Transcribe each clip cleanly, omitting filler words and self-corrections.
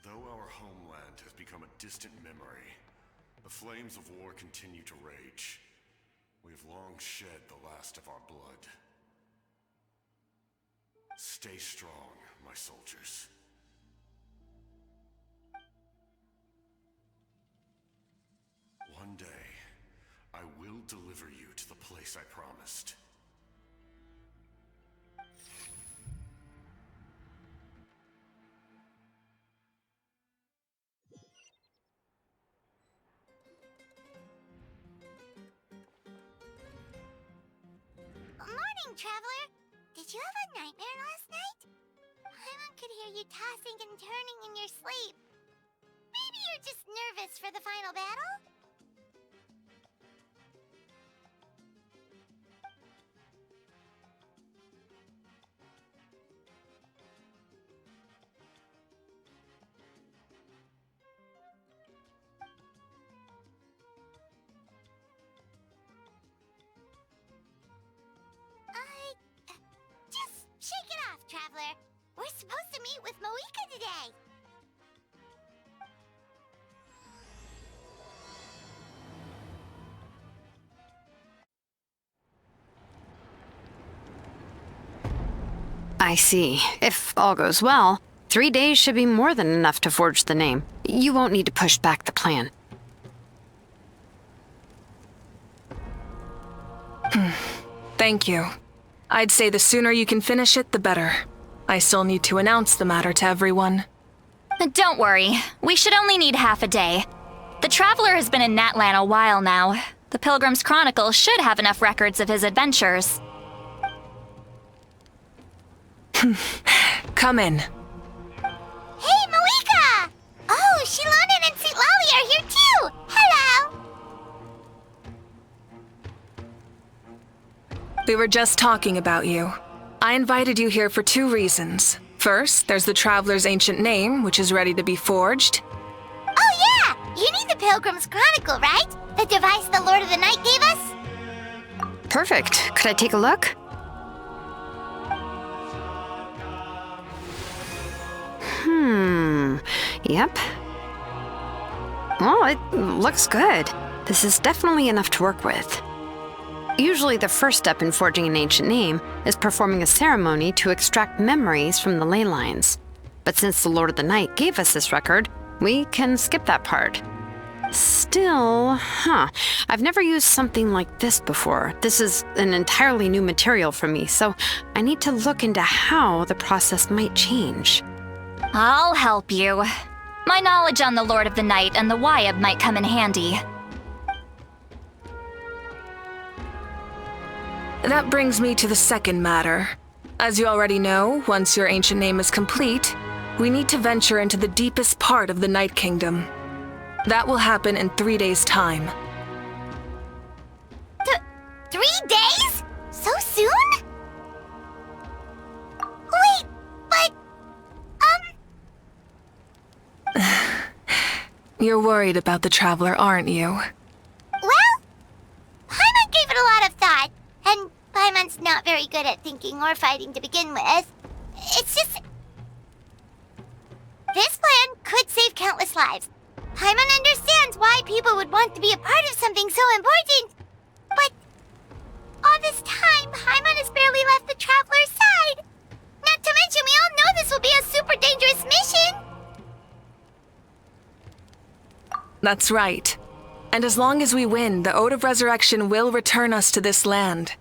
Though our homeland has become a distant memory, the flames of war continue to rage. We have long shed the last of our blood. Stay strong, my soldiers. One day, I will deliver you to the place I promised. Morning, Traveler! Did you have a nightmare last night? Paimon could hear you tossing and turning in your sleep. Maybe you're just nervous for the final battle? Just shake it off, Traveler. We're supposed to meet with Moika today. I see. If all goes well, 3 days should be more than enough to forge the name. You won't need to push back the plan. Thank you. I'd say the sooner you can finish it, the better. I still need to announce the matter to everyone. Don't worry. We should only need half a day. The Traveler has been in Natlan a while now. The Pilgrim's Chronicle should have enough records of his adventures. Come in. Hey, Moika! Oh, Shilonen and Citlali are here too! Hello! We were just talking about you. I invited you here for 2 reasons. First, there's the Traveler's ancient name, which is ready to be forged. Oh yeah! You need the Pilgrim's Chronicle, right? The device the Lord of the Night gave us? Perfect. Could I take a look? Yep. Well, it looks good. This is definitely enough to work with. Usually the first step in forging an ancient name is performing a ceremony to extract memories from the ley lines. But since the Lord of the Night gave us this record, we can skip that part. Still, I've never used something like this before. This is an entirely new material for me, so I need to look into how the process might change. I'll help you. My knowledge on the Lord of the Night and the Wyab might come in handy. That brings me to the second matter. As you already know, once your ancient name is complete, we need to venture into the deepest part of the Night Kingdom. That will happen in 3 days' time. 3 days? So soon? Wait, but... You're worried about the Traveler, aren't you? Well, Paimon gave it a lot of thought, and Paimon's not very good at thinking or fighting to begin with. It's just... This plan could save countless lives. Paimon understands why people would want to be a part of something so important. But all this time, Paimon has barely left the Traveler's side. Not to mention, we all know this will be a super dangerous mission. That's right. And as long as we win, the Ode of Resurrection will return us to this land.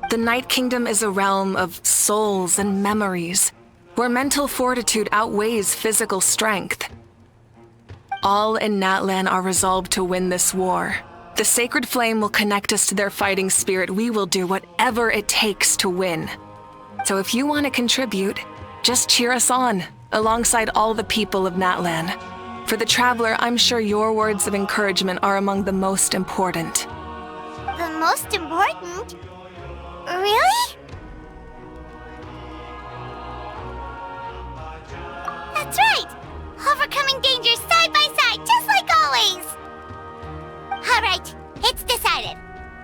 The Night Kingdom is a realm of souls and memories, where mental fortitude outweighs physical strength. All in Natlan are resolved to win this war. The sacred flame will connect us to their fighting spirit. We will do whatever it takes to win. So if you want to contribute, just cheer us on, alongside all the people of Natlan. For the Traveler, I'm sure your words of encouragement are among the most important. The most important? Really? That's right! Overcoming dangers side by side, just like always! Alright, it's decided.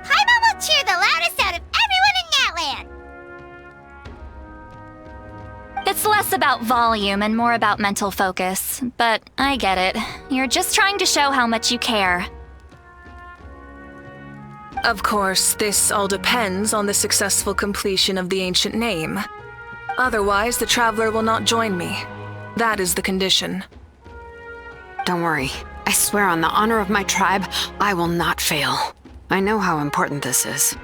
Paimon will cheer the loudest out of everyone in Natlan! It's less about volume and more about mental focus, but I get it. You're just trying to show how much you care. Of course, this all depends on the successful completion of the ancient name. Otherwise, the Traveler will not join me. That is the condition. Don't worry. I swear on the honor of my tribe, I will not fail. I know how important this is.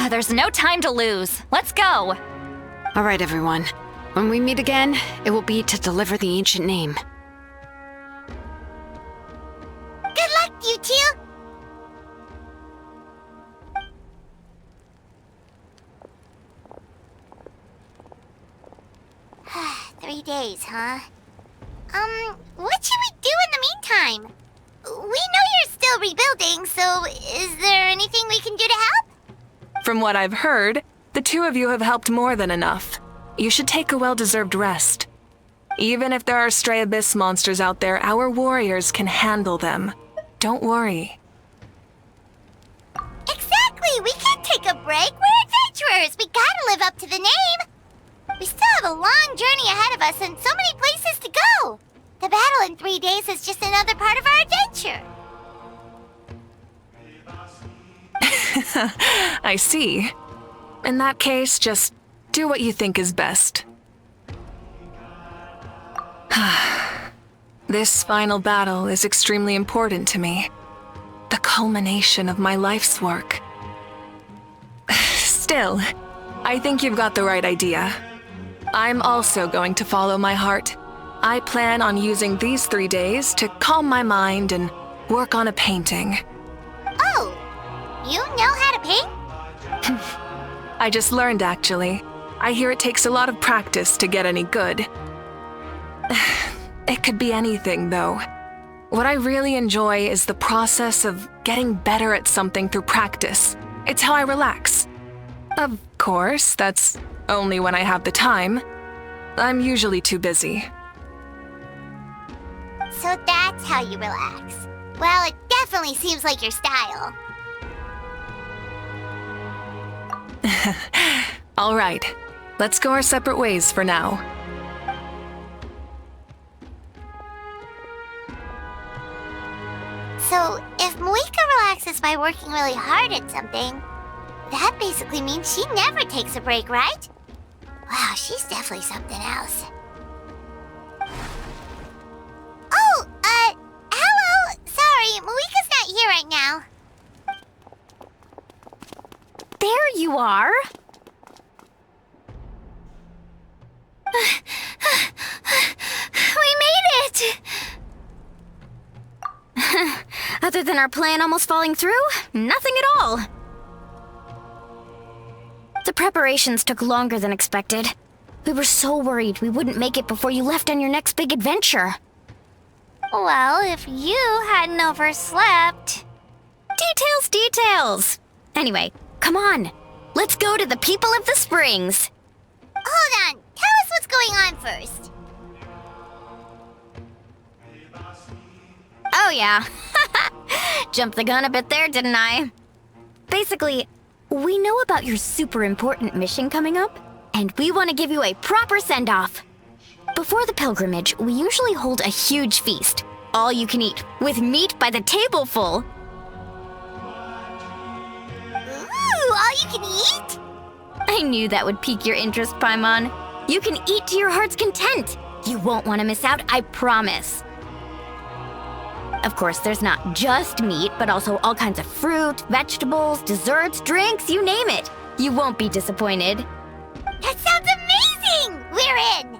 There's no time to lose. Let's go! All right, everyone. When we meet again, it will be to deliver the ancient name. Good luck, you two! 3 days, huh? What should we do in the meantime? We know you're still rebuilding, so is there anything we can do to help? From what I've heard, the two of you have helped more than enough. You should take a well-deserved rest. Even if there are stray abyss monsters out there, our warriors can handle them. Don't worry. Exactly! We can't take a break! We're adventurers! We gotta live up to the name! We still have a long journey ahead of us and so many places to go! The battle in 3 days is just another part of our adventure! I see. In that case, just do what you think is best. This final battle is extremely important to me. The culmination of my life's work. Still, I think you've got the right idea. I'm also going to follow my heart. I plan on using these 3 days to calm my mind and work on a painting. Oh! You know how to paint? I just learned, actually. I hear it takes a lot of practice to get any good. It could be anything, though. What I really enjoy is the process of getting better at something through practice. It's how I relax. Of course, that's only when I have the time. I'm usually too busy. So that's how you relax. Well, it definitely seems like your style. All right, let's go our separate ways for now. So, if Moika relaxes by working really hard at something, that basically means she never takes a break, right? Wow, she's definitely something else. Oh, hello! Sorry, Moika's not here right now. There you are! We made it! Other than our plan almost falling through, nothing at all. The preparations took longer than expected. We were so worried we wouldn't make it before you left on your next big adventure. Well, if you hadn't overslept... Details! Anyway, come on. Let's go to the people of the springs. Hold on, tell us what's going on first. Oh yeah. Jumped the gun a bit there, didn't I? Basically, we know about your super important mission coming up, and we want to give you a proper send-off. Before the pilgrimage, we usually hold a huge feast. All you can eat, with meat by the tableful. Ooh, all you can eat? I knew that would pique your interest, Paimon. You can eat to your heart's content. You won't want to miss out, I promise. Of course, there's not just meat, but also all kinds of fruit, vegetables, desserts, drinks, you name it. You won't be disappointed. That sounds amazing! We're in!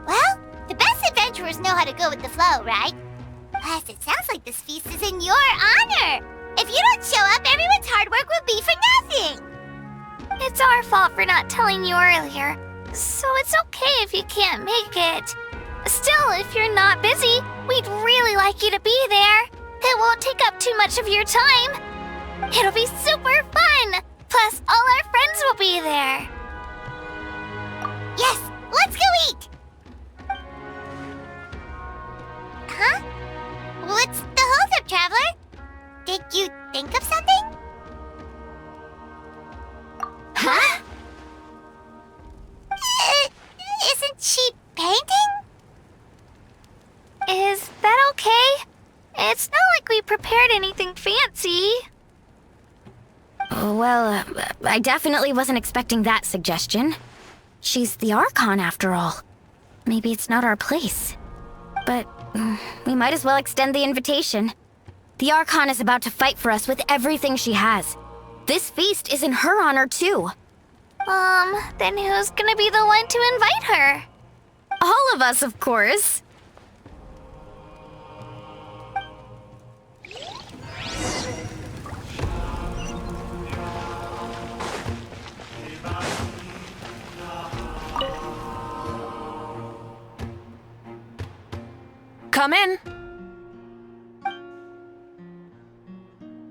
Well, the best adventurers know how to go with the flow, right? Plus, it sounds like this feast is in your honor. If you don't show up, everyone's hard work will be for nothing. It's our fault for not telling you earlier, so it's okay if you can't make it. Still, if you're not busy, we'd really like you to be there. It won't take up too much of your time. It'll be super fun. Plus, all our friends will be there. Yes, let's go eat. Huh? What's the holdup, Traveler? Did you think of something? Huh? she painting? Is that okay? It's not like we prepared anything fancy. Well, I definitely wasn't expecting that suggestion. She's the Archon, after all. Maybe it's not our place. But we might as well extend the invitation. The Archon is about to fight for us with everything she has. This feast is in her honor, too. Then who's gonna be the one to invite her? All of us, of course. Come in.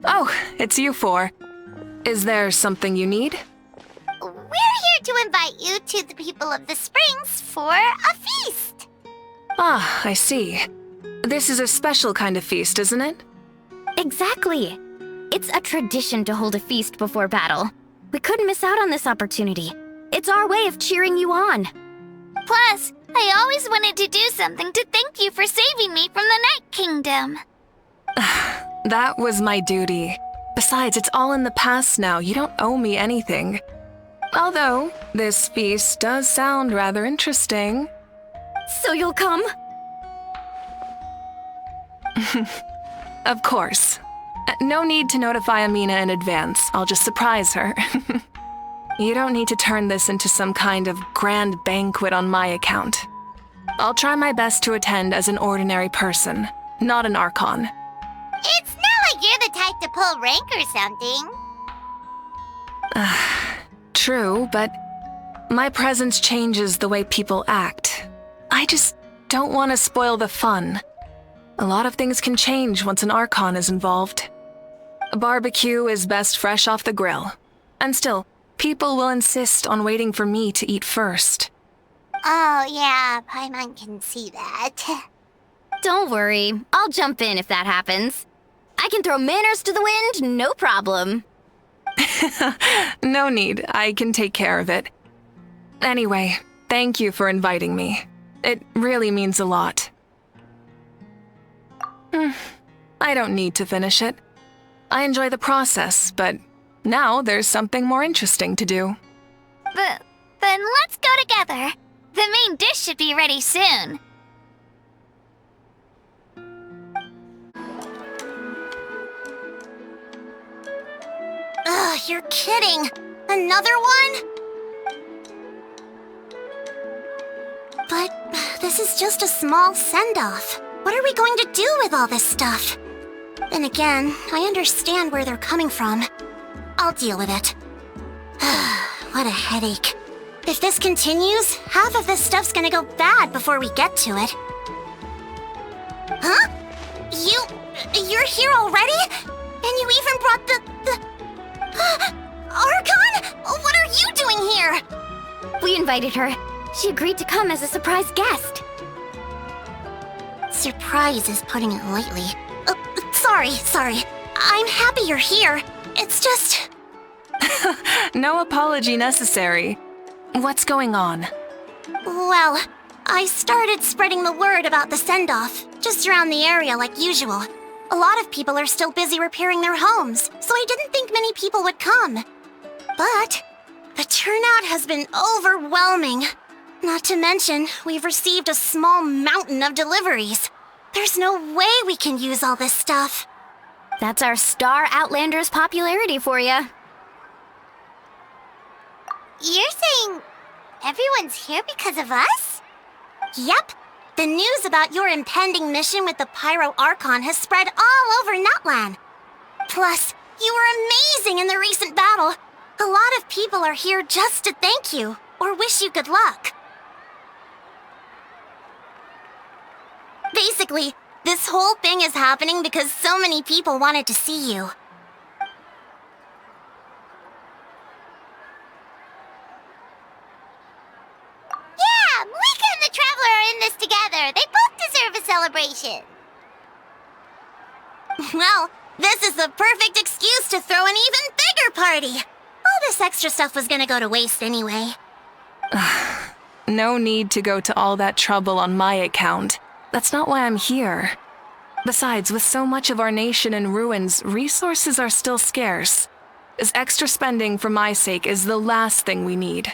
Oh, it's you four. Is there something you need? We're here to invite you to the people of the Springs for a feast. Ah, I see. This is a special kind of feast, isn't it? Exactly. It's a tradition to hold a feast before battle. We couldn't miss out on this opportunity. It's our way of cheering you on. Plus, I always wanted to do something to thank you for saving me from the Night Kingdom. That was my duty. Besides, it's all in the past now. You don't owe me anything. Although, this feast does sound rather interesting. So you'll come? Of course. No need to notify Amina in advance. I'll just surprise her. You don't need to turn this into some kind of grand banquet on my account. I'll try my best to attend as an ordinary person, not an Archon. It's not like you're the type to pull rank or something. True, but my presence changes the way people act. I just don't want to spoil the fun. A lot of things can change once an Archon is involved. A barbecue is best fresh off the grill. And still, people will insist on waiting for me to eat first. Oh yeah, Paimon can see that. Don't worry. I'll jump in if that happens. I can throw manners to the wind, no problem. No need. I can take care of it. Anyway, thank you for inviting me. It really means a lot. I don't need to finish it. I enjoy the process, but now there's something more interesting to do. Then let's go together. The main dish should be ready soon. Ugh, you're kidding. Another one? But this is just a small send-off. What are we going to do with all this stuff? Then again, I understand where they're coming from. I'll deal with it. What a headache. If this continues, half of this stuff's gonna go bad before we get to it. Huh? You're here already? And you even brought the... Archon? What are you doing here? We invited her. She agreed to come as a surprise guest. Surprise is putting it lightly. Sorry. I'm happy you're here. It's just... No apology necessary. What's going on? Well, I started spreading the word about the send-off, just around the area like usual. A lot of people are still busy repairing their homes, so I didn't think many people would come. But the turnout has been overwhelming. Not to mention, we've received a small mountain of deliveries. There's no way we can use all this stuff. That's our Star Outlander's popularity for you. You're saying everyone's here because of us? Yep. The news about your impending mission with the Pyro Archon has spread all over Natlan. Plus, you were amazing in the recent battle. A lot of people are here just to thank you, or wish you good luck. Basically, this whole thing is happening because so many people wanted to see you. Yeah, Moika and the Traveler are in this together. They both deserve a celebration. Well, this is the perfect excuse to throw an even bigger party. All this extra stuff was gonna go to waste anyway. No need to go to all that trouble on my account. That's not why I'm here. Besides, with so much of our nation in ruins, resources are still scarce. This extra spending for my sake is the last thing we need.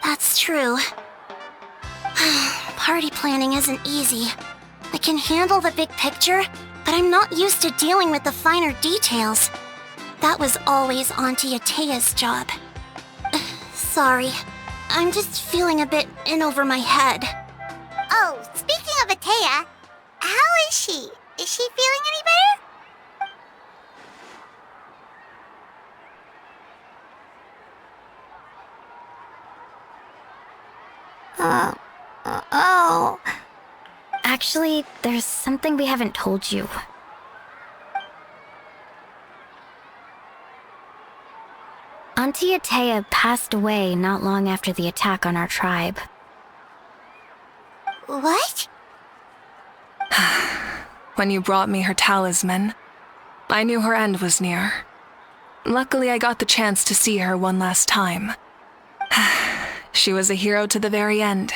That's true. Party planning isn't easy. I can handle the big picture, but I'm not used to dealing with the finer details. That was always Auntie Atea's job. Sorry. I'm just feeling a bit in over my head. Oh, speaking of Atea, how is she? Is she feeling any better? Oh. Actually, there's something we haven't told you. Auntie Atea passed away not long after the attack on our tribe. What? When you brought me her talisman, I knew her end was near. Luckily, I got the chance to see her one last time. She was a hero to the very end.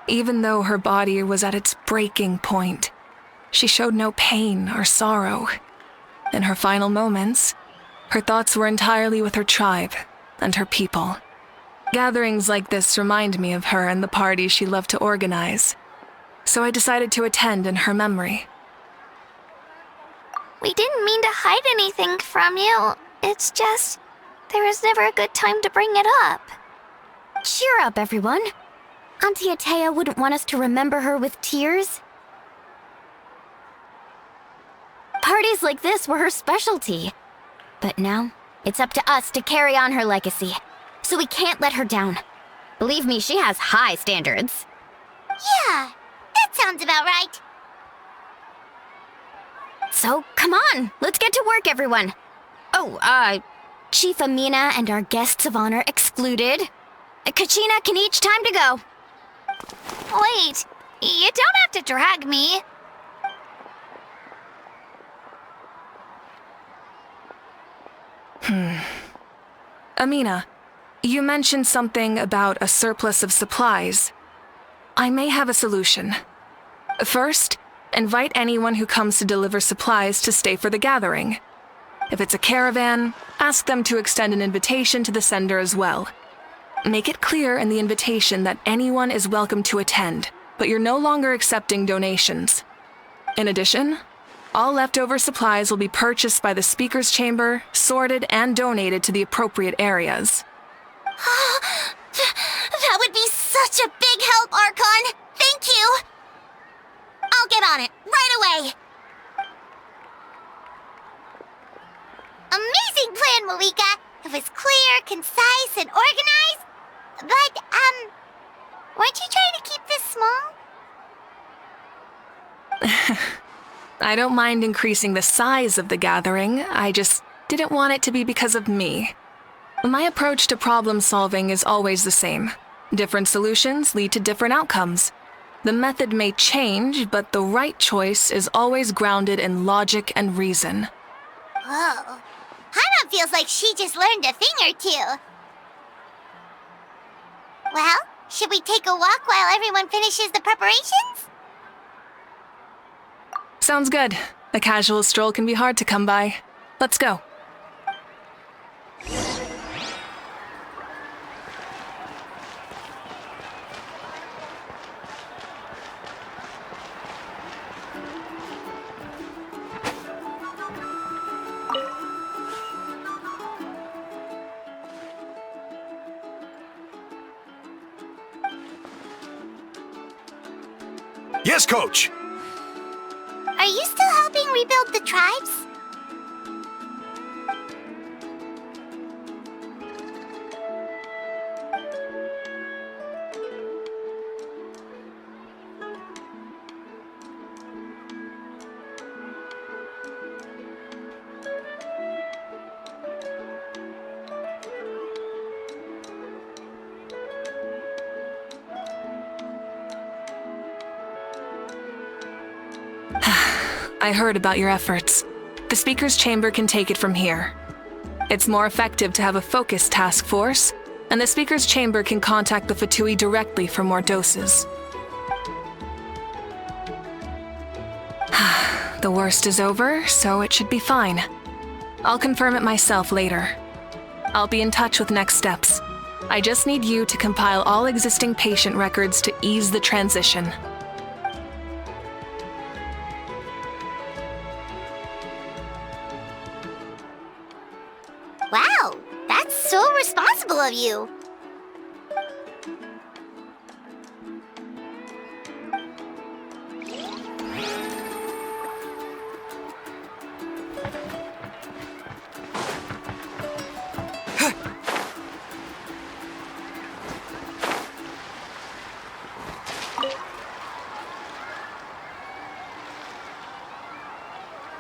Even though her body was at its breaking point, she showed no pain or sorrow. In her final moments, her thoughts were entirely with her tribe and her people. Gatherings like this remind me of her and the parties she loved to organize. So I decided to attend in her memory. We didn't mean to hide anything from you. It's just, there was never a good time to bring it up. Cheer up, everyone. Auntie Atea wouldn't want us to remember her with tears. Parties like this were her specialty. But now, it's up to us to carry on her legacy. So we can't let her down. Believe me, she has high standards. Yeah, that sounds about right. So, come on, let's get to work, everyone. Oh, Chief Amina and our guests of honor excluded. Kachina can each time to go. Wait, you don't have to drag me. Amina, you mentioned something about a surplus of supplies. I may have a solution. First, invite anyone who comes to deliver supplies to stay for the gathering. If it's a caravan, ask them to extend an invitation to the sender as well. Make it clear in the invitation that anyone is welcome to attend, but you're no longer accepting donations. In addition, all leftover supplies will be purchased by the speaker's chamber, sorted, and donated to the appropriate areas. That would be such a big help, Archon. Thank you. I'll get on it right away. Amazing plan, Malika. It was clear, concise, and organized. But, weren't you trying to keep this small? I don't mind increasing the size of the gathering, I just didn't want it to be because of me. My approach to problem solving is always the same. Different solutions lead to different outcomes. The method may change, but the right choice is always grounded in logic and reason. Whoa. Hana feels like she just learned a thing or two. Well, should we take a walk while everyone finishes the preparations? Sounds good. A casual stroll can be hard to come by. Let's go. Yes, Coach! Are you still helping rebuild the tribes? I heard about your efforts. The speaker's chamber can take it from here. It's more effective to have a focused task force, and the speaker's chamber can contact the Fatui directly for more doses. The worst is over, so it should be fine. I'll confirm it myself later. I'll be in touch with next steps. I just need you to compile all existing patient records to ease the transition. Wow, that's so responsible of you.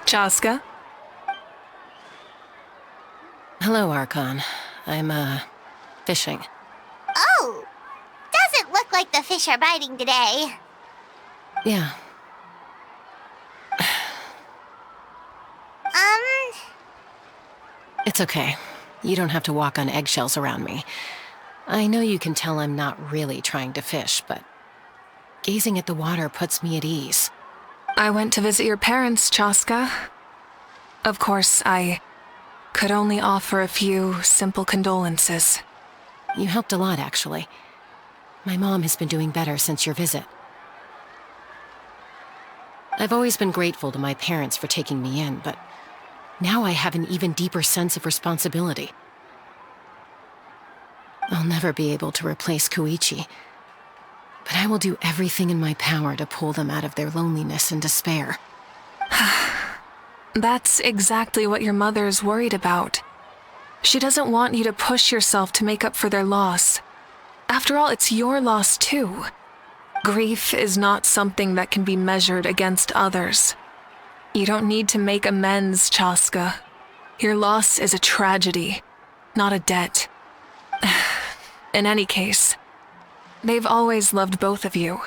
Chaska? Hello, Archon. I'm, fishing. Oh, doesn't look like the fish are biting today. Yeah. It's okay. You don't have to walk on eggshells around me. I know you can tell I'm not really trying to fish, but gazing at the water puts me at ease. I went to visit your parents, Chaska. Of course, I could only offer a few simple condolences. You helped a lot, actually. My mom has been doing better since your visit. I've always been grateful to my parents for taking me in, but now I have an even deeper sense of responsibility. I'll never be able to replace Koichi, but I will do everything in my power to pull them out of their loneliness and despair. That's exactly what your mother's worried about. She doesn't want you to push yourself to make up for their loss. After all, it's your loss too. Grief is not something that can be measured against others. You don't need to make amends, Chaska. Your loss is a tragedy, not a debt. In any case, they've always loved both of you.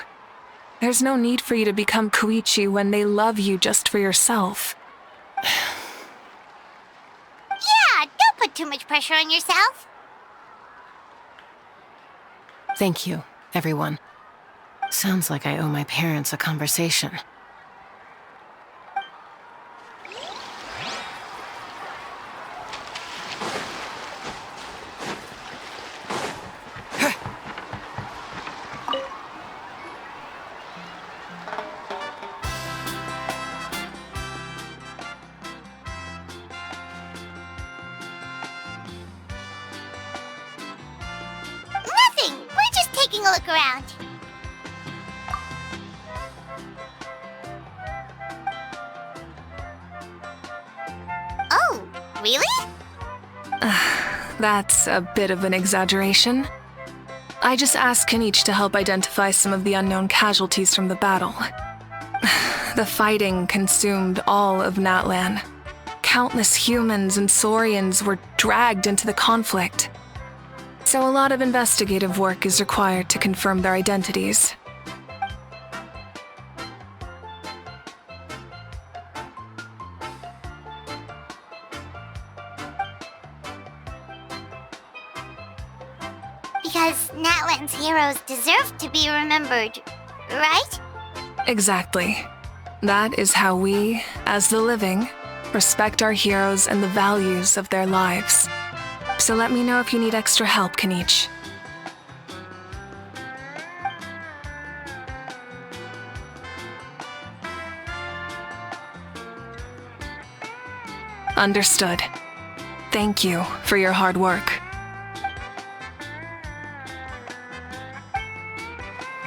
There's no need for you to become Koichi when they love you just for yourself. Yeah, don't put too much pressure on yourself. Thank you, everyone. Sounds like I owe my parents a conversation. Nothing. We're just taking a look around. Oh, really? That's a bit of an exaggeration. I just asked Kenichi to help identify some of the unknown casualties from the battle. The fighting consumed all of Natlan. Countless humans and Saurians were dragged into the conflict. So a lot of investigative work is required to confirm their identities. Because Natlan's heroes deserve to be remembered, right? Exactly. That is how we, as the living, respect our heroes and the values of their lives. So let me know if you need extra help, Kenichi. Understood. Thank you for your hard work.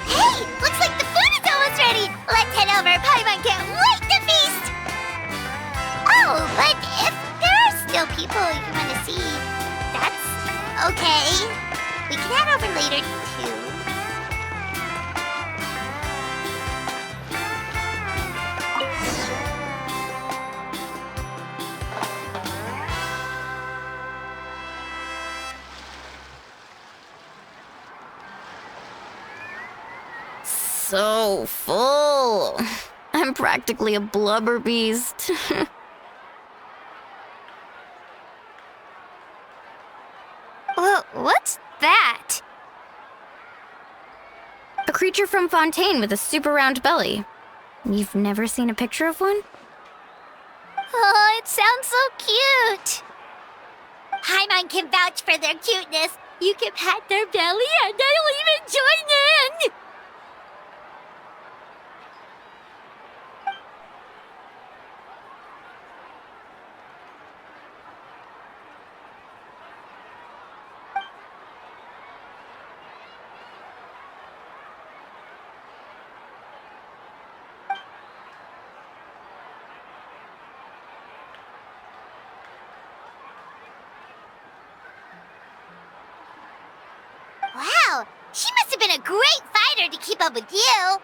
Hey, looks like the food is almost ready. Let's head over. Paimon can't wait to feast. Oh, but if there are still people you want to see, that's okay. We can head over later too. So full. I'm practically a blubber beast. What's that? creature from Fontaine with a super round belly. You've never seen a picture of one? Oh, it sounds so cute. Paimon can vouch for their cuteness. You can pat their belly and they'll even join in. Wow, she must have been a great fighter to keep up with you.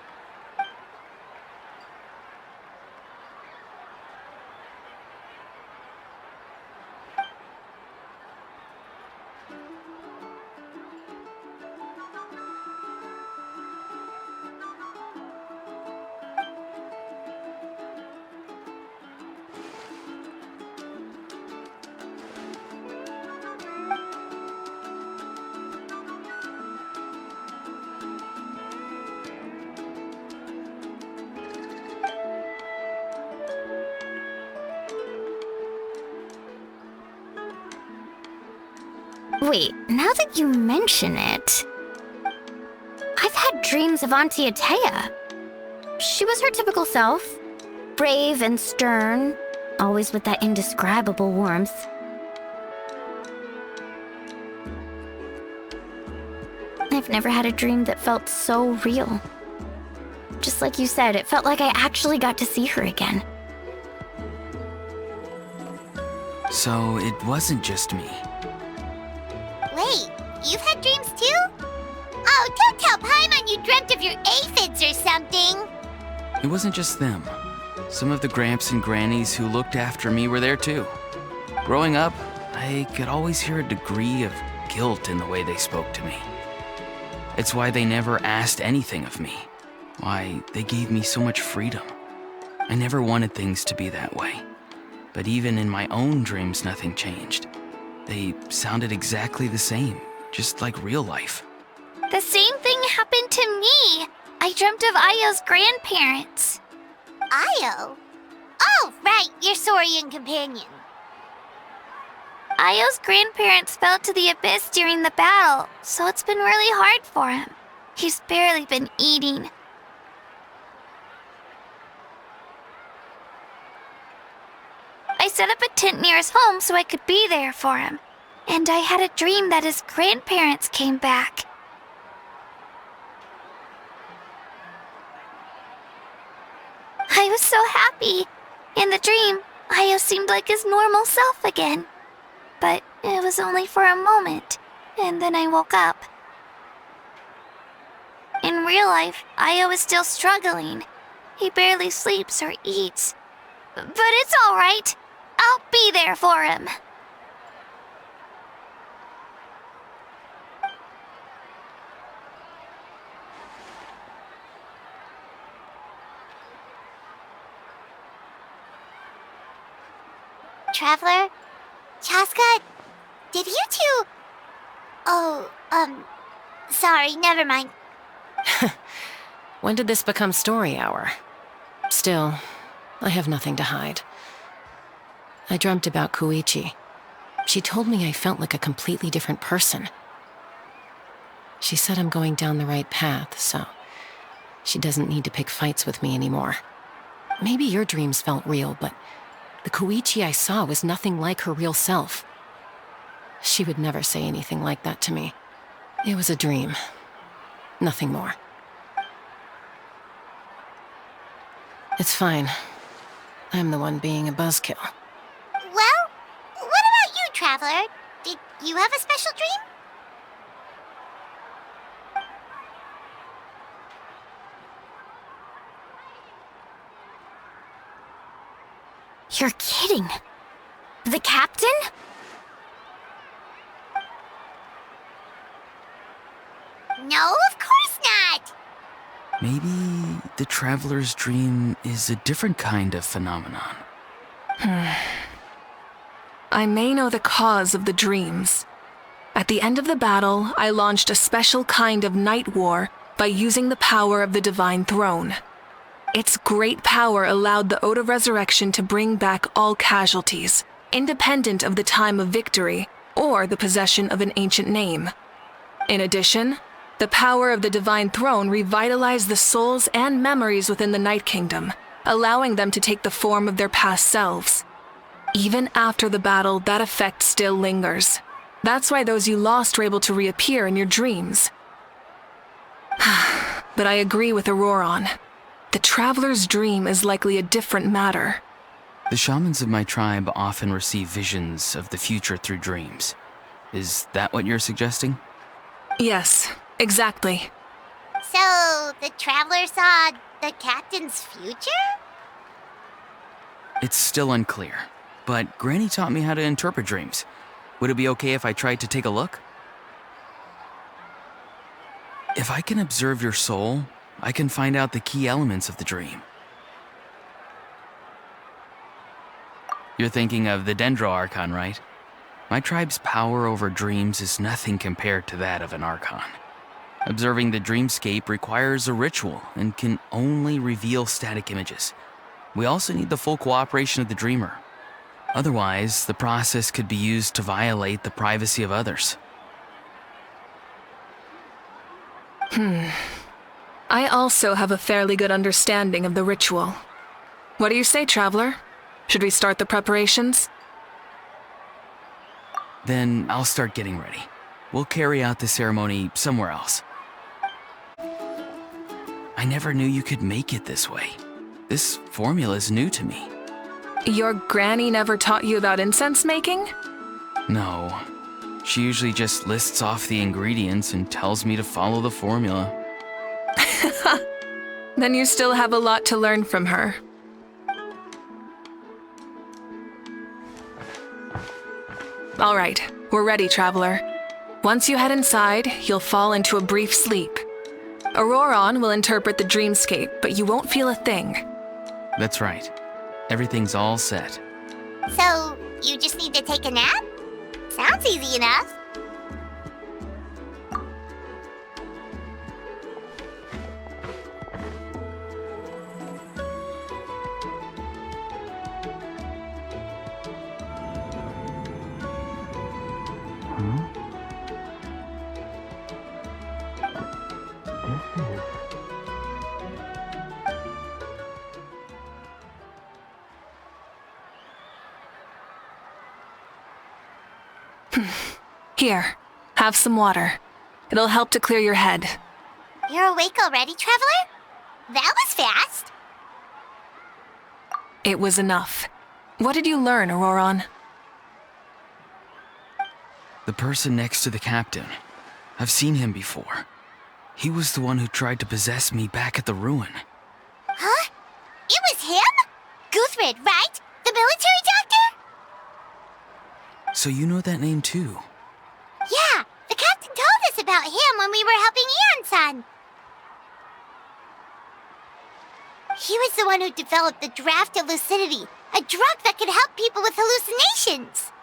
Wait, now that you mention it, I've had dreams of Auntie Atea. She was her typical self, brave and stern, always with that indescribable warmth. I've never had a dream that felt so real. Just like you said, it felt like I actually got to see her again. So it wasn't just me. Wait, you've had dreams too? Oh, don't tell Paimon you dreamt of your aphids or something. It wasn't just them. Some of the Gramps and Grannies who looked after me were there too. Growing up, I could always hear a degree of guilt in the way they spoke to me. It's why they never asked anything of me. Why they gave me so much freedom. I never wanted things to be that way. But even in my own dreams, nothing changed. They sounded exactly the same, just like real life. The same thing happened to me. I dreamt of Ayo's grandparents. Ayo? Oh, right, your Saurian companion. Ayo's grandparents fell to the abyss during the battle, so it's been really hard for him. He's barely been eating. I set up a tent near his home so I could be there for him. And I had a dream that his grandparents came back. I was so happy. In the dream, Ayo seemed like his normal self again. But it was only for a moment, and then I woke up. In real life, Ayo is still struggling. He barely sleeps or eats. But it's all right. I'll be there for him. Traveler? Chaska? Did you two... Oh, sorry, never mind. When did this become story hour? Still, I have nothing to hide. I dreamt about Koichi. She told me I felt like a completely different person. She said I'm going down the right path, so she doesn't need to pick fights with me anymore. Maybe your dreams felt real, but the Koichi I saw was nothing like her real self. She would never say anything like that to me. It was a dream. Nothing more. It's fine. I'm the one being a buzzkill. Well, what about you, Traveler? Did you have a special dream? You're kidding. The captain? No, of course not. Maybe the traveler's dream is a different kind of phenomenon. I may know the cause of the dreams. At the end of the battle, I launched a special kind of night war by by using the power of the Divine Throne. Its great power allowed the Ode of Resurrection to bring back all casualties, independent of the time of victory or the possession of an ancient name. In addition, the power of the Divine Throne revitalized the souls and memories within the Night Kingdom, allowing them to take the form of their past selves. Even after the battle, that effect still lingers. That's why those you lost were able to reappear in your dreams. But I agree with Auroron. The Traveler's dream is likely a different matter. The shamans of my tribe often receive visions of the future through dreams. Is that what you're suggesting? Yes, exactly. So, the Traveler saw the Captain's future? It's still unclear, but Granny taught me how to interpret dreams. Would it be okay if I tried to take a look? If I can observe your soul, I can find out the key elements of the dream. You're thinking of the Dendro Archon, right? My tribe's power over dreams is nothing compared to that of an Archon. Observing the dreamscape requires a ritual and can only reveal static images. We also need the full cooperation of the dreamer. Otherwise, the process could be used to violate the privacy of others. I also have a fairly good understanding of the ritual. What do you say, Traveler? Should we start the preparations? Then I'll start getting ready. We'll carry out the ceremony somewhere else. I never knew you could make it this way. This formula is new to me. Your granny never taught you about incense making? No. She usually just lists off the ingredients and tells me to follow the formula. Then you still have a lot to learn from her. All right, we're ready, Traveler. Once you head inside, you'll fall into a brief sleep. Auroron will interpret the dreamscape, but you won't feel a thing. That's right. Everything's all set. So, you just need to take a nap? Sounds easy enough. Here, have some water. It'll help to clear your head. You're awake already, Traveler? That was fast. It was enough. What did you learn, Auroron? The person next to the captain. I've seen him before. He was the one who tried to possess me back at the ruin. Huh? It was him? Guthrid, right? The military doctor? So you know that name too? Yeah, the captain told us about him when we were helping Eon-san. He was the one who developed the draft of lucidity, a drug that could help people with hallucinations.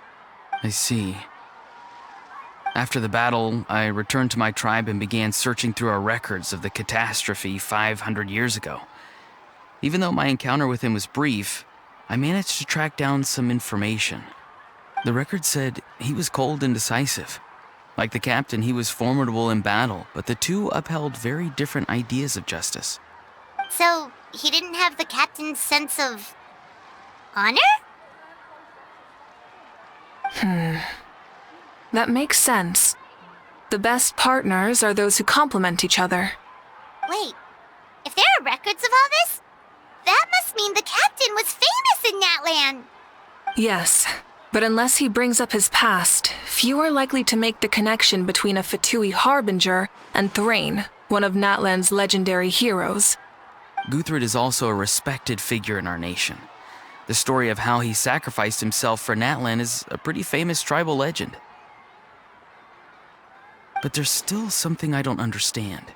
I see. After the battle, I returned to my tribe and began searching through our records of the catastrophe 500 years ago. Even though my encounter with him was brief, I managed to track down some information. The record said he was cold and decisive. Like the captain, he was formidable in battle, but the two upheld very different ideas of justice. So, he didn't have the captain's sense of honor? That makes sense. The best partners are those who complement each other. Wait, if there are records of all this, that must mean the captain was famous in Natlan. Yes, but unless he brings up his past, few are likely to make the connection between a Fatui harbinger and Thrain, one of Natlan's legendary heroes. Guthrid is also a respected figure in our nation. The story of how he sacrificed himself for Natlan is a pretty famous tribal legend. But there's still something I don't understand.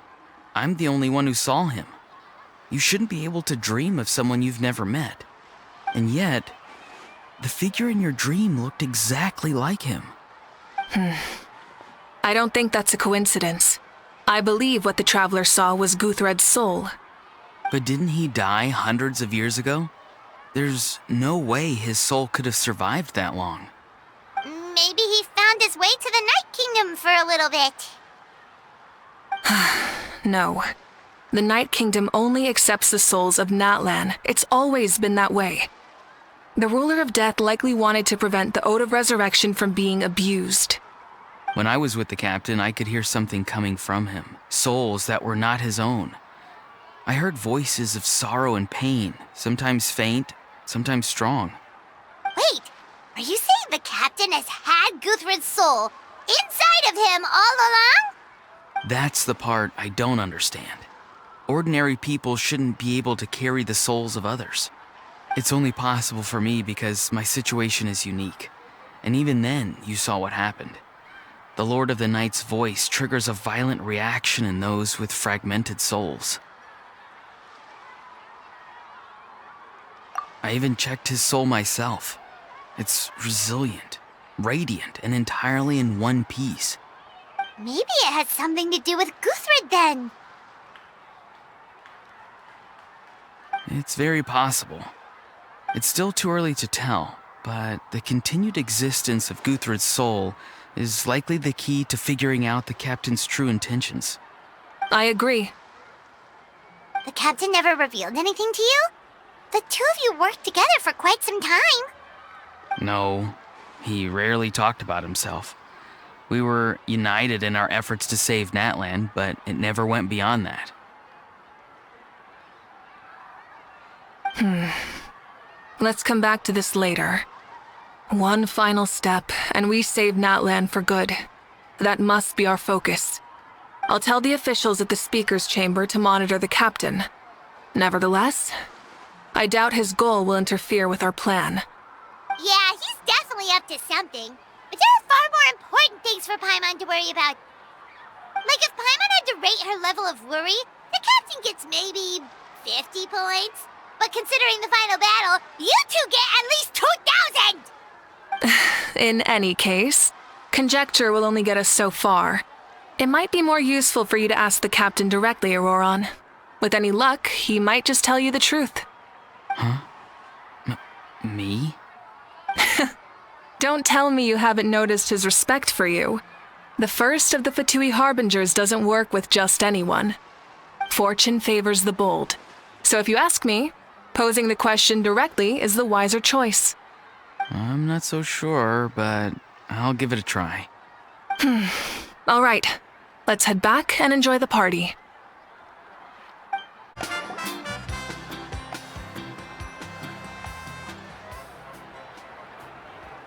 I'm the only one who saw him. You shouldn't be able to dream of someone you've never met. And yet, the figure in your dream looked exactly like him. I don't think that's a coincidence. I believe what the traveler saw was Guthred's soul. But didn't he die hundreds of years ago? There's no way his soul could have survived that long. Maybe he found his way to the Night Kingdom for a little bit. No. The Night Kingdom only accepts the souls of Natlan. It's always been that way. The ruler of death likely wanted to prevent the Ode of Resurrection from being abused. When I was with the captain, I could hear something coming from him, souls that were not his own. I heard voices of sorrow and pain, sometimes faint, sometimes strong. Wait, are you saying the captain has had Guthred's soul inside of him all along? That's the part I don't understand. Ordinary people shouldn't be able to carry the souls of others. It's only possible for me because my situation is unique. And even then, you saw what happened. The Lord of the Night's voice triggers a violent reaction in those with fragmented souls. I even checked his soul myself. It's resilient, radiant, and entirely in one piece. Maybe it has something to do with Guthred then. It's very possible. It's still too early to tell, but the continued existence of Guthred's soul is likely the key to figuring out the captain's true intentions. I agree. The captain never revealed anything to you? The two of you worked together for quite some time. No, he rarely talked about himself. We were united in our efforts to save Natlan, but it never went beyond that. Let's come back to this later. One final step, and we save Natlan for good. That must be our focus. I'll tell the officials at the speaker's chamber to monitor the captain. Nevertheless, I doubt his goal will interfere with our plan. Yeah, he's definitely up to something. But there are far more important things for Paimon to worry about. Like if Paimon had to rate her level of worry, the captain gets maybe 50 points. But considering the final battle, you two get at least 2,000! In any case, conjecture will only get us so far. It might be more useful for you to ask the captain directly, Auroron. With any luck, he might just tell you the truth. Huh? Me? Don't tell me you haven't noticed his respect for you. The first of the Fatui Harbingers doesn't work with just anyone. Fortune favors the bold. So if you ask me, posing the question directly is the wiser choice. I'm not so sure, but I'll give it a try. All right, let's head back and enjoy the party.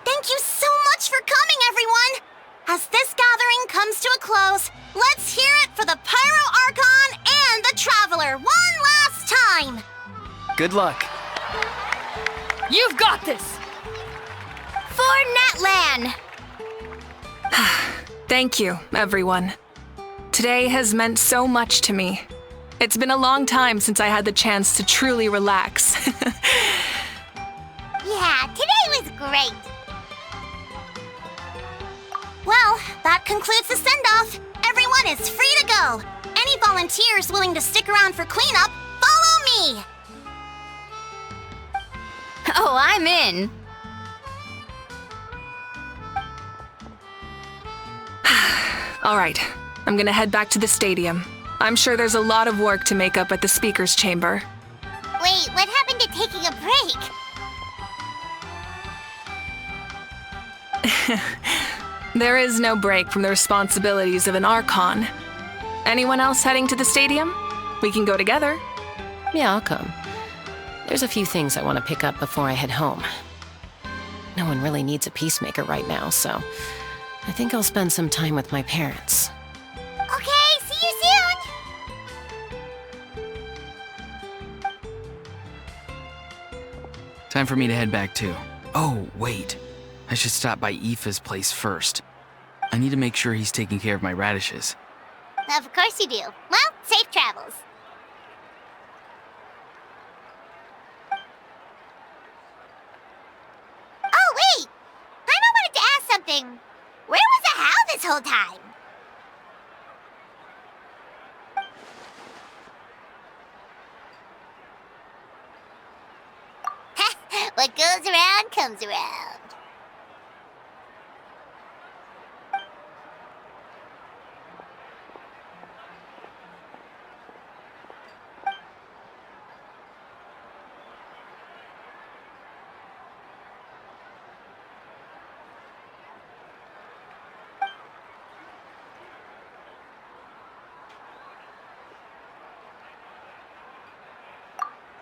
Thank you so much for coming, everyone! As this gathering comes to a close, let's hear it for the Pyro Archon and the Traveler one last time! Good luck. You've got this! For Natlan! Thank you, everyone. Today has meant so much to me. It's been a long time since I had the chance to truly relax. Yeah, today was great! Well, that concludes the send-off. Everyone is free to go. Any volunteers willing to stick around for cleanup, follow me! Oh, I'm in. All right, I'm gonna head back to the stadium. I'm sure there's a lot of work to make up at the speaker's chamber. Wait, what happened to taking a break? There is no break from the responsibilities of an Archon. Anyone else heading to the stadium? We can go together. Yeah, I'll come. There's a few things I want to pick up before I head home. No one really needs a peacemaker right now, so I think I'll spend some time with my parents. Okay, see you soon! Time for me to head back too. Oh, wait. I should stop by Aoife's place first. I need to make sure he's taking care of my radishes. Of course you do. Well, safe travels. Oh, wait! Paimon wanted to ask something. Where was the How this whole time? What goes around comes around.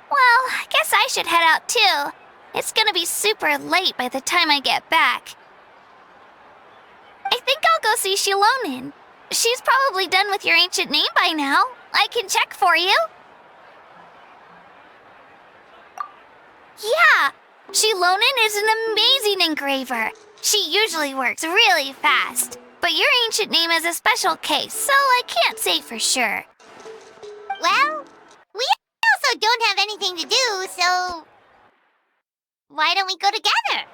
Well, I guess I should head out too. It's gonna be super late by the time I get back. I think I'll go see Shilonin. She's probably done with your ancient name by now. I can check for you. Yeah, Shilonin is an amazing engraver. She usually works really fast. But your ancient name is a special case, so I can't say for sure. Well, we also don't have anything to do, so why don't we go together?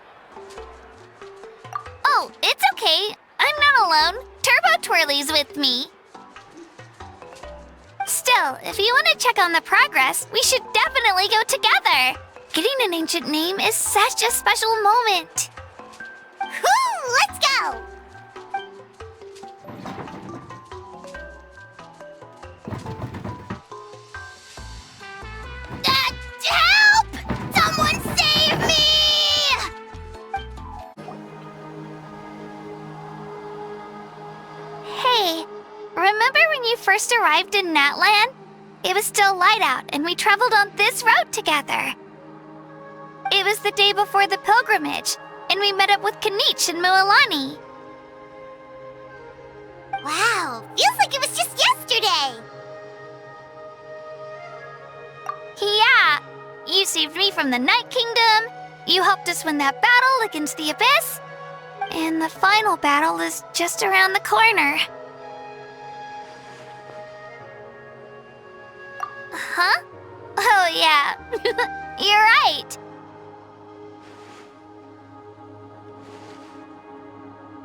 Oh, it's okay. I'm not alone. Turbo Twirly's with me. Still, if you want to check on the progress, we should definitely go together. Getting an ancient name is such a special moment. Woo! Let's go! Help! Someone save me! Hey, remember when you first arrived in Natlan? It was still light out, and we traveled on this road together. It was the day before the pilgrimage, and we met up with Kanich and Mualani. Wow, feels like it was just yesterday. Yeah, you saved me from the Night Kingdom, you helped us win that battle against the Abyss, and the final battle is just around the corner. Huh? Oh yeah, you're right.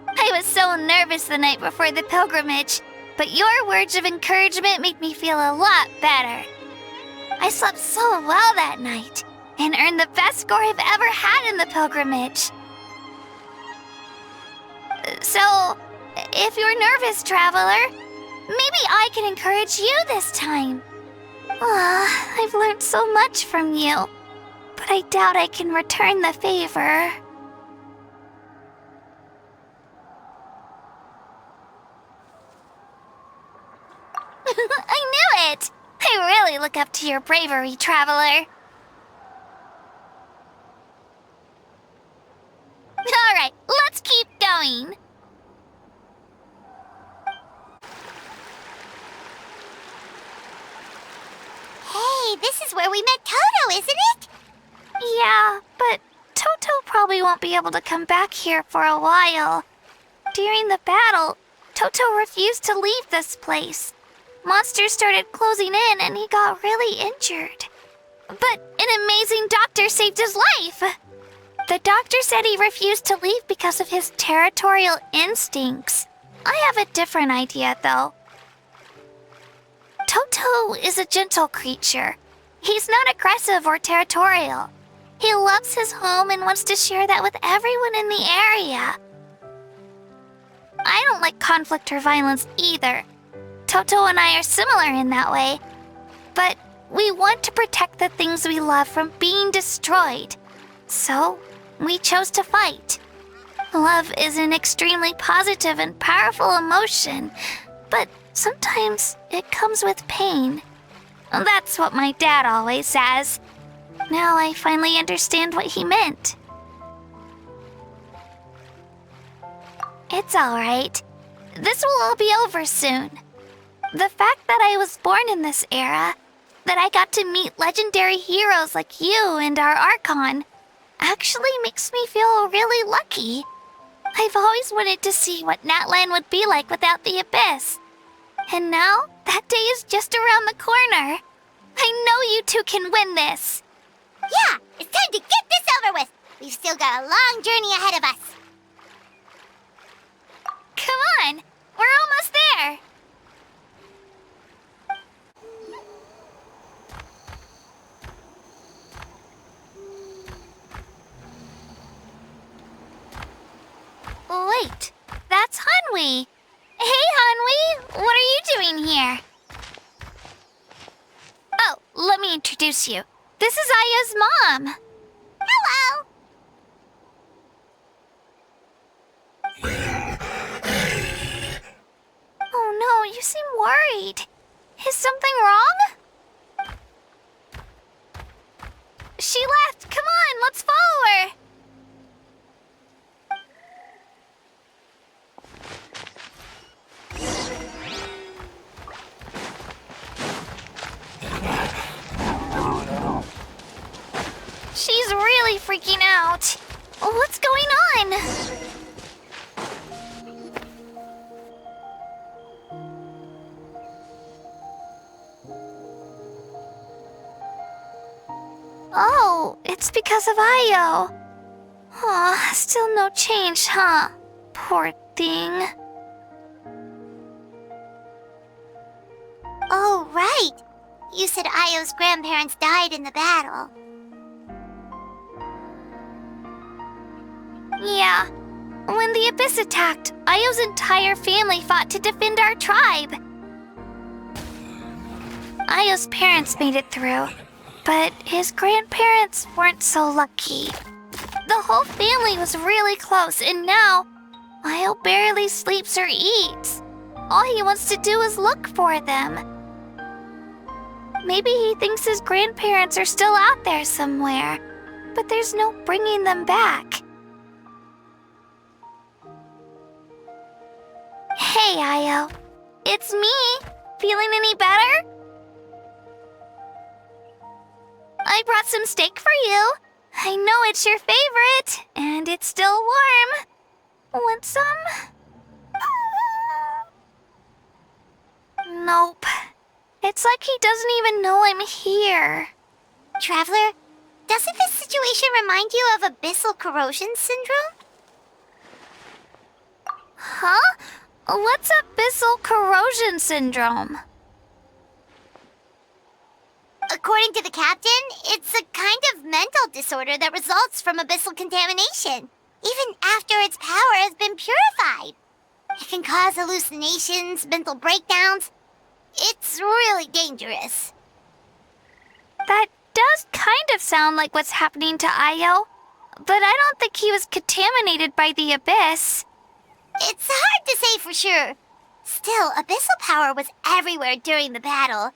I was so nervous the night before the pilgrimage, but your words of encouragement made me feel a lot better. I slept so well that night and earned the best score I've ever had in the pilgrimage. So, if you're nervous, traveler, maybe I can encourage you this time. I've learned so much from you, but I doubt I can return the favor. I knew it! I really look up to your bravery, traveler. Alright, let's keep going. Hey, this is where we met Toto, isn't it? Yeah, but Toto probably won't be able to come back here for a while. During the battle, Toto refused to leave this place. Monsters started closing in and he got really injured. But an amazing doctor saved his life. The doctor said he refused to leave because of his territorial instincts. I have a different idea, though. Toto is a gentle creature. He's not aggressive or territorial. He loves his home and wants to share that with everyone in the area. I don't like conflict or violence either. Toto and I are similar in that way. But we want to protect the things we love from being destroyed. So, we chose to fight. Love is an extremely positive and powerful emotion, but sometimes it comes with pain. That's what my dad always says. Now I finally understand what he meant. It's alright. This will all be over soon. The fact that I was born in this era, that I got to meet legendary heroes like you and our Archon, actually makes me feel really lucky. I've always wanted to see what Natlan would be like without the Abyss. And now, that day is just around the corner. I know you two can win this. Yeah, it's time to get this over with. We've still got a long journey ahead of us. Come on, we're almost there. wait. That's Hanwi. Hey, Hanwi! What are you doing here? Oh, let me introduce you. This is Aya's mom. Hello! Oh no, you seem worried. Is something wrong? She left. Come on, let's follow her. She's really freaking out. What's going on? Oh, it's because of Io. Aw, still no change, huh? Poor thing. Oh, right. You said Io's grandparents died in the battle. Yeah. When the Abyss attacked, Io's entire family fought to defend our tribe. Io's parents made it through, but his grandparents weren't so lucky. The whole family was really close, and now Io barely sleeps or eats. All he wants to do is look for them. Maybe he thinks his grandparents are still out there somewhere, but there's no bringing them back. Hey, Io. It's me. Feeling any better? I brought some steak for you. I know it's your favorite, and it's still warm. Want some? Nope. It's like he doesn't even know I'm here. Traveler, doesn't this situation remind you of abyssal corrosion syndrome? Huh? What's abyssal corrosion syndrome? According to the captain, it's a kind of mental disorder that results from abyssal contamination, even after its power has been purified. It can cause hallucinations, mental breakdowns. It's really dangerous. That does kind of sound like what's happening to Io, but I don't think he was contaminated by the Abyss. It's hard to say for sure. Still, abyssal power was everywhere during the battle.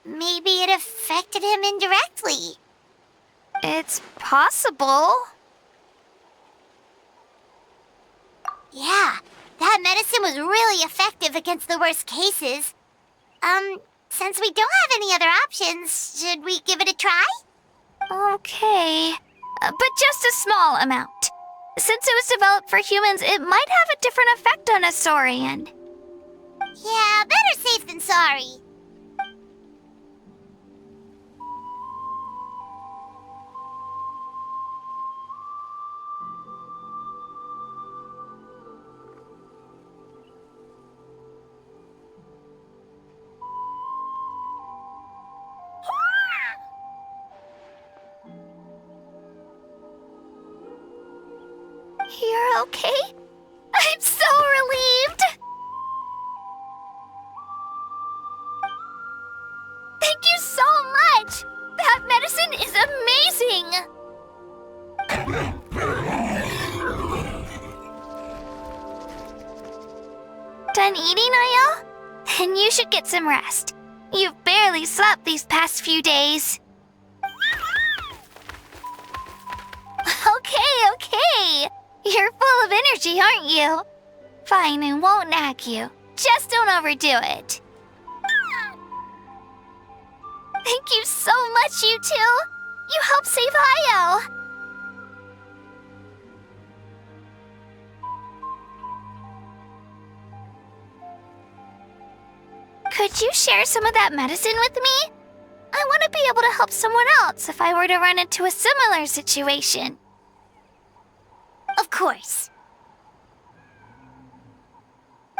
Maybe it affected him indirectly. It's possible. Yeah, that medicine was really effective against the worst cases. Since we don't have any other options, should we give it a try? Okay, but just a small amount. Since it was developed for humans, it might have a different effect on a Saurian. Yeah, better safe than sorry. You're okay? I'm so relieved! Thank you so much! That medicine is amazing! Done eating, Io? Then you should get some rest. You've barely slept these past few days. Okay. You're full of energy, aren't you? Fine, I won't nag you. Just don't overdo it. Thank you so much, you two. You helped save Io. Could you share some of that medicine with me? I want to be able to help someone else if I were to run into a similar situation. Of course.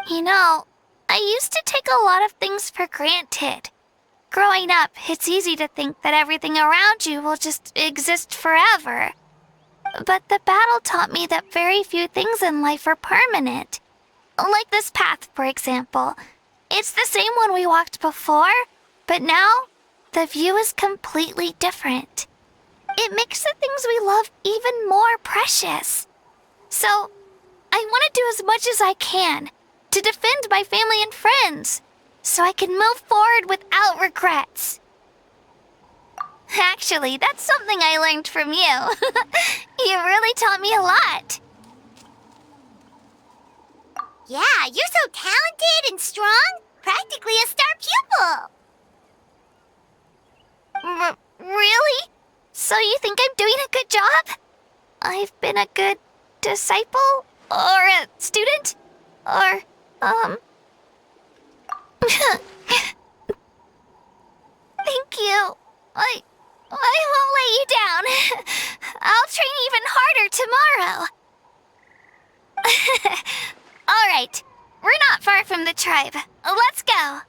You know, I used to take a lot of things for granted. Growing up, it's easy to think that everything around you will just exist forever. But the battle taught me that very few things in life are permanent. Like this path, for example. It's the same one we walked before, but now the view is completely different. It makes the things we love even more precious. So, I want to do as much as I can to defend my family and friends, so I can move forward without regrets. Actually, that's something I learned from you. You really taught me a lot. Yeah, you're so talented and strong. Practically a star pupil. Really? So you think I'm doing a good job? I've been a good disciple? Or a student? Or, Thank you. I won't let you down. I'll train even harder tomorrow. All right. We're not far from the tribe. Let's go.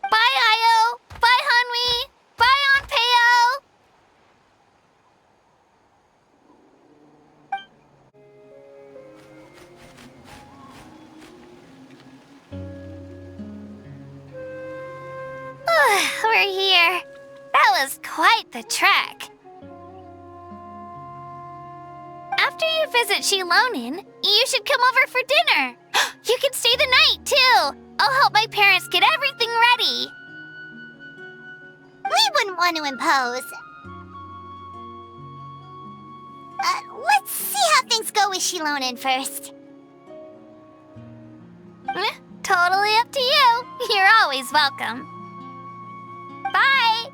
Bye, Io. Bye, Hanwi. Bye, Onpeo. We're here. That was quite the trek. After you visit Shilonin, you should come over for dinner. You can stay the night, too. I'll help my parents get everything ready. We wouldn't want to impose. Let's see how things go with Shilonin first. Totally up to you. You're always welcome. Bye.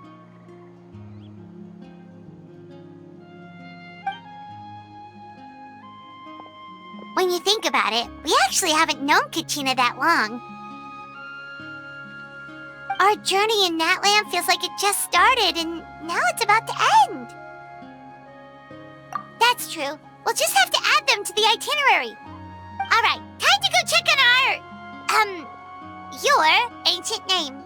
When you think about it, we actually haven't known Kachina that long. Our journey in Natlan feels like it just started and now it's about to end. That's true. We'll just have to add them to the itinerary. Alright, time to go check on your ancient name.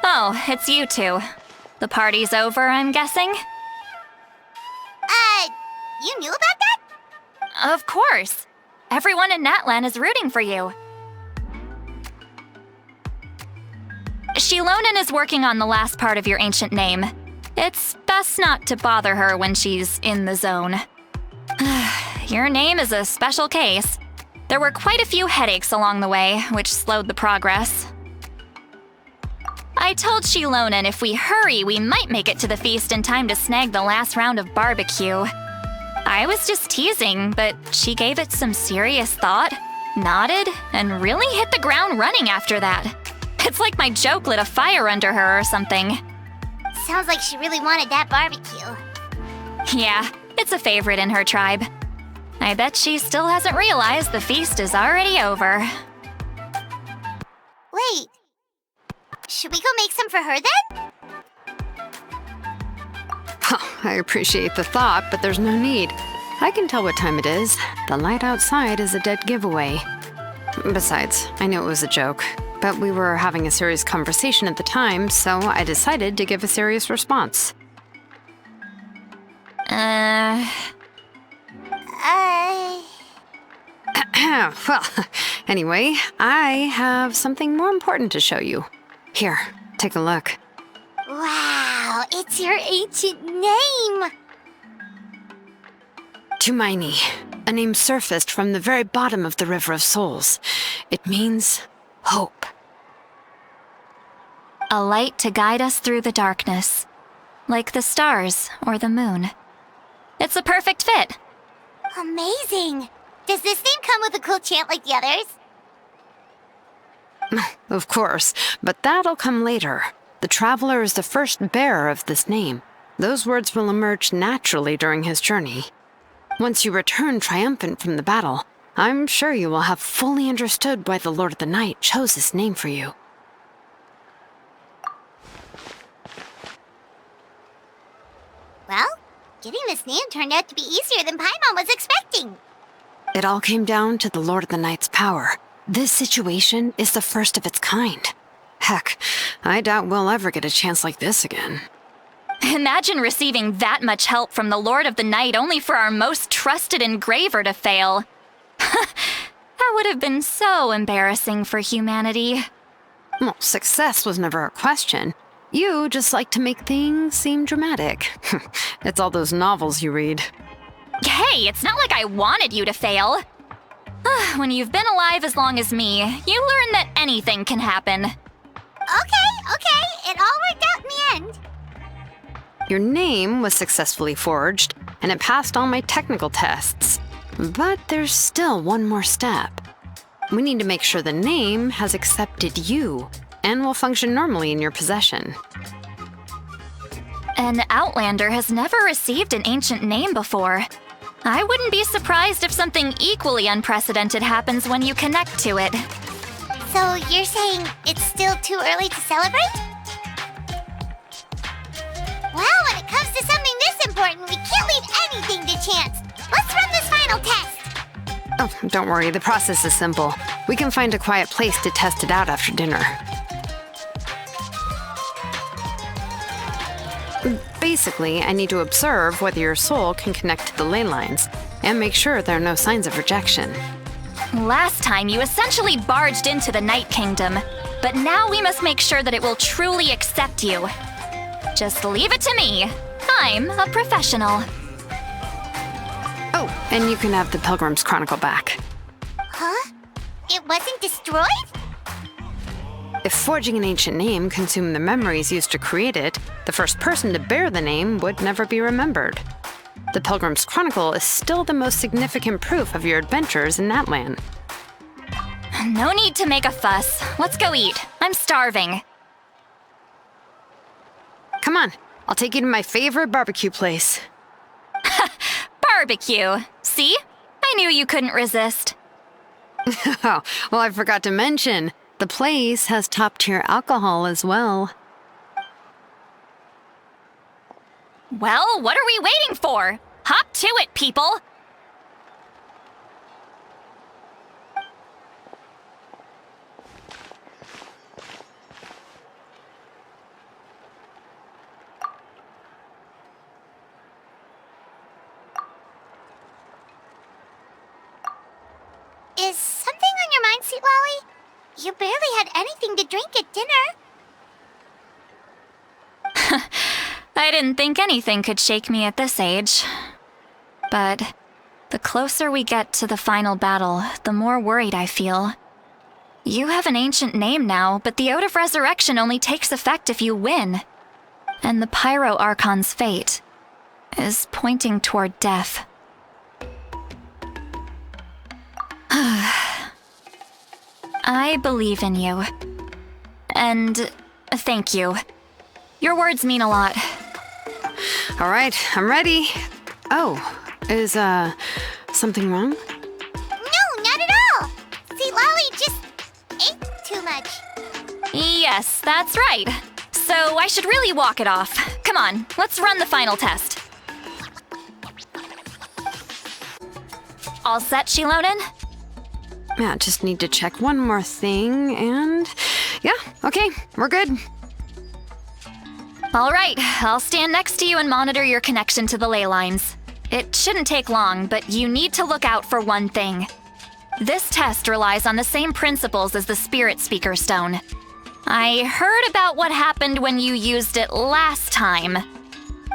Oh, it's you two. The party's over, I'm guessing? You knew about that? Of course. Everyone in Natlan is rooting for you. Shilonin is working on the last part of your ancient name. It's best not to bother her when she's in the zone. Your name is a special case. There were quite a few headaches along the way, which slowed the progress. I told Shilonin if we hurry, we might make it to the feast in time to snag the last round of barbecue. I was just teasing, but she gave it some serious thought, nodded, and really hit the ground running after that. It's like my joke lit a fire under her or something. Sounds like she really wanted that barbecue. Yeah, it's a favorite in her tribe. I bet she still hasn't realized the feast is already over. Wait. Should we go make some for her then? Oh, I appreciate the thought, but there's no need. I can tell what time it is. The light outside is a dead giveaway. Besides, I knew it was a joke, but we were having a serious conversation at the time, so I decided to give a serious response. Well, anyway, I have something more important to show you. Here, take a look. Wow, it's your ancient name! Tumaini, a name surfaced from the very bottom of the River of Souls. It means hope. A light to guide us through the darkness, like the stars or the moon. It's a perfect fit. Amazing! Does this name come with a cool chant like the others? Of course, but that'll come later. The Traveler is the first bearer of this name. Those words will emerge naturally during his journey. Once you return triumphant from the battle, I'm sure you will have fully understood why the Lord of the Night chose this name for you. Well, getting this name turned out to be easier than Paimon was expecting. It all came down to the Lord of the Night's power. This situation is the first of its kind. Heck, I doubt we'll ever get a chance like this again. Imagine receiving that much help from the Lord of the Night only for our most trusted engraver to fail. That would have been so embarrassing for humanity. Well, success was never a question. You just like to make things seem dramatic. It's all those novels you read. Hey, it's not like I wanted you to fail. When you've been alive as long as me, you learn that anything can happen. Okay, it all worked out in the end. Your name was successfully forged, and it passed all my technical tests. But there's still one more step. We need to make sure the name has accepted you and will function normally in your possession. An Outlander has never received an ancient name before. I wouldn't be surprised if something equally unprecedented happens when you connect to it. So you're saying it's still too early to celebrate? Well, when it comes to something this important, we can't leave anything to chance. Let's run this final test. Oh, don't worry, the process is simple. We can find a quiet place to test it out after dinner. Basically, I need to observe whether your soul can connect to the ley lines, and make sure there are no signs of rejection. Last time, you essentially barged into the Night Kingdom, but now we must make sure that it will truly accept you. Just leave it to me. I'm a professional. Oh, and you can have the Pilgrim's Chronicle back. Huh? It wasn't destroyed? If forging an ancient name consumed the memories used to create it, the first person to bear the name would never be remembered. The Pilgrim's Chronicle is still the most significant proof of your adventures in Natlan. No need to make a fuss. Let's go eat. I'm starving. Come on, I'll take you to my favorite barbecue place. Barbecue. See? I knew you couldn't resist. Oh, well, I forgot to mention, the place has top-tier alcohol as well. Well, what are we waiting for? Hop to it, people! Is something on your mind, Sweet Lolly? You barely had anything to drink at dinner. I didn't think anything could shake me at this age. But the closer we get to the final battle, the more worried I feel. You have an ancient name now, but the Ode of Resurrection only takes effect if you win. And the Pyro Archon's fate is pointing toward death. I believe in you. And thank you. Your words mean a lot. All right, I'm ready. Oh, is, something wrong? No, not at all. Sweet Lolly just ate too much. Yes, that's right. So I should really walk it off. Come on, let's run the final test. All set, Shilonen? Yeah, just need to check one more thing, and yeah, okay, we're good. All right, I'll stand next to you and monitor your connection to the ley lines. It shouldn't take long, but you need to look out for one thing. This test relies on the same principles as the Spirit Speaker Stone. I heard about what happened when you used it last time.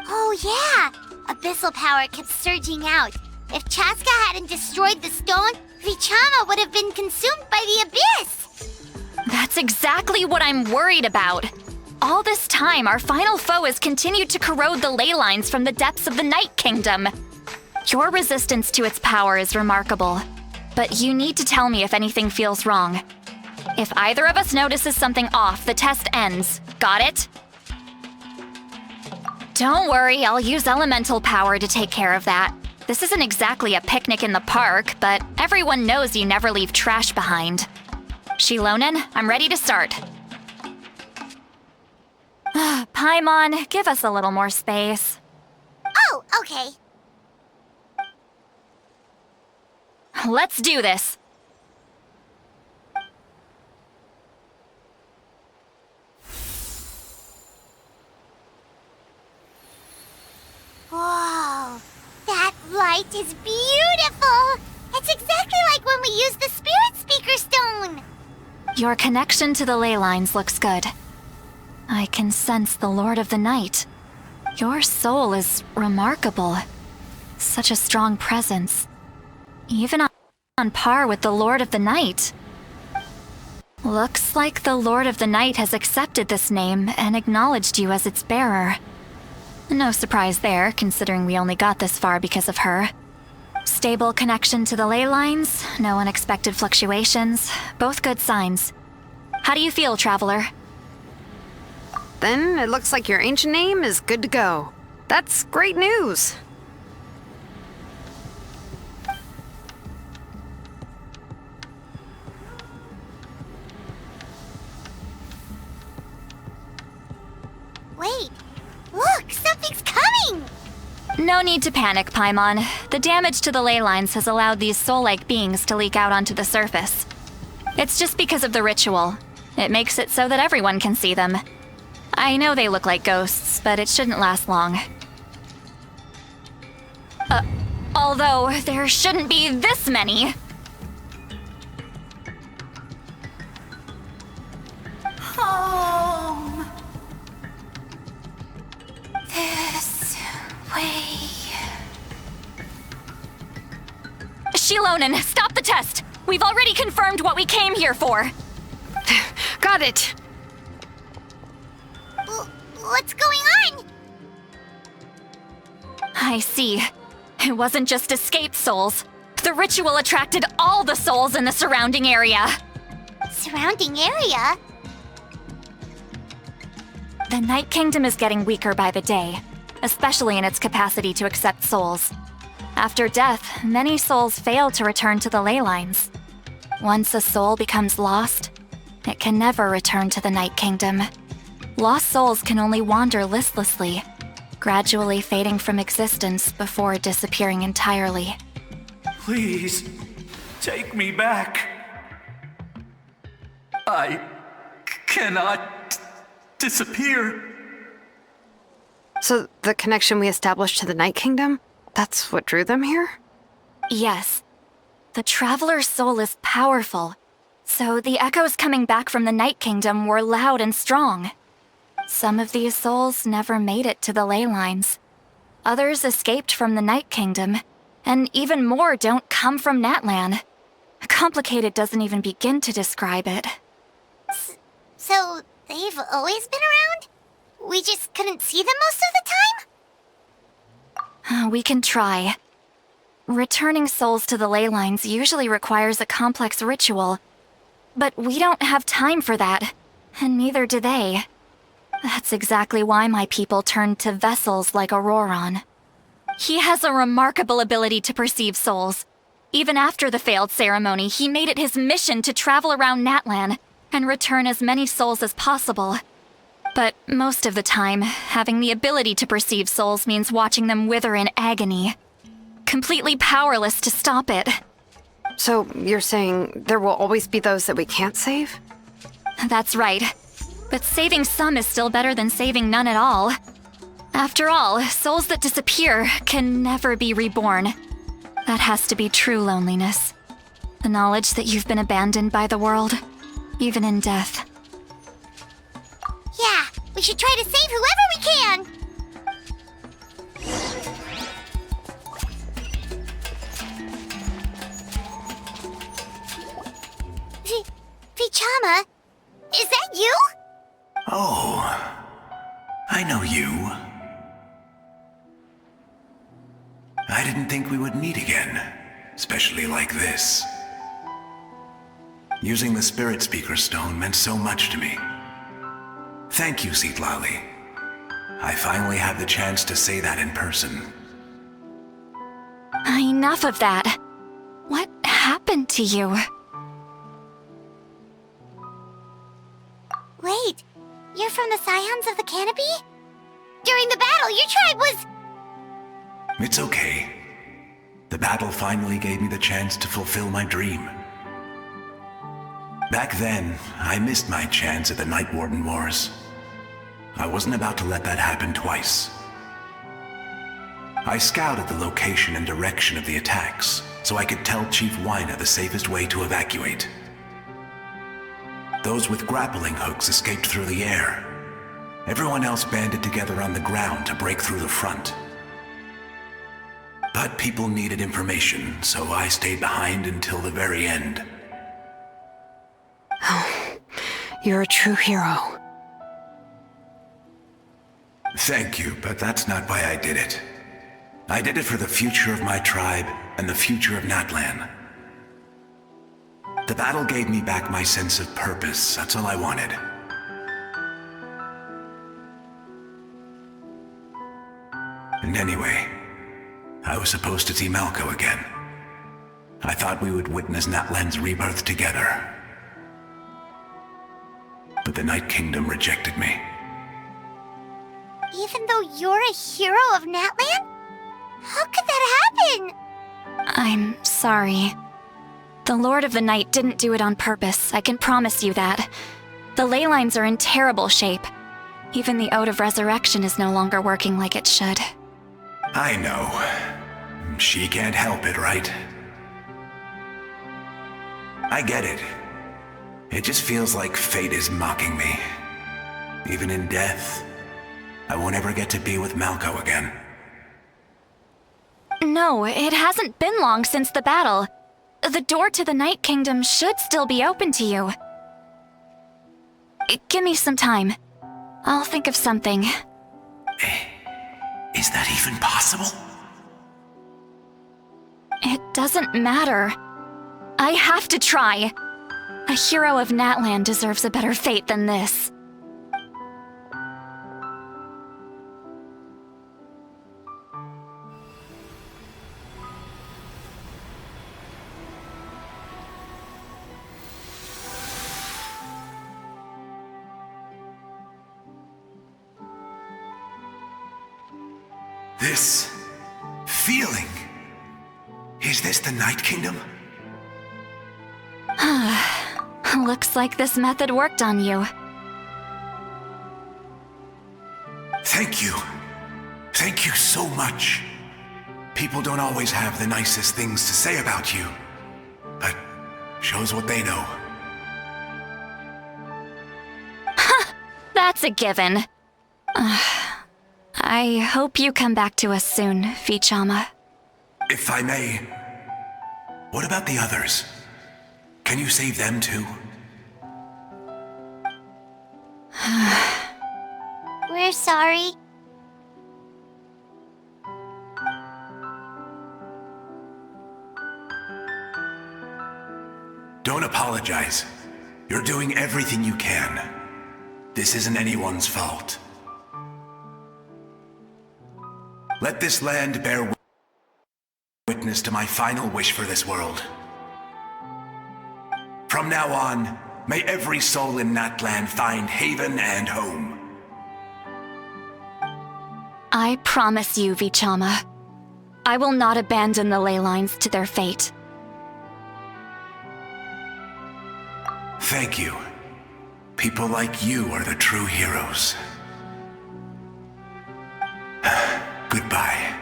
Oh yeah, abyssal power kept surging out. If Chaska hadn't destroyed the stone, Vichama would have been consumed by the abyss. That's exactly what I'm worried about. All this time, our final foe has continued to corrode the ley lines from the depths of the Night Kingdom. Your resistance to its power is remarkable, but you need to tell me if anything feels wrong. If either of us notices something off, the test ends. Got it? Don't worry, I'll use elemental power to take care of that. This isn't exactly a picnic in the park, but everyone knows you never leave trash behind. Shilonen, I'm ready to start. Paimon, give us a little more space. Oh, okay. Let's do this. light is beautiful! It's exactly like when we used the Spirit Speaker Stone! Your connection to the ley lines looks good. I can sense the Lord of the Night. Your soul is remarkable. Such a strong presence. Even on par with the Lord of the Night. Looks like the Lord of the Night has accepted this name and acknowledged you as its bearer. No surprise there, considering we only got this far because of her. Stable connection to the ley lines, no unexpected fluctuations, both good signs. How do you feel, Traveler? Then it looks like your ancient name is good to go. That's great news. Wait, look, something's coming! No need to panic, Paimon. The damage to the ley lines has allowed these soul-like beings to leak out onto the surface. It's just because of the ritual. It makes it so that everyone can see them. I know they look like ghosts, but it shouldn't last long. Although, there shouldn't be this many. Home. This way. Shilonen, stop the test! We've already confirmed what we came here for. Got it. What's going on? I see. It wasn't just escaped souls. The ritual attracted all the souls in the surrounding area. Surrounding area? The Night Kingdom is getting weaker by the day, especially in its capacity to accept souls. After death, many souls fail to return to the ley lines. Once a soul becomes lost, it can never return to the Night Kingdom. Lost souls can only wander listlessly, gradually fading from existence before disappearing entirely. Please, take me back. I cannot disappear. So the connection we established to the Night Kingdom, that's what drew them here? Yes. The Traveler's soul is powerful, so the echoes coming back from the Night Kingdom were loud and strong. Some of these souls never made it to the ley lines. Others escaped from the Night Kingdom, and even more don't come from Natlan. Complicated doesn't even begin to describe it. So, they've always been around? We just couldn't see them most of the time? We can try. Returning souls to the ley lines usually requires a complex ritual, but we don't have time for that, and neither do they. That's exactly why my people turned to vessels like Auroron. He has a remarkable ability to perceive souls. Even after the failed ceremony, he made it his mission to travel around Natlan and return as many souls as possible. But most of the time, having the ability to perceive souls means watching them wither in agony. Completely powerless to stop it. So you're saying there will always be those that we can't save? That's right. But saving some is still better than saving none at all. After all, souls that disappear can never be reborn. That has to be true loneliness. The knowledge that you've been abandoned by the world, even in death. Yeah, we should try to save whoever we can! Vichama, is that you? Oh, I know you. I didn't think we would meet again, especially like this. Using the Spirit Speaker Stone meant so much to me. Thank you, Citlali. I finally had the chance to say that in person. Enough of that. What happened to you? Wait, you're from the Scions of the Canopy? During the battle, your tribe was... It's okay. The battle finally gave me the chance to fulfill my dream. Back then, I missed my chance at the Night Warden Wars. I wasn't about to let that happen twice. I scouted the location and direction of the attacks, so I could tell Chief Wyna the safest way to evacuate. Those with grappling hooks escaped through the air. Everyone else banded together on the ground to break through the front. But people needed information, so I stayed behind until the very end. Oh, you're a true hero. Thank you, but that's not why I did it. I did it for the future of my tribe and the future of Natlan. The battle gave me back my sense of purpose. That's all I wanted. And anyway, I was supposed to see Malco again. I thought we would witness Natlan's rebirth together. But the Night Kingdom rejected me. Even though you're a hero of Natlan? How could that happen? I'm sorry. The Lord of the Night didn't do it on purpose, I can promise you that. The ley lines are in terrible shape. Even the Ode of Resurrection is no longer working like it should. I know. She can't help it, right? I get it. It just feels like fate is mocking me. Even in death, I won't ever get to be with Malco again. No, it hasn't been long since the battle. The door to the Night Kingdom should still be open to you. Give me some time. I'll think of something. Is that even possible? It doesn't matter. I have to try. A hero of Natlan deserves a better fate than this. This feeling. Is this the Night Kingdom? Looks like this method worked on you. Thank you. Thank you so much. People don't always have the nicest things to say about you, but shows what they know. That's a given. I hope you come back to us soon, Vichama. If I may, what about the others? Can you save them too? We're sorry. Don't apologize. You're doing everything you can. This isn't anyone's fault. Let this land bear witness to my final wish for this world. From now on, may every soul in Natlan find haven and home. I promise you, Vichama. I will not abandon the ley lines to their fate. Thank you. People like you are the true heroes. Goodbye.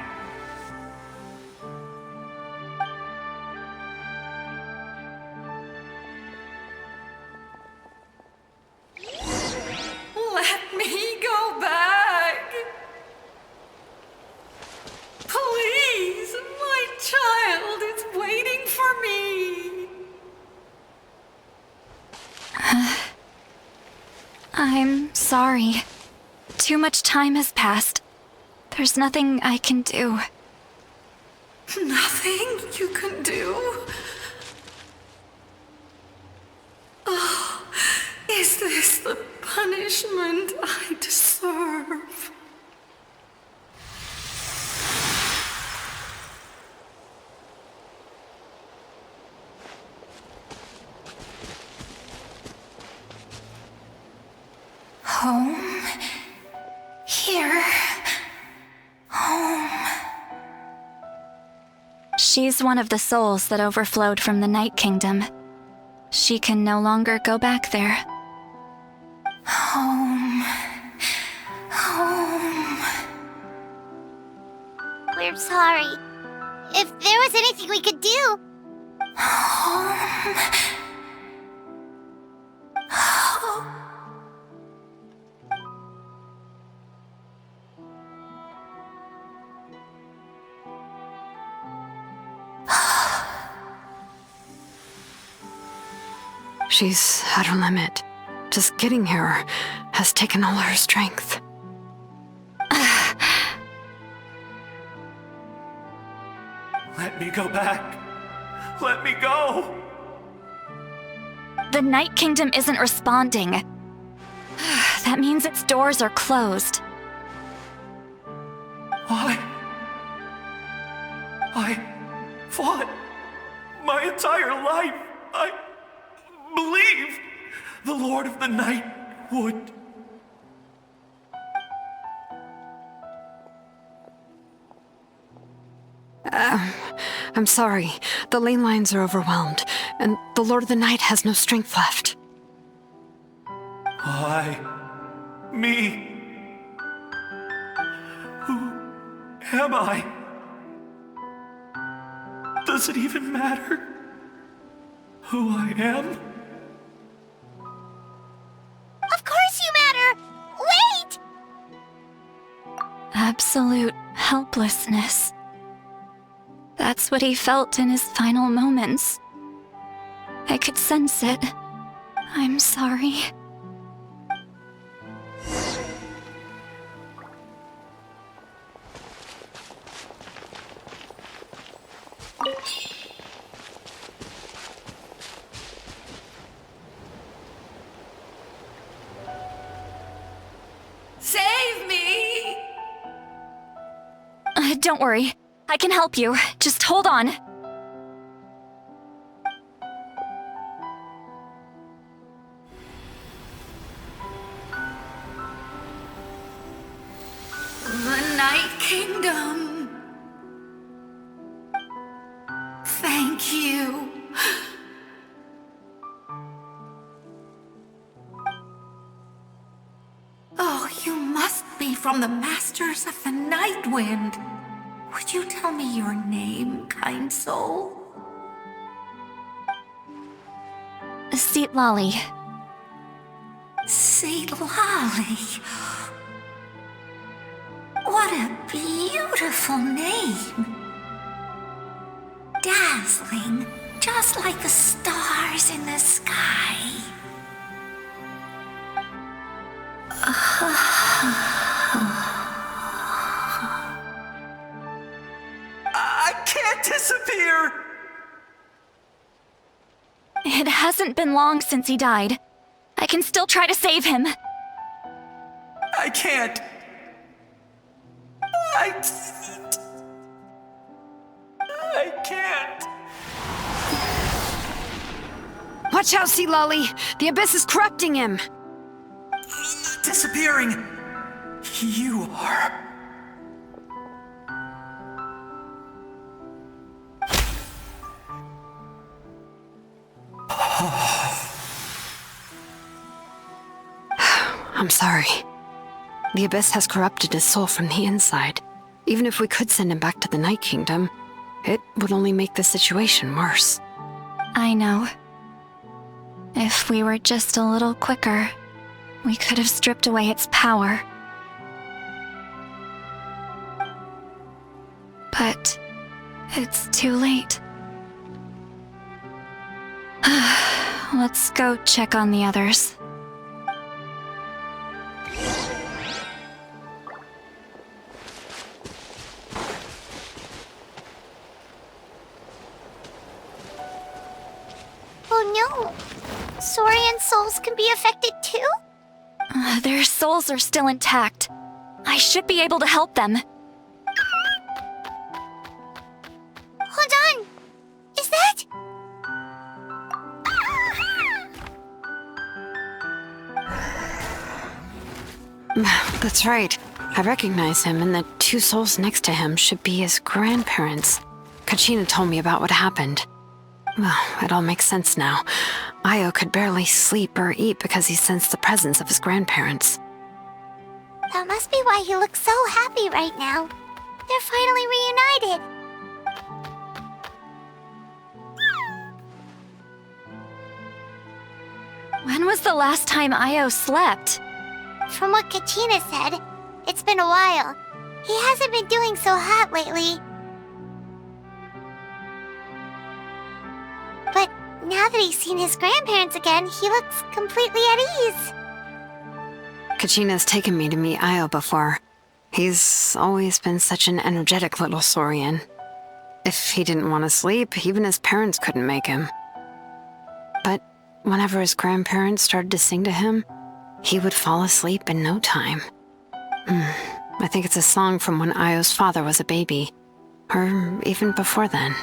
Let me go back. Please, my child is waiting for me. I'm sorry. Too much time has passed. There's nothing I can do. Nothing you can do? Oh, is this the punishment I deserve? Home? Here? Home? She's one of the souls that overflowed from the Night Kingdom. She can no longer go back there. Home. Home. We're We're sorry. If there was anything we could do... She's at her limit. Just getting here has taken all her strength. Let me go back. Let me go. The Night Kingdom isn't responding. That means its doors are closed. I fought my entire life. I believed the Lord of the Night would. I'm sorry. The lane lines are overwhelmed, and the Lord of the Night has no strength left. Me. Who am I? Does it even matter who I am? Of course you matter! Wait! Absolute helplessness. That's what he felt in his final moments. I could sense it. I'm sorry. Save me! Don't worry. I can help you. Just hold on. The Night Kingdom. Thank you. Oh, you must be from the Masters of the Night Wind. Would you tell me your name, kind soul? Seat Lolly. Seat Lolly. What a beautiful name. Dazzling, just like the stars in the sky. I can't disappear! It hasn't been long since he died. I can still try to save him. I can't. I can't. Watch out, Sea Lolly! The Abyss is corrupting him! Disappearing. You are. I'm sorry. The Abyss has corrupted his soul from the inside. Even if we could send him back to the Night Kingdom, it would only make the situation worse. I know. If we were just a little quicker, we could have stripped away its power. But it's too late. Let's go check on the others. Oh no! Saurian souls can be affected too? Their souls are still intact. I should be able to help them. Hold on! Is that... That's right. I recognize him, and the two souls next to him should be his grandparents. Kachina told me about what happened. Well, it all makes sense now. Io could barely sleep or eat because he sensed the presence of his grandparents. That must be why he looks so happy right now. They're finally reunited. When was the last time Io slept? From what Kachina said, it's been a while. He hasn't been doing so hot lately. But now that he's seen his grandparents again, he looks completely at ease. Kachina's taken me to meet Io before. He's always been such an energetic little Saurian. If he didn't want to sleep, even his parents couldn't make him. But whenever his grandparents started to sing to him, he would fall asleep in no time. I think it's a song from when Io's father was a baby, or even before then.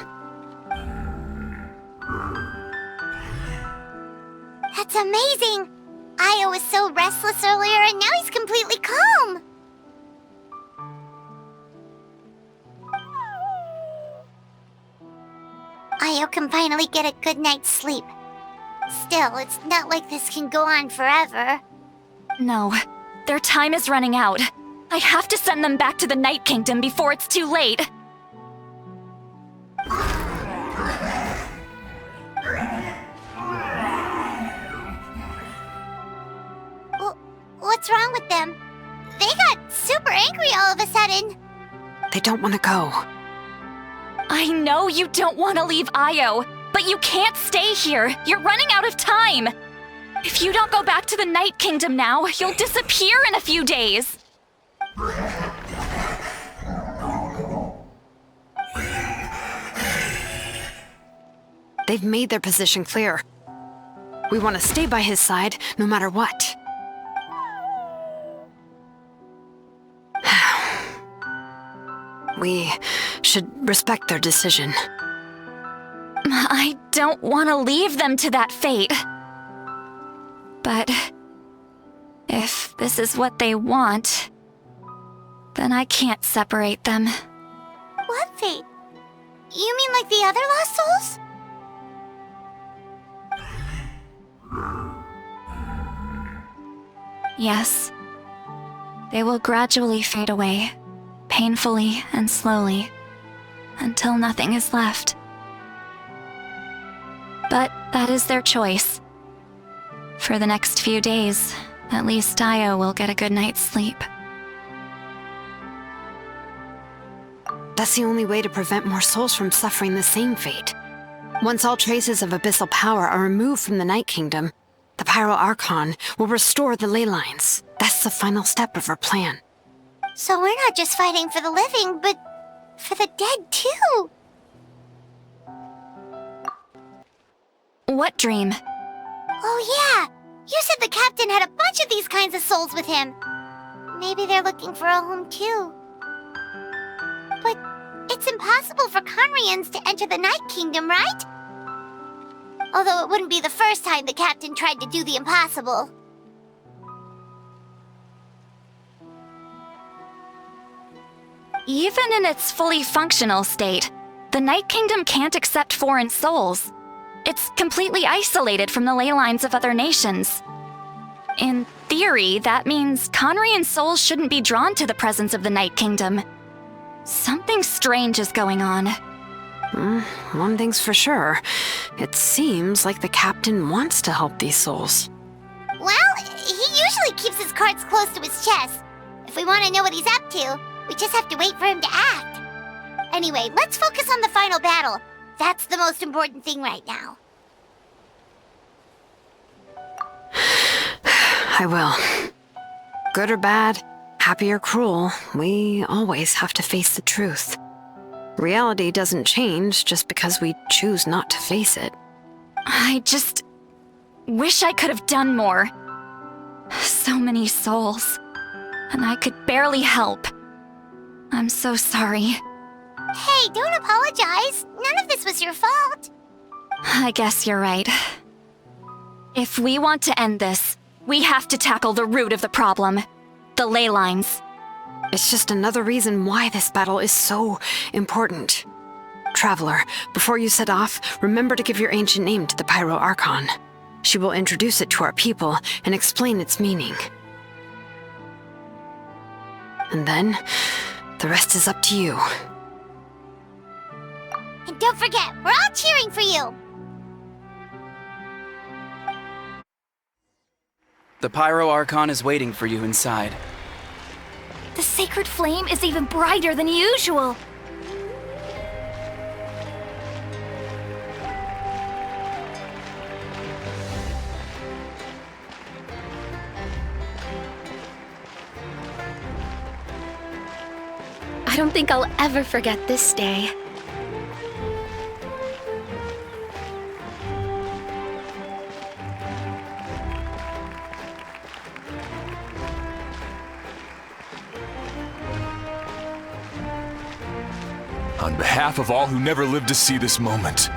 That's amazing! Io was so restless earlier and now he's completely calm! Io can finally get a good night's sleep. Still, it's not like this can go on forever. No, their time is running out. I have to send them back to the Night Kingdom before it's too late. What's wrong with them? They got super angry all of a sudden. They don't want to go. I know you don't want to leave Io, but you can't stay here. You're running out of time. If you don't go back to the Night Kingdom now, you'll disappear in a few days. They've made their position clear. We want to stay by his side, no matter what. We should respect their decision. I don't want to leave them to that fate. But if this is what they want, then I can't separate them. What fate? You mean like the other lost souls? Yes. They will gradually fade away, painfully and slowly, until nothing is left. But that is their choice. For the next few days, at least Io will get a good night's sleep. That's the only way to prevent more souls from suffering the same fate. Once all traces of abyssal power are removed from the Night Kingdom, the Pyro Archon will restore the ley lines. That's the final step of our plan. So we're not just fighting for the living, but for the dead too. What dream? Oh yeah! You said the captain had a bunch of these kinds of souls with him. Maybe they're looking for a home too. But it's impossible for Conrians to enter the Night Kingdom, right? Although it wouldn't be the first time the captain tried to do the impossible. Even in its fully functional state, the Night Kingdom can't accept foreign souls. It's completely isolated from the ley lines of other nations. In theory, that means Conrian souls shouldn't be drawn to the presence of the Night Kingdom. Something strange is going on. One thing's for sure. It seems like the captain wants to help these souls. Well, he usually keeps his cards close to his chest. If we want to know what he's up to, we just have to wait for him to act. Anyway, let's focus on the final battle. That's the most important thing right now. I will. Good or bad, happy or cruel, we always have to face the truth. Reality doesn't change just because we choose not to face it. I just wish I could have done more. So many souls, and I could barely help. I'm so sorry. Hey, don't apologize. None of this was your fault. I guess you're right. If we want to end this, we have to tackle the root of the problem. The ley lines. It's just another reason why this battle is so important. Traveler, before you set off, remember to give your ancient name to the Pyro Archon. She will introduce it to our people and explain its meaning. And then, The rest is up to you. And don't forget, we're all cheering for you! The Pyro Archon is waiting for you inside. The sacred flame is even brighter than usual. I don't think I'll ever forget this day. On behalf of all who never lived to see this moment.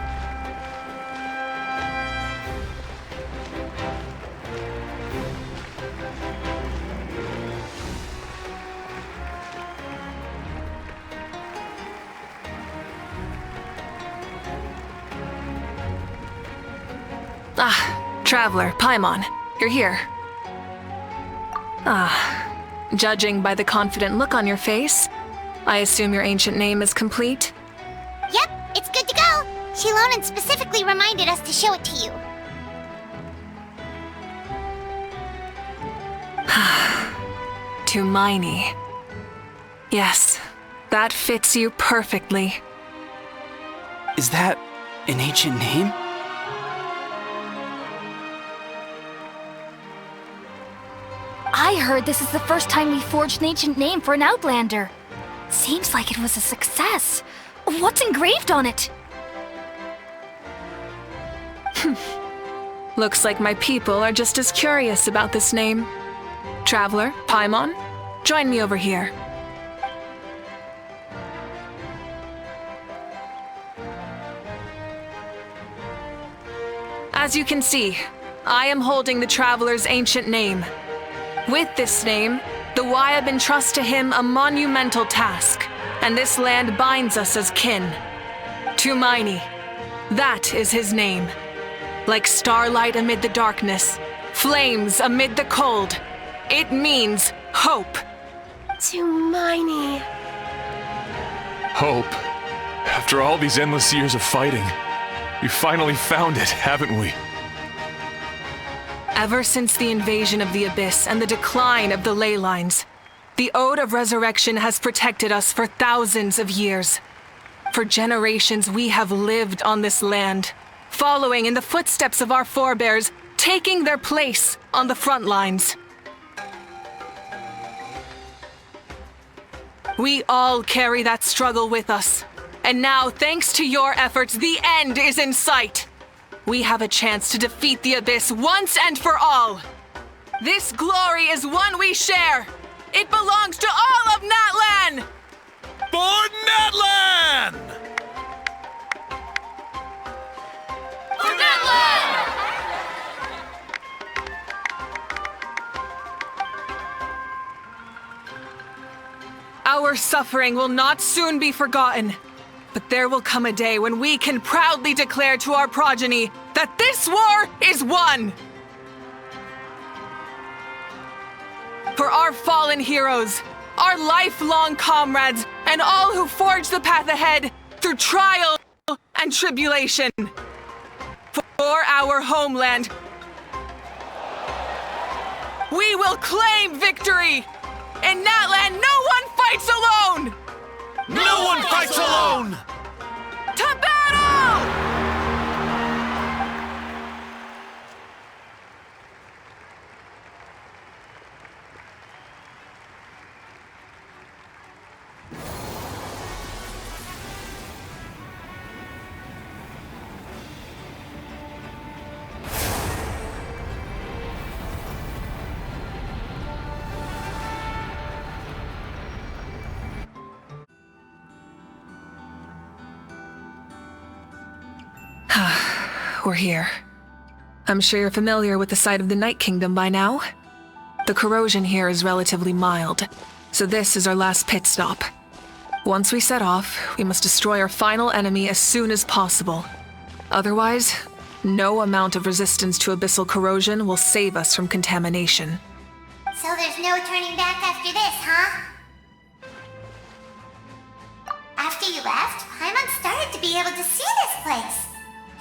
Traveler, Paimon, you're here. Judging by the confident look on your face, I assume your ancient name is complete? Yep, it's good to go! Shilonen specifically reminded us to show it to you. Tumaini. Yes, that fits you perfectly. Is that an ancient name? I heard this is the first time we forged an ancient name for an Outlander. Seems like it was a success. What's engraved on it? Looks like my people are just as curious about this name. Traveler, Paimon, join me over here. As you can see, I am holding the Traveler's ancient name. With this name, the Wyab entrust to him a monumental task, and this land binds us as kin. Tumaini, that is his name. Like starlight amid the darkness, flames amid the cold, it means hope. Tumaini. Hope. After all these endless years of fighting, we finally found it, haven't we? Ever since the invasion of the Abyss and the decline of the ley lines, the Ode of Resurrection has protected us for thousands of years. For generations we have lived on this land, following in the footsteps of our forebears, taking their place on the front lines. We all carry that struggle with us, and now, thanks to your efforts, the end is in sight. We have a chance to defeat the Abyss once and for all. This glory is one we share. It belongs to all of Natlan! For Natlan! For Natlan! Our suffering will not soon be forgotten. But there will come a day when we can proudly declare to our progeny that this war is won! For our fallen heroes, our lifelong comrades, and all who forge the path ahead through trial and tribulation. For our homeland, we will claim victory! In Natlan, no one fights alone! No one fights alone! To battle! We're here. I'm sure you're familiar with the site of the Night Kingdom by now. The corrosion here is relatively mild, so this is our last pit stop. Once we set off, we must destroy our final enemy as soon as possible. Otherwise, no amount of resistance to abyssal corrosion will save us from contamination. So there's no turning back after this, huh? After you left, Paimon started to be able to see this place.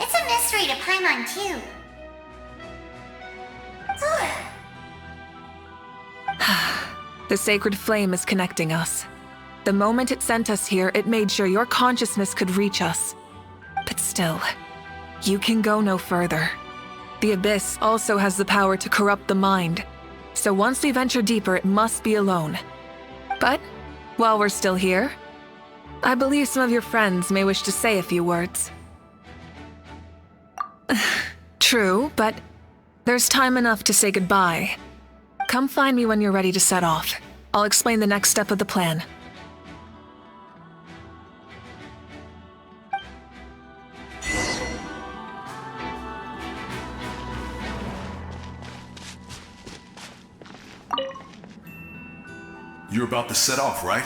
It's a mystery to Paimon, too. The sacred flame is connecting us. The moment it sent us here, it made sure your consciousness could reach us. But still, you can go no further. The Abyss also has the power to corrupt the mind. So once we venture deeper, it must be alone. But while we're still here, I believe some of your friends may wish to say a few words. True, but there's time enough to say goodbye. Come find me when you're ready to set off. I'll explain the next step of the plan. You're about to set off, right?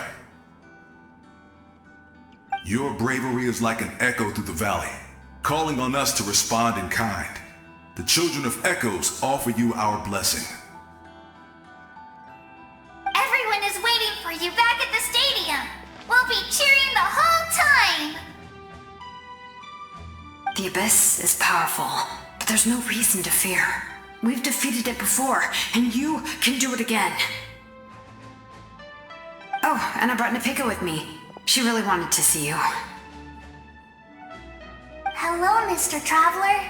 Your bravery is like an echo through the valley, calling on us to respond in kind. The children of Echoes offer you our blessing. Everyone is waiting for you back at the stadium. We'll be cheering the whole time. The Abyss is powerful, but there's no reason to fear. We've defeated it before, and you can do it again. Oh, and I brought Napika with me. She really wanted to see you. Hello, Mr. Traveler.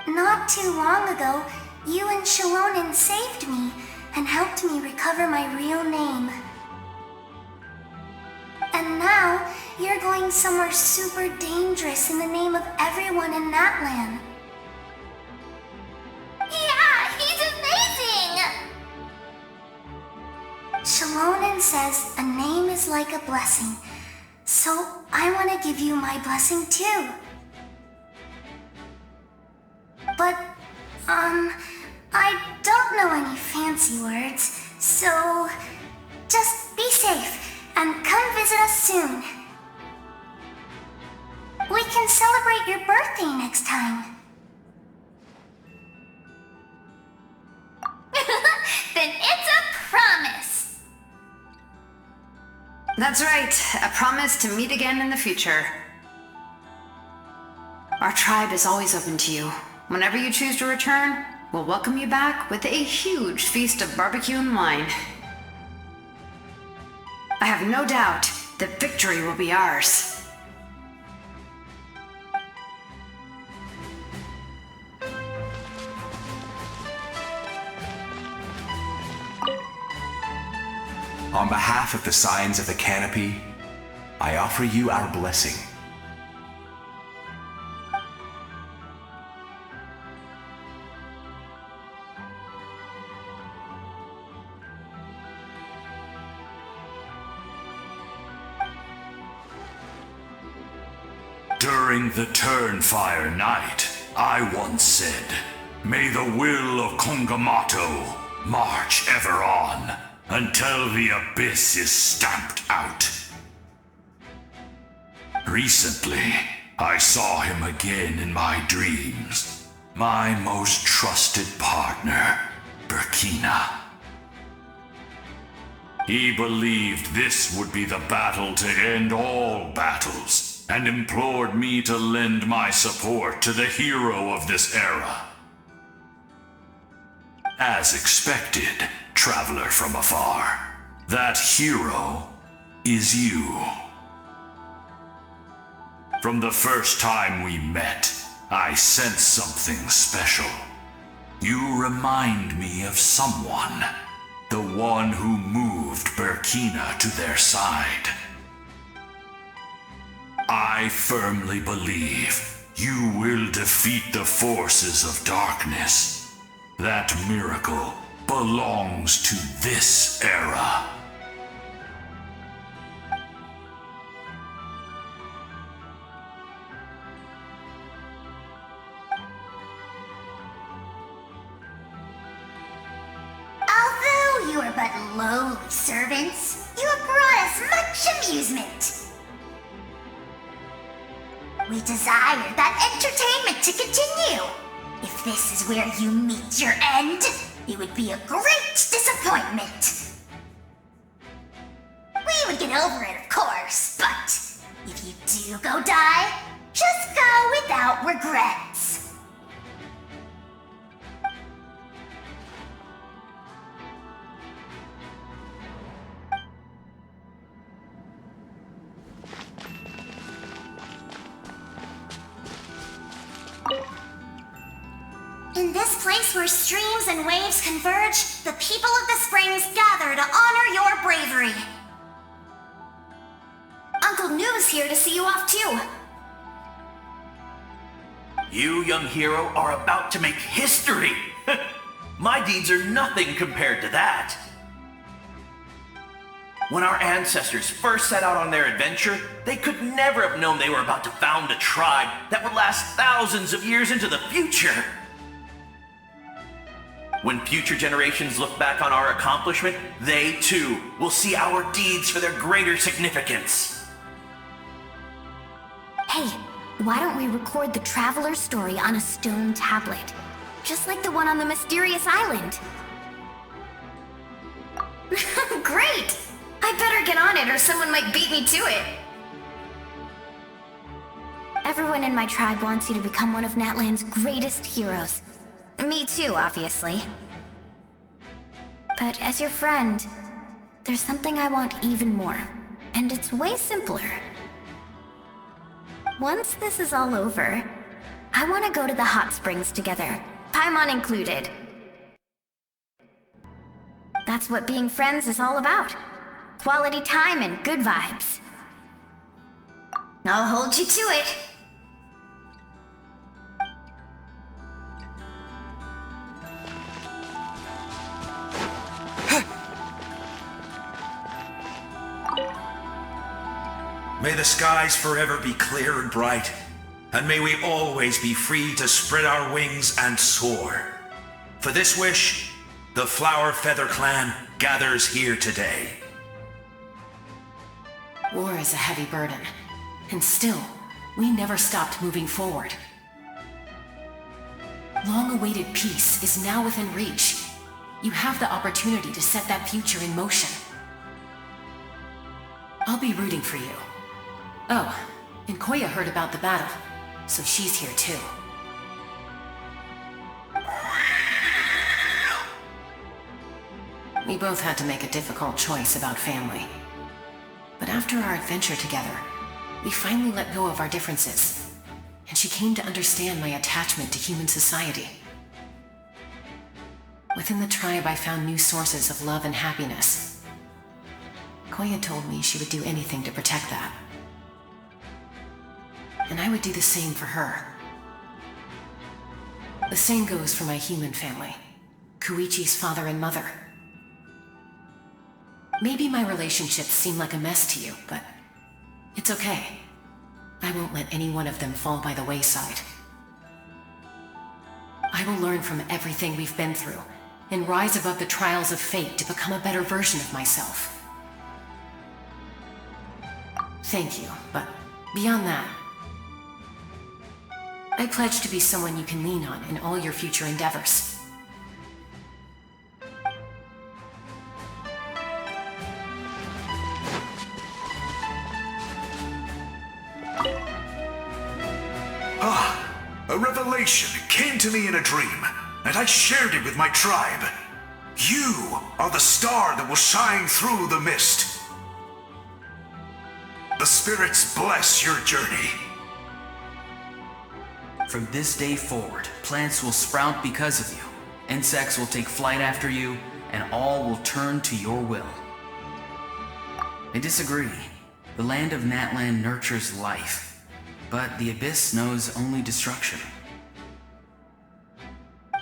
Not too long ago, you and Shalonen saved me and helped me recover my real name. And now, you're going somewhere super dangerous in the name of everyone in Natlan. Yeah, he's amazing! Shalonen says a name is like a blessing, so I want to give you my blessing too. But, I don't know any fancy words, so just be safe and come visit us soon. We can celebrate your birthday next time. Then it's a promise. That's right, a promise to meet again in the future. Our tribe is always open to you. Whenever you choose to return, we'll welcome you back with a huge feast of barbecue and wine. I have no doubt that victory will be ours. On behalf of the Signs of the Canopy, I offer you our blessing. During the Turnfire Night, I once said, "May the will of Kongamato march ever on until the Abyss is stamped out." Recently, I saw him again in my dreams. My most trusted partner, Burkina. He believed this would be the battle to end all battles, and implored me to lend my support to the hero of this era. As expected, traveler from afar, that hero is you. From the first time we met, I sensed something special. You remind me of someone, the one who moved Burkina to their side. I firmly believe you will defeat the forces of darkness. That miracle belongs to this era. Although you are but lowly servants, you have brought us much amusement. We desire that entertainment to continue. If this is where you meet your end, it would be a great disappointment. We You would get over it, of course, but if you do go die, just go without regrets. In this place where streams and waves converge, the people of the springs gather to honor your bravery. Uncle Noo's here to see you off too. You, young hero, are about to make history. My deeds are nothing compared to that. When our ancestors first set out on their adventure, they could never have known they were about to found a tribe that would last thousands of years into the future. When future generations look back on our accomplishment, they too will see our deeds for their greater significance. Hey, why don't we record the traveler's story on a stone tablet? Just like the one on the mysterious island. Great! I better get on it or someone might beat me to it. Everyone in my tribe wants you to become one of Natlan's greatest heroes. Me too, obviously. But as your friend, there's something I want even more. And it's way simpler. Once this is all over, I want to go to the hot springs together, Paimon included. That's what being friends is all about. Quality time and good vibes. I'll hold you to it. May the skies forever be clear and bright, and may we always be free to spread our wings and soar. For this wish, the Flower Feather Clan gathers here today. War is a heavy burden, and still, we never stopped moving forward. Long-awaited peace is now within reach. You have the opportunity to set that future in motion. I'll be rooting for you. Oh, and Koya heard about the battle, so she's here too. We both had to make a difficult choice about family. But after our adventure together, we finally let go of our differences, and she came to understand my attachment to human society. Within the tribe, I found new sources of love and happiness. Koya told me she would do anything to protect that. And I would do the same for her. The same goes for my human family, Koichi's father and mother. Maybe my relationships seem like a mess to you, but it's okay. I won't let any one of them fall by the wayside. I will learn from everything we've been through and rise above the trials of fate to become a better version of myself. Thank you, but beyond that, I pledge to be someone you can lean on in all your future endeavors. A revelation came to me in a dream, and I shared it with my tribe. You are the star that will shine through the mist. The spirits bless your journey. From this day forward, plants will sprout because of you, insects will take flight after you, and all will turn to your will. I disagree. The land of Natlan nurtures life, but the Abyss knows only destruction.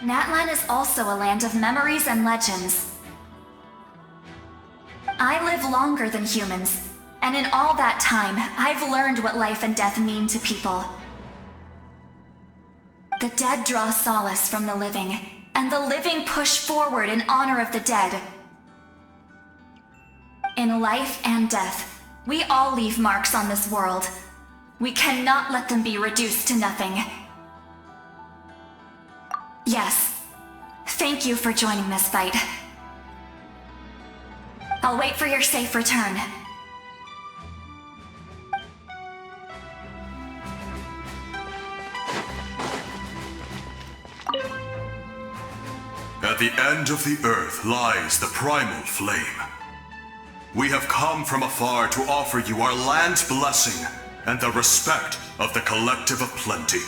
Natlan is also a land of memories and legends. I live longer than humans, and in all that time, I've learned what life and death mean to people. The dead draw solace from the living, and the living push forward in honor of the dead. In life and death, we all leave marks on this world. We cannot let them be reduced to nothing. Yes, thank you for joining this fight. I'll wait for your safe return. At the end of the earth lies the primal flame. We have come from afar to offer you our land's blessing and the respect of the Collective of Plenty.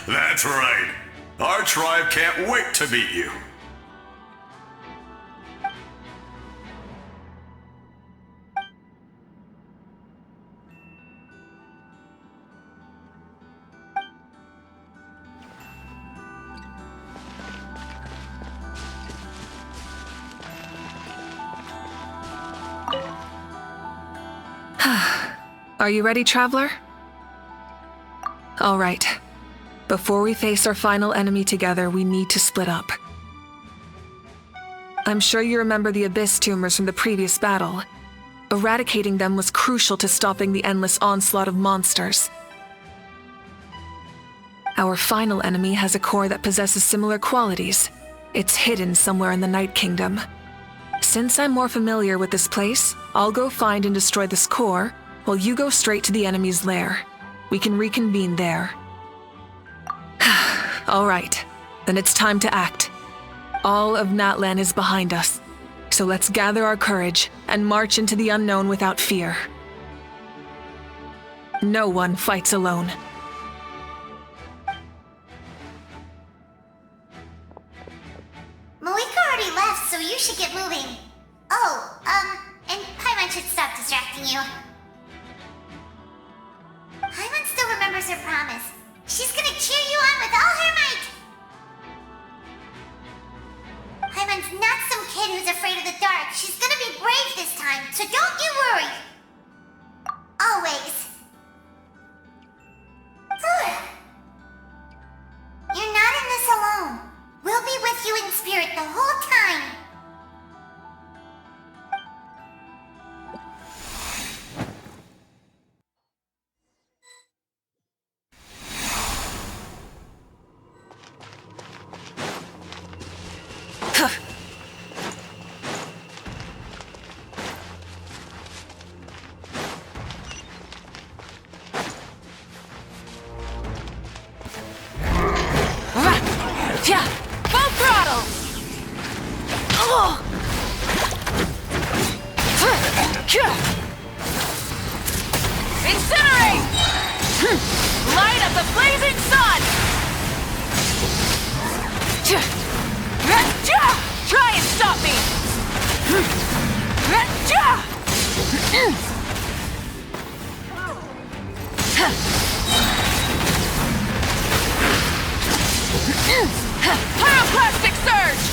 That's right. Our tribe can't wait to meet you. Are you ready, traveler? All right. Before we face our final enemy together, we need to split up. I'm sure you remember the Abyss tumors from the previous battle. Eradicating them was crucial to stopping the endless onslaught of monsters. Our final enemy has a core that possesses similar qualities. It's hidden somewhere in the Night Kingdom. Since I'm more familiar with this place, I'll go find and destroy this core, while you go straight to the enemy's lair. We can reconvene there. All right, then it's time to act. All of Natlan is behind us, so let's gather our courage and march into the unknown without fear. No one fights alone. Malika already left, so you should get moving. Oh, and Paimon should stop distracting you. Paimon still remembers her promise. She's gonna cheer you on with all her might! Paimon's not some kid who's afraid of the dark. She's gonna be brave this time, so don't you worry! Always. You're not in this alone. We'll be with you in spirit the whole time. Pyroclastic surge!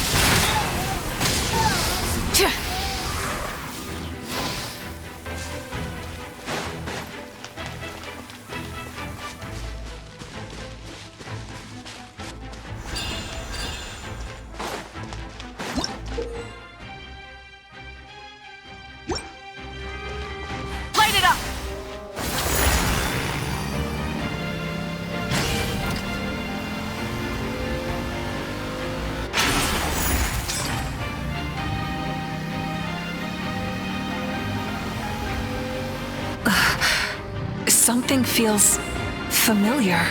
Light it up! Something feels familiar.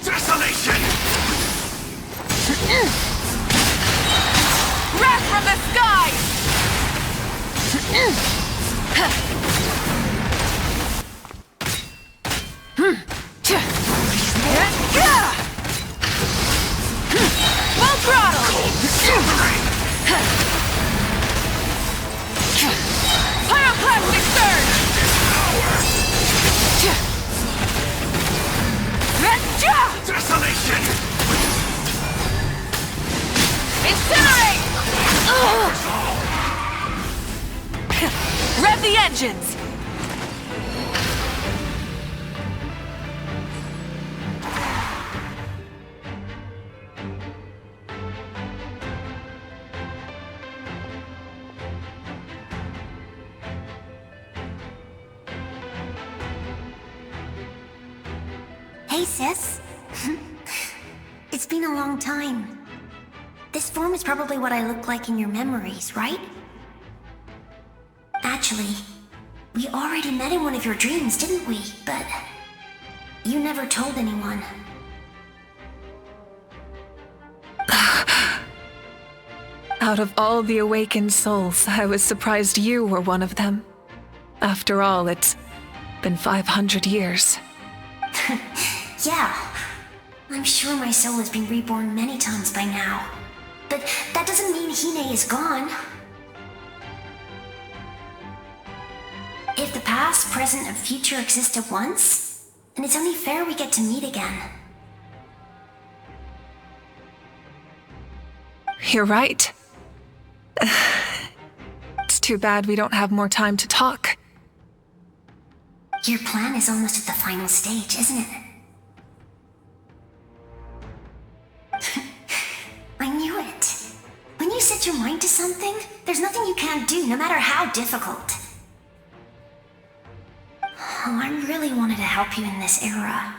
Desolation! Wrath from the sky! Full throttle! Pyroclastic surge! Desolation! Incinerate! Rev the engines! Hey, sis. It's been a long time. This form is probably what I look like in your memories, right? Actually, we already met in one of your dreams, didn't we? But you never told anyone. Out of all the awakened souls, I was surprised you were one of them. After all, it's been 500 years. Yeah. I'm sure my soul has been reborn many times by now. But that doesn't mean Hine is gone. If the past, present, and future exist at once, then it's only fair we get to meet again. You're right. It's too bad we don't have more time to talk. Your plan is almost at the final stage, isn't it? I knew it. When you set your mind to something, there's nothing you can't do, no matter how difficult. Oh, I really wanted to help you in this era,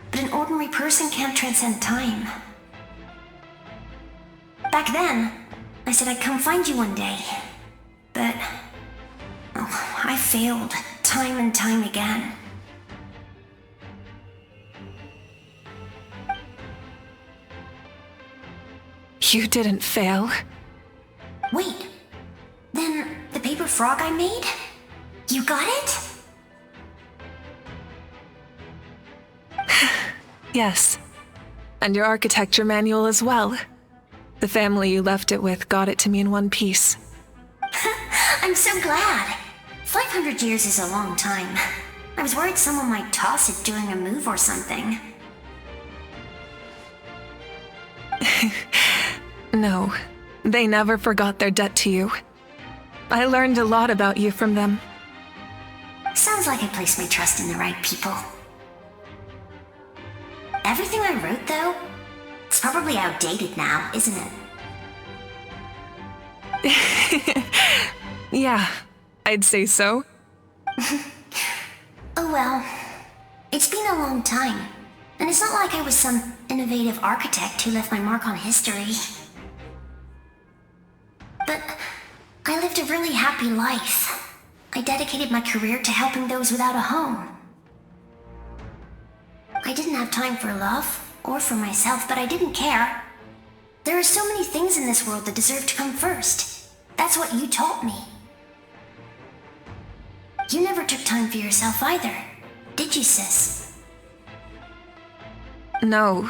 but an ordinary person can't transcend time. Back then, I said I'd come find you one day, but I failed time and time again. You didn't fail. Wait, then the paper frog I made? You got it? Yes. And your architecture manual as well. The family you left it with got it to me in one piece. I'm so glad. 500 years is a long time. I was worried someone might toss it during a move or something. No, they never forgot their debt to you. I learned a lot about you from them. Sounds like I placed my trust in the right people. Everything I wrote, though, it's probably outdated now, isn't it? Yeah, I'd say so. Oh well, it's been a long time, and it's not like I was some innovative architect who left my mark on history. But I lived a really happy life. I dedicated my career to helping those without a home. I didn't have time for love, or for myself, but I didn't care. There are so many things in this world that deserve to come first. That's what you taught me. You never took time for yourself either, did you, sis? No,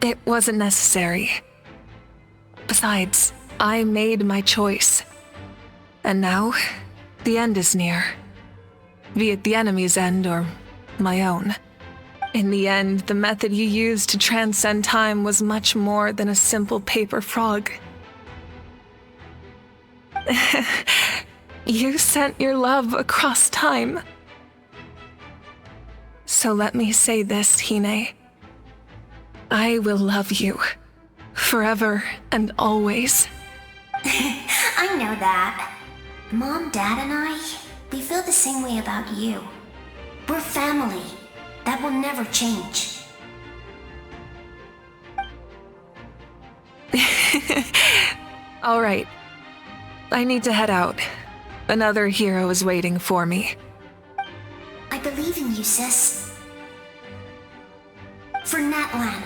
it wasn't necessary. Besides, I made my choice. And now, the end is near. Be it the enemy's end or my own. In the end, the method you used to transcend time was much more than a simple paper frog. You sent your love across time. So let me say this, Hine. I will love you. Forever and always. I know that. Mom, Dad, and I, we feel the same way about you. We're family. That will never change. All right. I need to head out. Another hero is waiting for me. I believe in you, sis. For Natlan.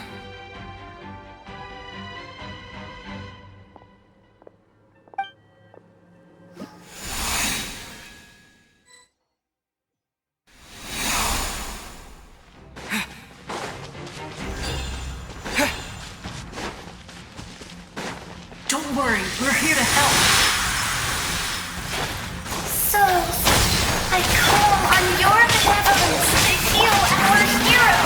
Don't worry, we're here to help. So, I call on your benevolence to heal our hero.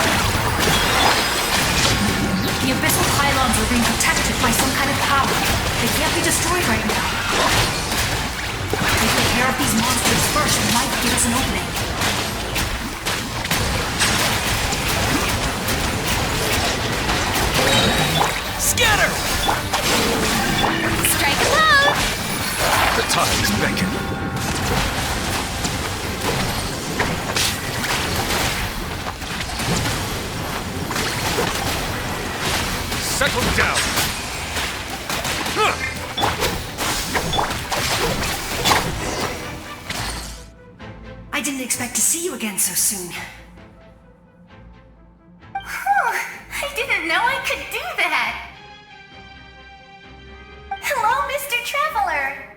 The abyssal pylons are being protected by some kind of power. They can't be destroyed right now. Take care of these monsters There's an opening. Scatter! Strike a pose! The times beckon. Settle down. I didn't expect to see you again so soon. I didn't know I could do that! Hello, Mr. Traveler!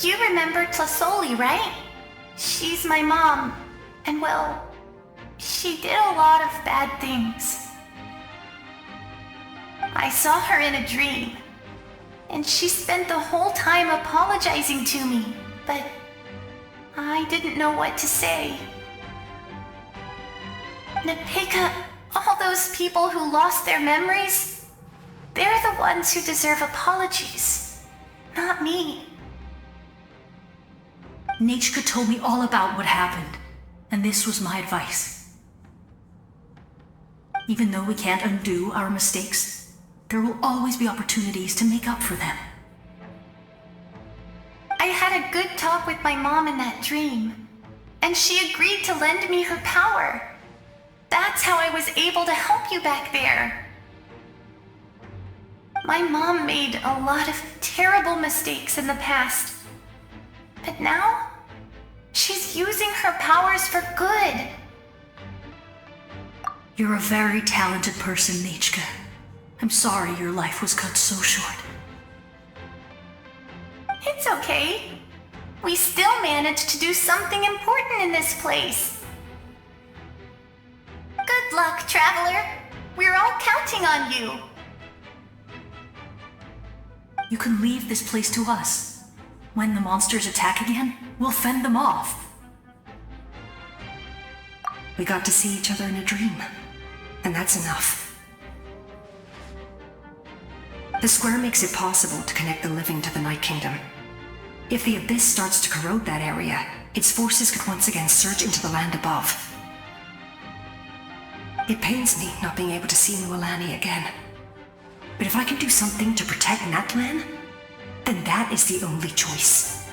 You remember Tlasoli, right? She's my mom, and well, she did a lot of bad things. I saw her in a dream, and she spent the whole time apologizing to me, but I didn't know what to say. Nepeka, all those people who lost their memories, they're the ones who deserve apologies, not me. Nachka told me all about what happened, and this was my advice. Even though we can't undo our mistakes, there will always be opportunities to make up for them. I had a good talk with my mom in that dream, and she agreed to lend me her power. That's how I was able to help you back there. My mom made a lot of terrible mistakes in the past, but now she's using her powers for good. You're a very talented person, Nachka. I'm sorry your life was cut so short. It's okay. We still managed to do something important in this place. Good luck, Traveler. We're all counting on you. You can leave this place to us. When the monsters attack again, we'll fend them off. We got to see each other in a dream, and that's enough. The square makes it possible to connect the living to the Night Kingdom. If the Abyss starts to corrode that area, its forces could once again surge into the land above. It pains me not being able to see Mualani again. But if I can do something to protect Natlan, then that is the only choice.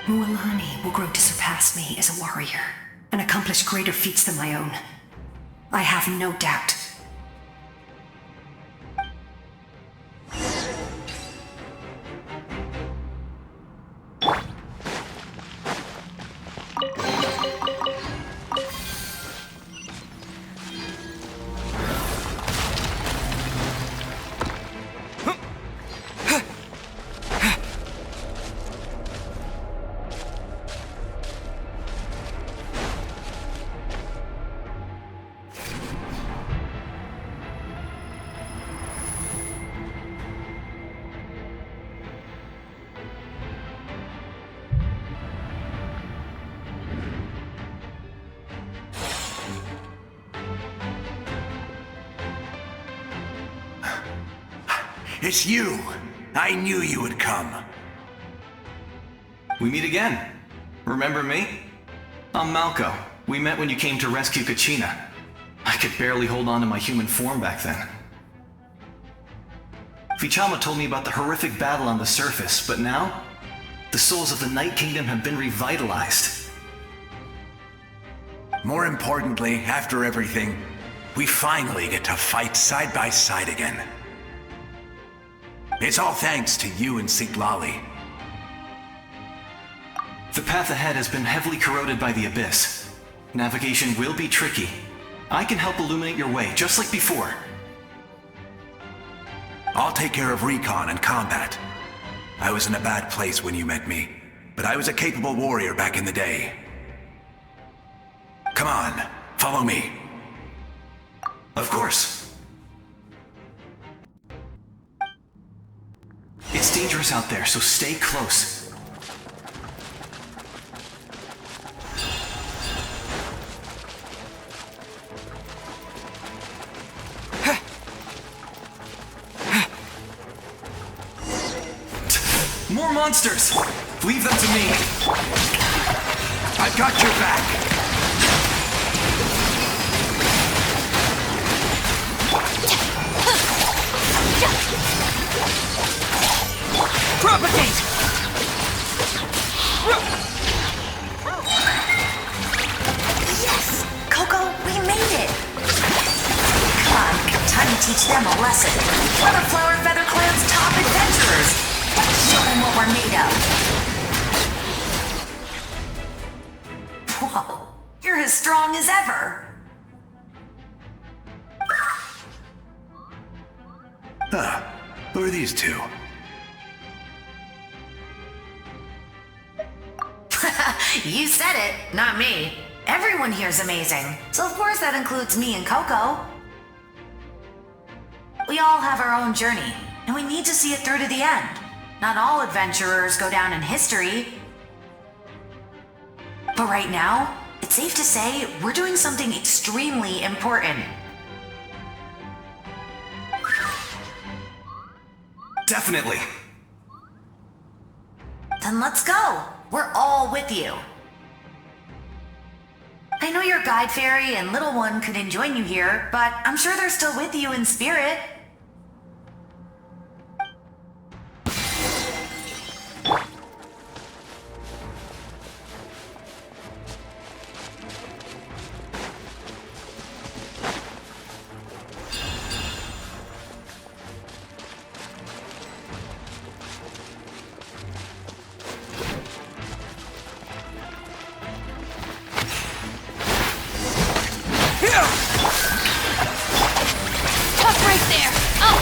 Mualani will grow to surpass me as a warrior and accomplish greater feats than my own. I have no doubt. It's you! I knew you would come. We meet again. Remember me? I'm Malco. We met when you came to rescue Kachina. I could barely hold on to my human form back then. Vichama told me about the horrific battle on the surface, but now, the souls of the Night Kingdom have been revitalized. More importantly, after everything, we finally get to fight side by side again. It's all thanks to you and Sitlali. The path ahead has been heavily corroded by the Abyss. Navigation will be tricky. I can help illuminate your way, just like before. I'll take care of recon and combat. I was in a bad place when you met me, but I was a capable warrior back in the day. Come on, follow me. Of course. It's dangerous out there, so stay close. More monsters! Leave them to me. I've got your back. Propagate! Yes! Coco, we made it! Come on, time to teach them a lesson. We're the Flower Feather Clan's top adventurers. Show them what we're made of. Whoa, you're as strong as ever. Who are these two? You said it, not me. Everyone here's amazing, so of course that includes me and Coco. We all have our own journey, and we need to see it through to the end. Not all adventurers go down in history. But right now, it's safe to say we're doing something extremely important. Definitely. Then let's go. We're all with you. I know your guide fairy and little one couldn't join you here, but I'm sure they're still with you in spirit. Tough right there. Oh,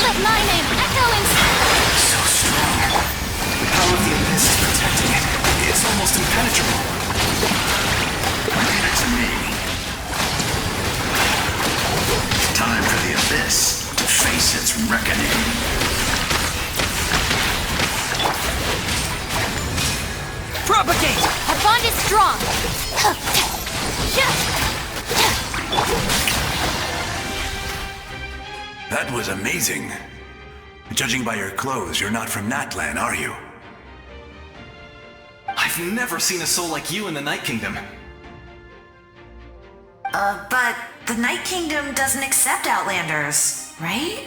let my name echo in. So strong. The power of the abyss is protecting it. It's almost impenetrable. Leave it to me. Time for the abyss to face its reckoning. Propagate! Our bond is strong. That was amazing. Judging by your clothes, you're not from Natlan, are you? I've never seen a soul like you in the Night Kingdom. But the Night Kingdom doesn't accept Outlanders, right?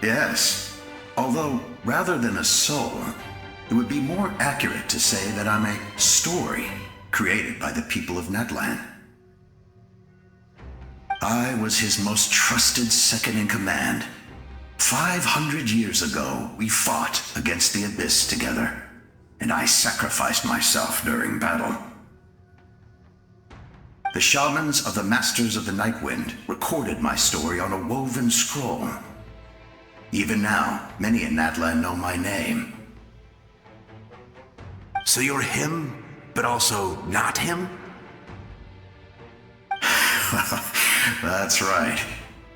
Yes. Although, rather than a soul, it would be more accurate to say that I'm a story created by the people of Natlan. I was his most trusted second-in-command. 500 years ago, we fought against the Abyss together, and I sacrificed myself during battle. The shamans of the Masters of the Nightwind recorded my story on a woven scroll. Even now, many in Natlan know my name. So you're him, but also not him? That's right.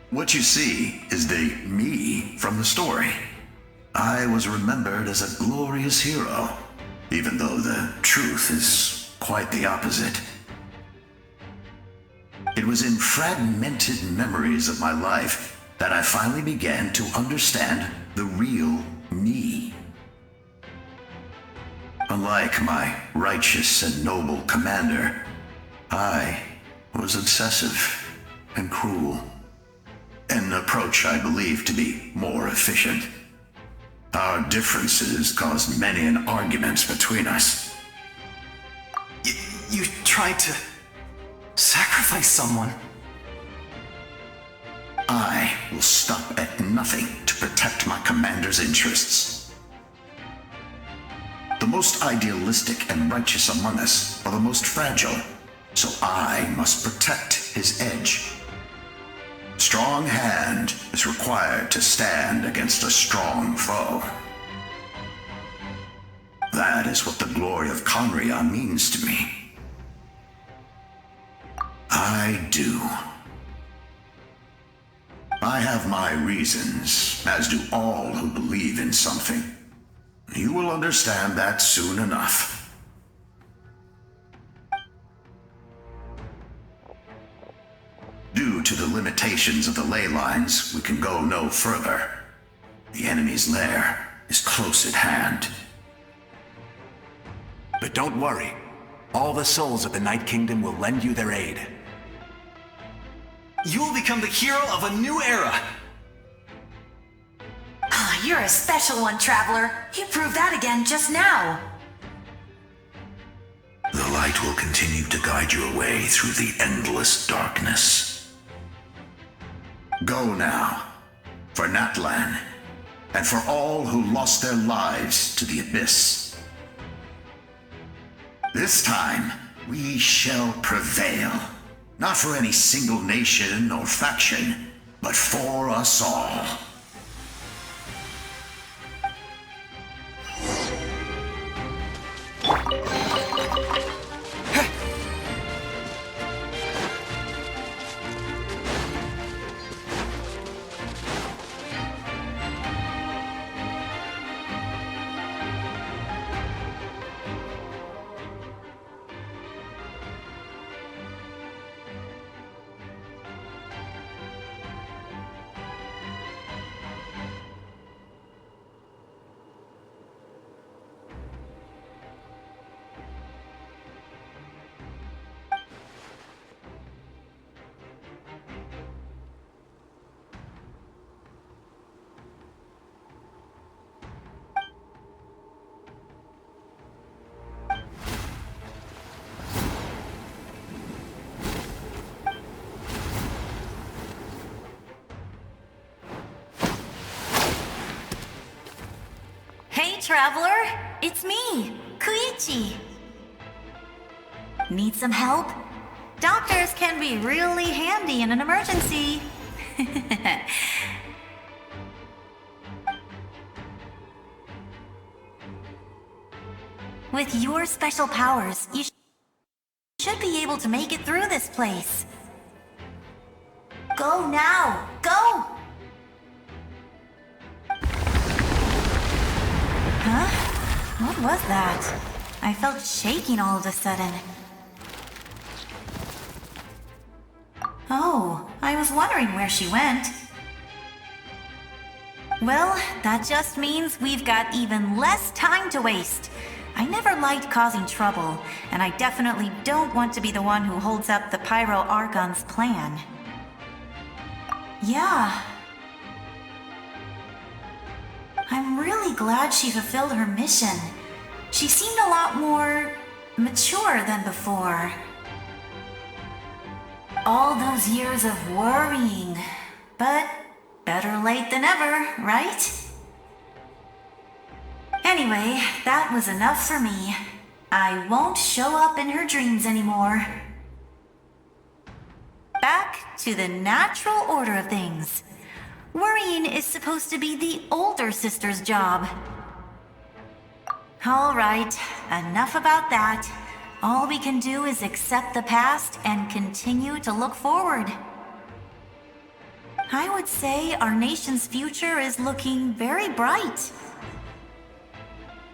What you see is the me from the story. I was remembered as a glorious hero, even though the truth is quite the opposite. It was in fragmented memories of my life that I finally began to understand the real me. Unlike my righteous and noble commander, I was obsessive and cruel. An approach I believe to be more efficient. Our differences caused many an arguments between us. You tried to sacrifice someone. I will stop at nothing to protect my commander's interests. The most idealistic and righteous among us are the most fragile, so I must protect his edge. Strong hand is required to stand against a strong foe. That is what the glory of Conria means to me. I do. I have my reasons, as do all who believe in something. You will understand that soon enough. Due to the limitations of the ley lines, we can go no further. The enemy's lair is close at hand. But don't worry. All the souls of the Night Kingdom will lend you their aid. You will become the hero of a new era! Ah, you're a special one, Traveler. You proved that again just now. The light will continue to guide your way through the endless darkness. Go now, for Natlan, and for all who lost their lives to the Abyss. This time, we shall prevail. Not for any single nation or faction, but for us all. Traveler, it's me, Koichi. Need some help? Doctors can be really handy in an emergency. With your special powers, you should be able to make it through this place. Go now! Go! Huh? What was that? I felt shaking all of a sudden. Oh, I was wondering where she went. Well, that just means we've got even less time to waste. I never liked causing trouble, and I definitely don't want to be the one who holds up the Pyro Archon's plan. Yeah. I'm really glad she fulfilled her mission. She seemed a lot more mature than before. All those years of worrying, but better late than ever, right? Anyway, that was enough for me. I won't show up in her dreams anymore. Back to the natural order of things. Worrying is supposed to be the older sister's job. All right, enough about that. All we can do is accept the past and continue to look forward. I would say our nation's future is looking very bright.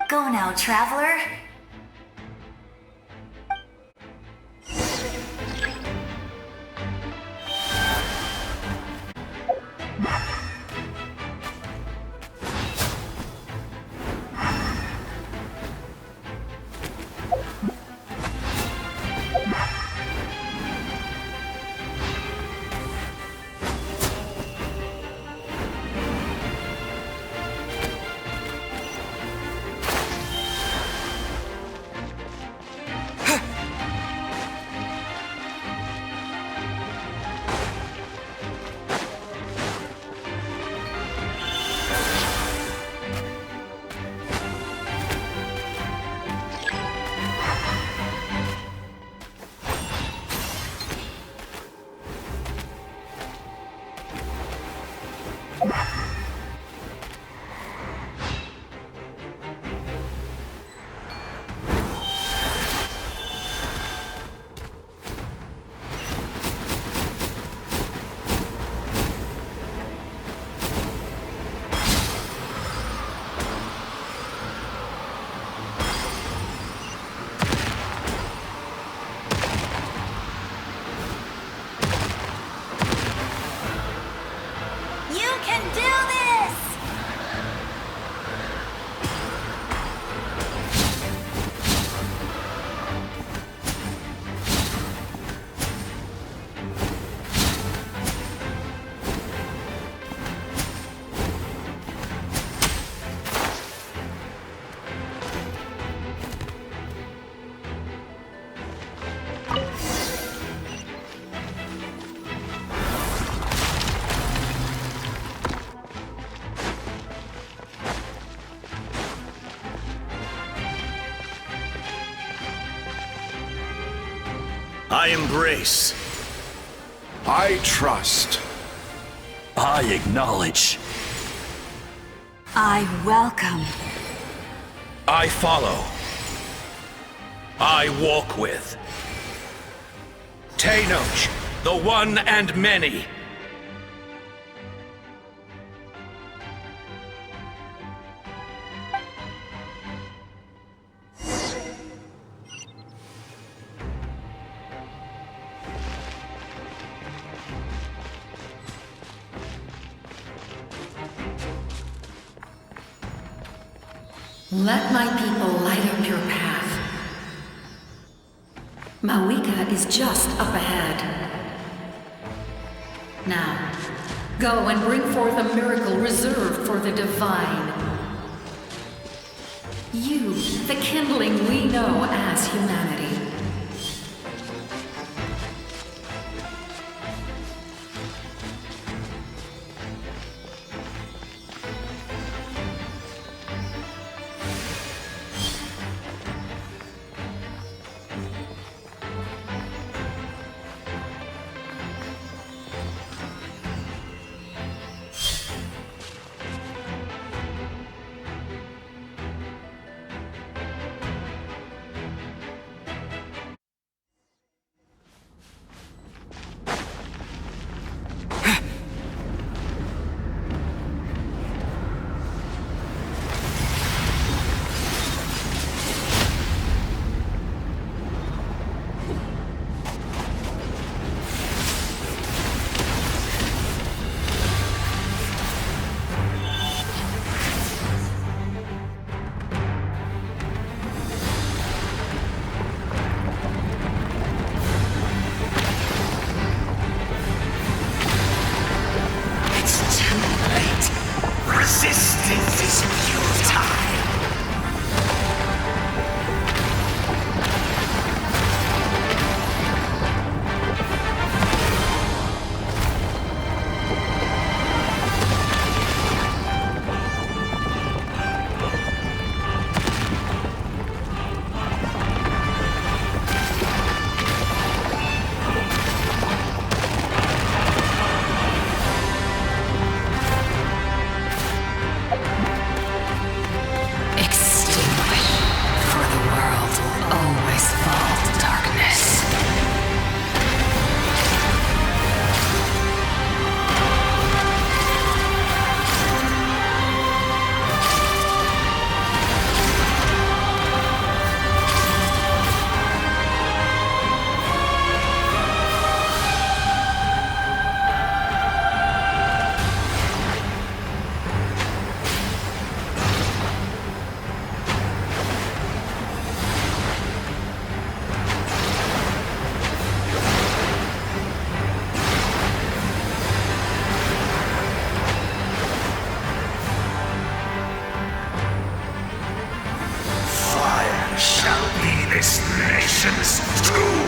Go now, Traveler. I embrace. I trust. I acknowledge. I welcome. I follow. I walk with. Tenoch, the one and many. Let my people light up your path. Mawika is just up ahead. Now, go and bring forth a miracle reserved for the divine. You, the kindling we know as humanity. Resistance is futile. This nation's tomb!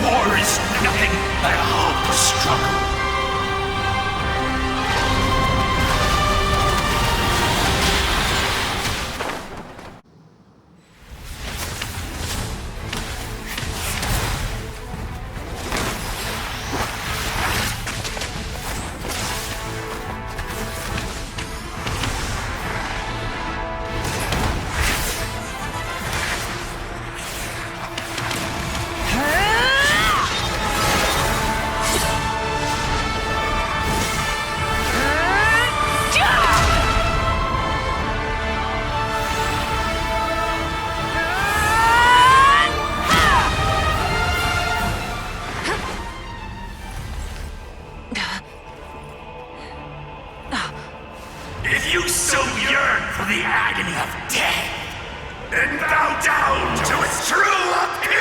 War is nothing but a hopeless struggle. If you so yearn for the agony of death, then bow down to its true appearance!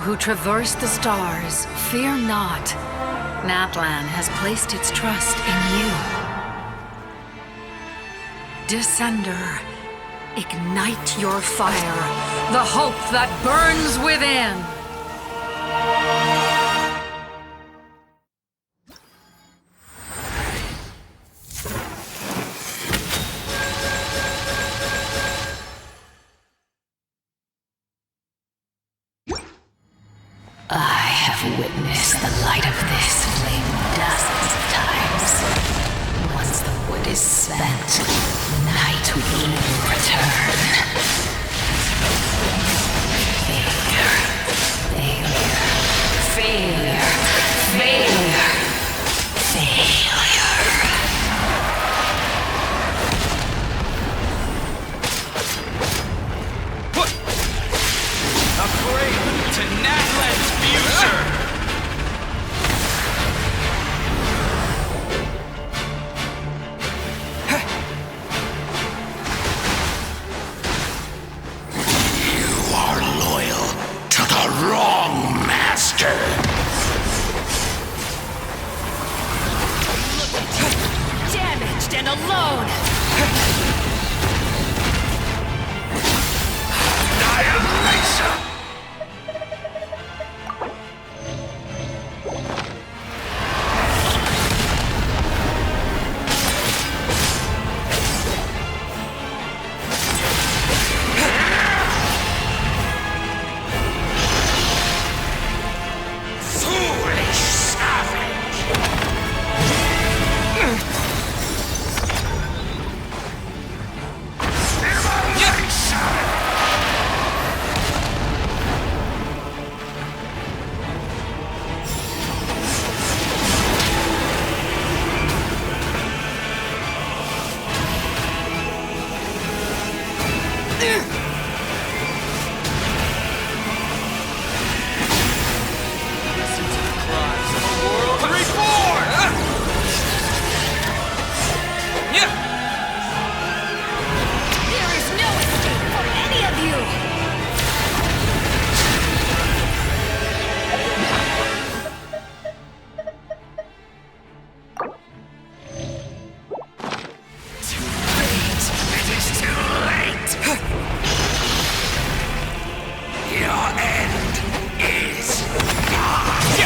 who traverse the stars, fear not. Natlan has placed its trust in you. Descender, ignite your fire, the hope that burns within. I have witnessed the light of this flame dozens of times. Once the wood is spent, night will return. Failure. Failure. Failure. Failure. Upgrade to Natlan's future! You are loyal to the wrong master. Damaged and alone! Annihilation! Foolish savage! There is no escape for any of you! It is too late! Your end is nigh!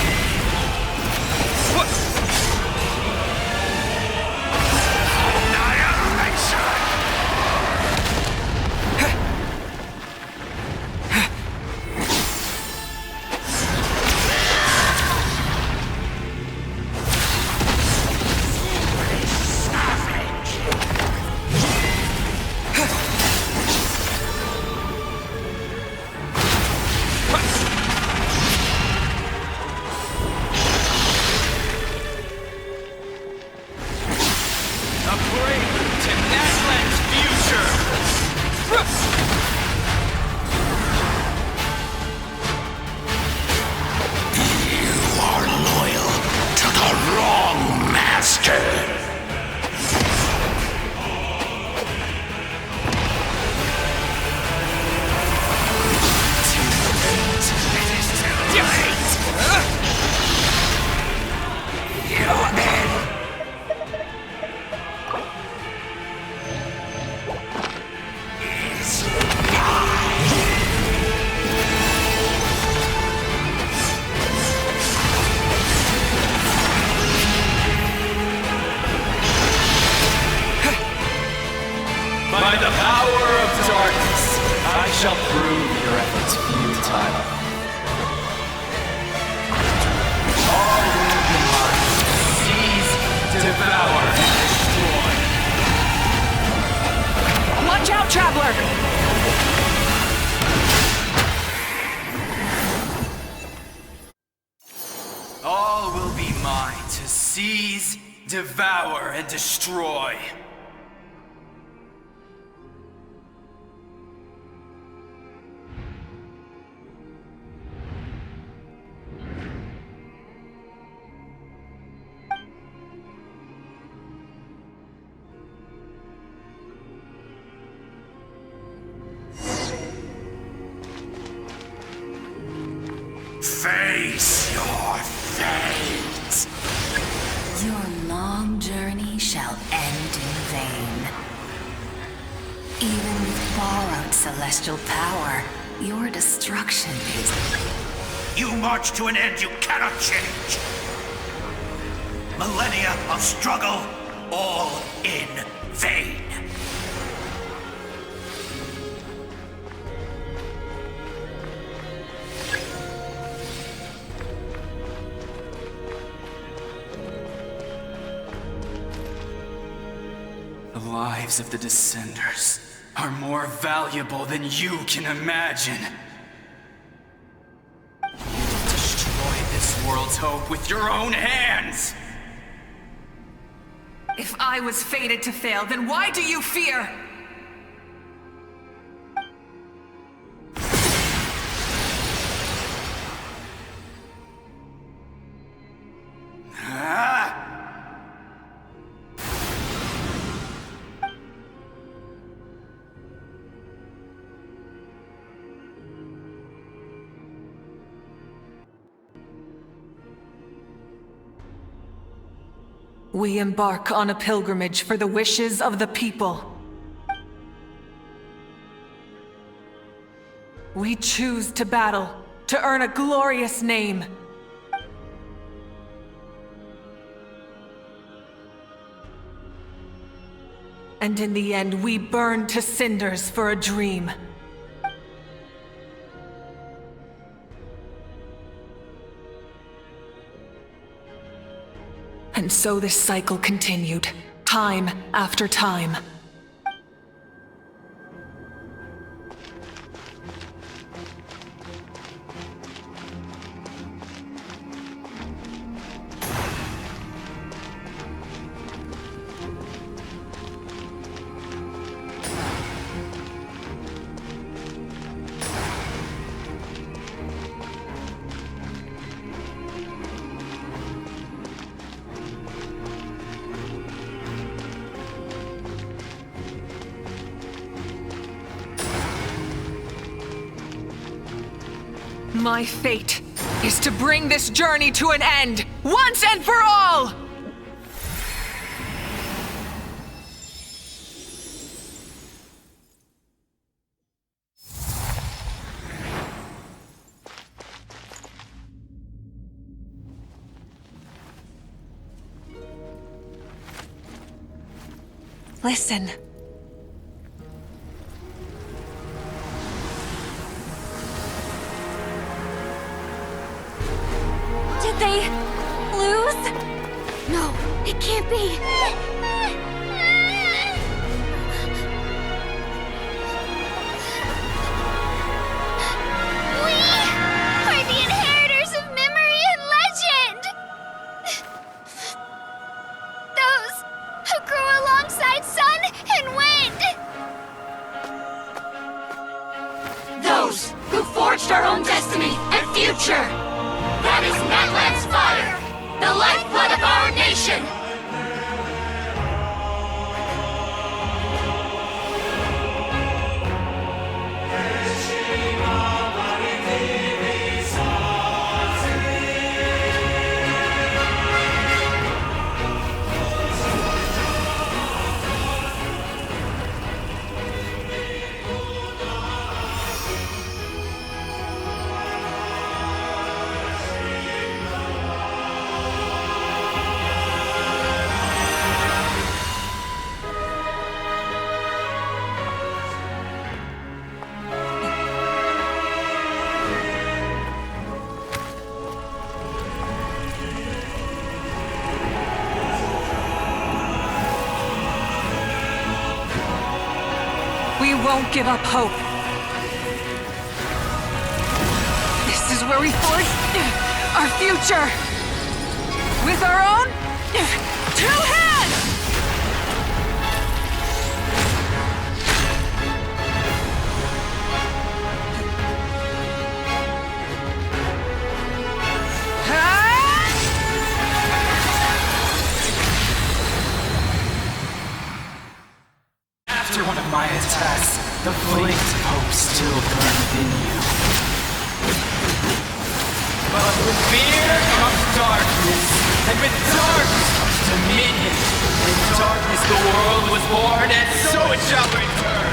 Upgrade to Natlan's future! You are loyal to the wrong master. It is too late. Your end is By the power of darkness, I shall prove your efforts futile. All will be mine. Seize, devour, and destroy. Watch out, Traveler! All will be mine to seize, devour, and destroy. fades. Your long journey shall end in vain. Even with borrowed celestial power, your destruction is... You march to an end you cannot change. Millennia of struggle, all in vain. The lives of the Descenders are more valuable than you can imagine. You've destroyed this world's hope with your own hands! If I was fated to fail, then why do you fear? We embark on a pilgrimage for the wishes of the people. We choose to battle, to earn a glorious name. And in the end, we burn to cinders for a dream. And so this cycle continued, time after time. My fate is to bring this journey to an end, once and for all! Listen. Did they lose? No, it can't be. We are the inheritors of memory and legend! Those who grew alongside sun and wind! Those who forged our own destiny and future! That is Natlan's fire, the lifeblood of our nation! We won't give up hope. This is where we forge our future. With our own 2 hands! After one of my attacks, the flames of hope still burn within you. But with fear comes darkness, and with darkness comes dominion. In darkness the world was born, and so it shall return.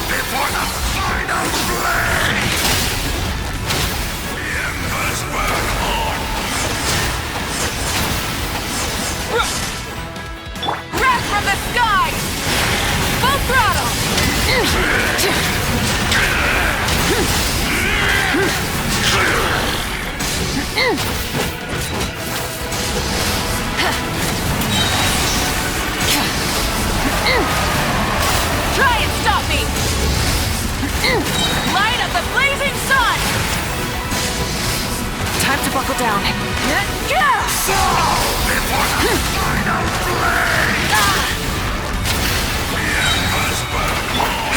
Before the final flame! The embers burn on! Wrath from the sky! Full throttle! Try and stop me! Light of the blazing sun! Time to buckle down. Fall before the final flame! The embers burn on!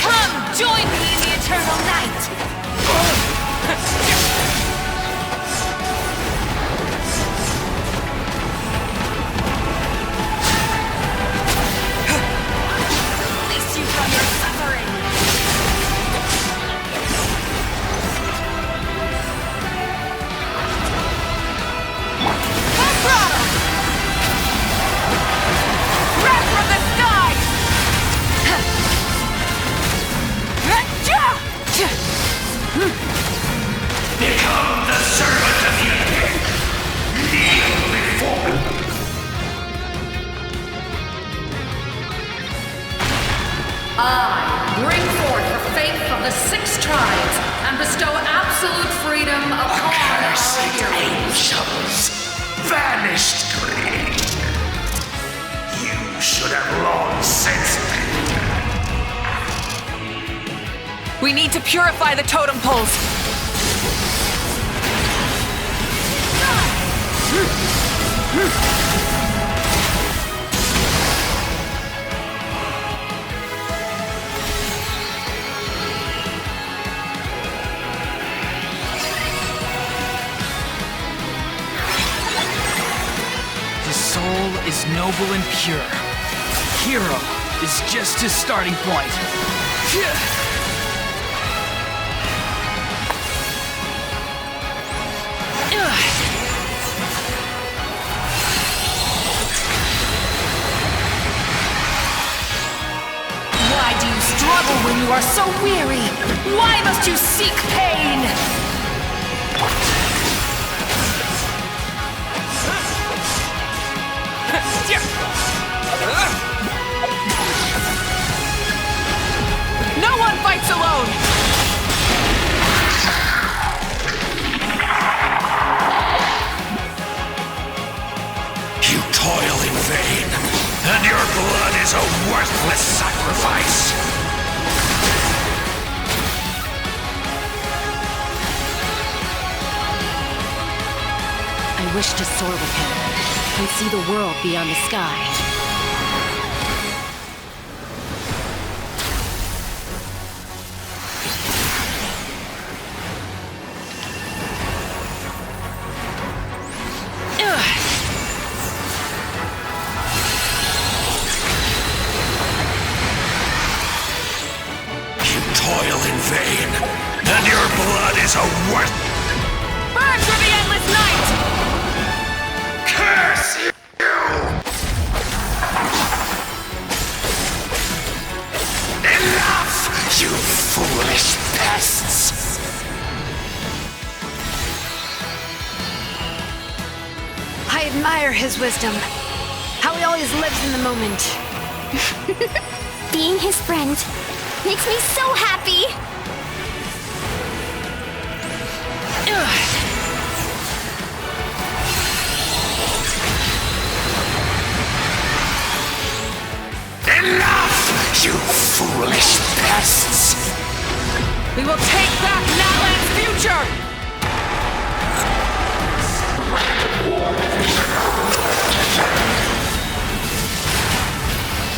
Come, join me in the eternal night! Release you from your suffering! Full throttle! Wrath from the sky! Become the servant of the dead! Kneel before I bring forth the faith of the 6 tribes and bestow absolute freedom upon our heroes. angels! Vanished greed! You should have long since We need to purify the totem poles. His soul is noble and pure. Hero is just his starting point. Why do you struggle when you are so weary? Why must you seek pain? No one fights alone! You toil in vain, and your blood is a worthless sacrifice. I wish to soar with him and see the world beyond the sky. You toil in vain, and your blood is a worth. Burn for the endless night! Curse you! Enough, you foolish pests! I admire his wisdom. How he always lives in the moment. Being his friend makes me so happy. Enough, you foolish pests! We will take back Natlan's future!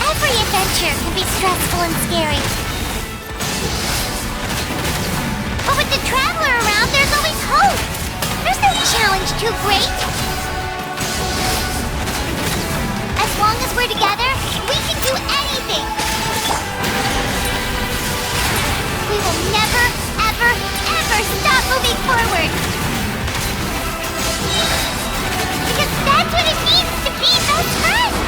Every adventure can be stressful and scary. But with the Traveler around, There's no challenge too great. As long as we're together, we can do anything. We will never, ever, ever stop moving forward. Because that's what it means to be best friends.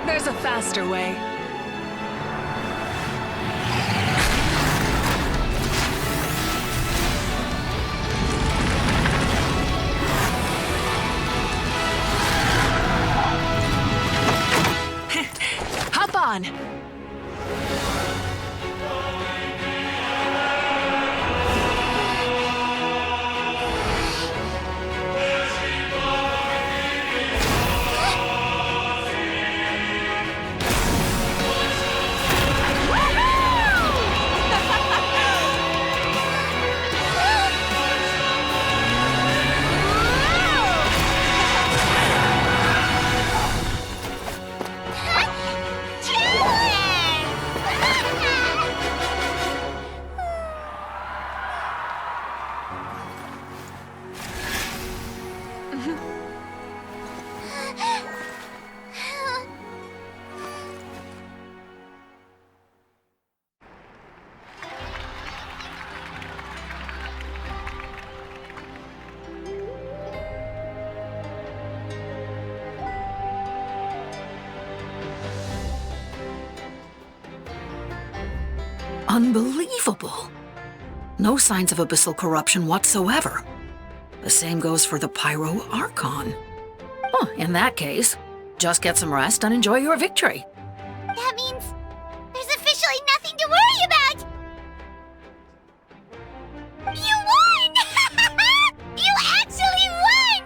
There's a faster way. Hop on! Unbelievable. No signs of abyssal corruption whatsoever. The same goes for the Pyro Archon. Oh, in that case, just get some rest and enjoy your victory. That means there's officially nothing to worry about. You won! You actually won!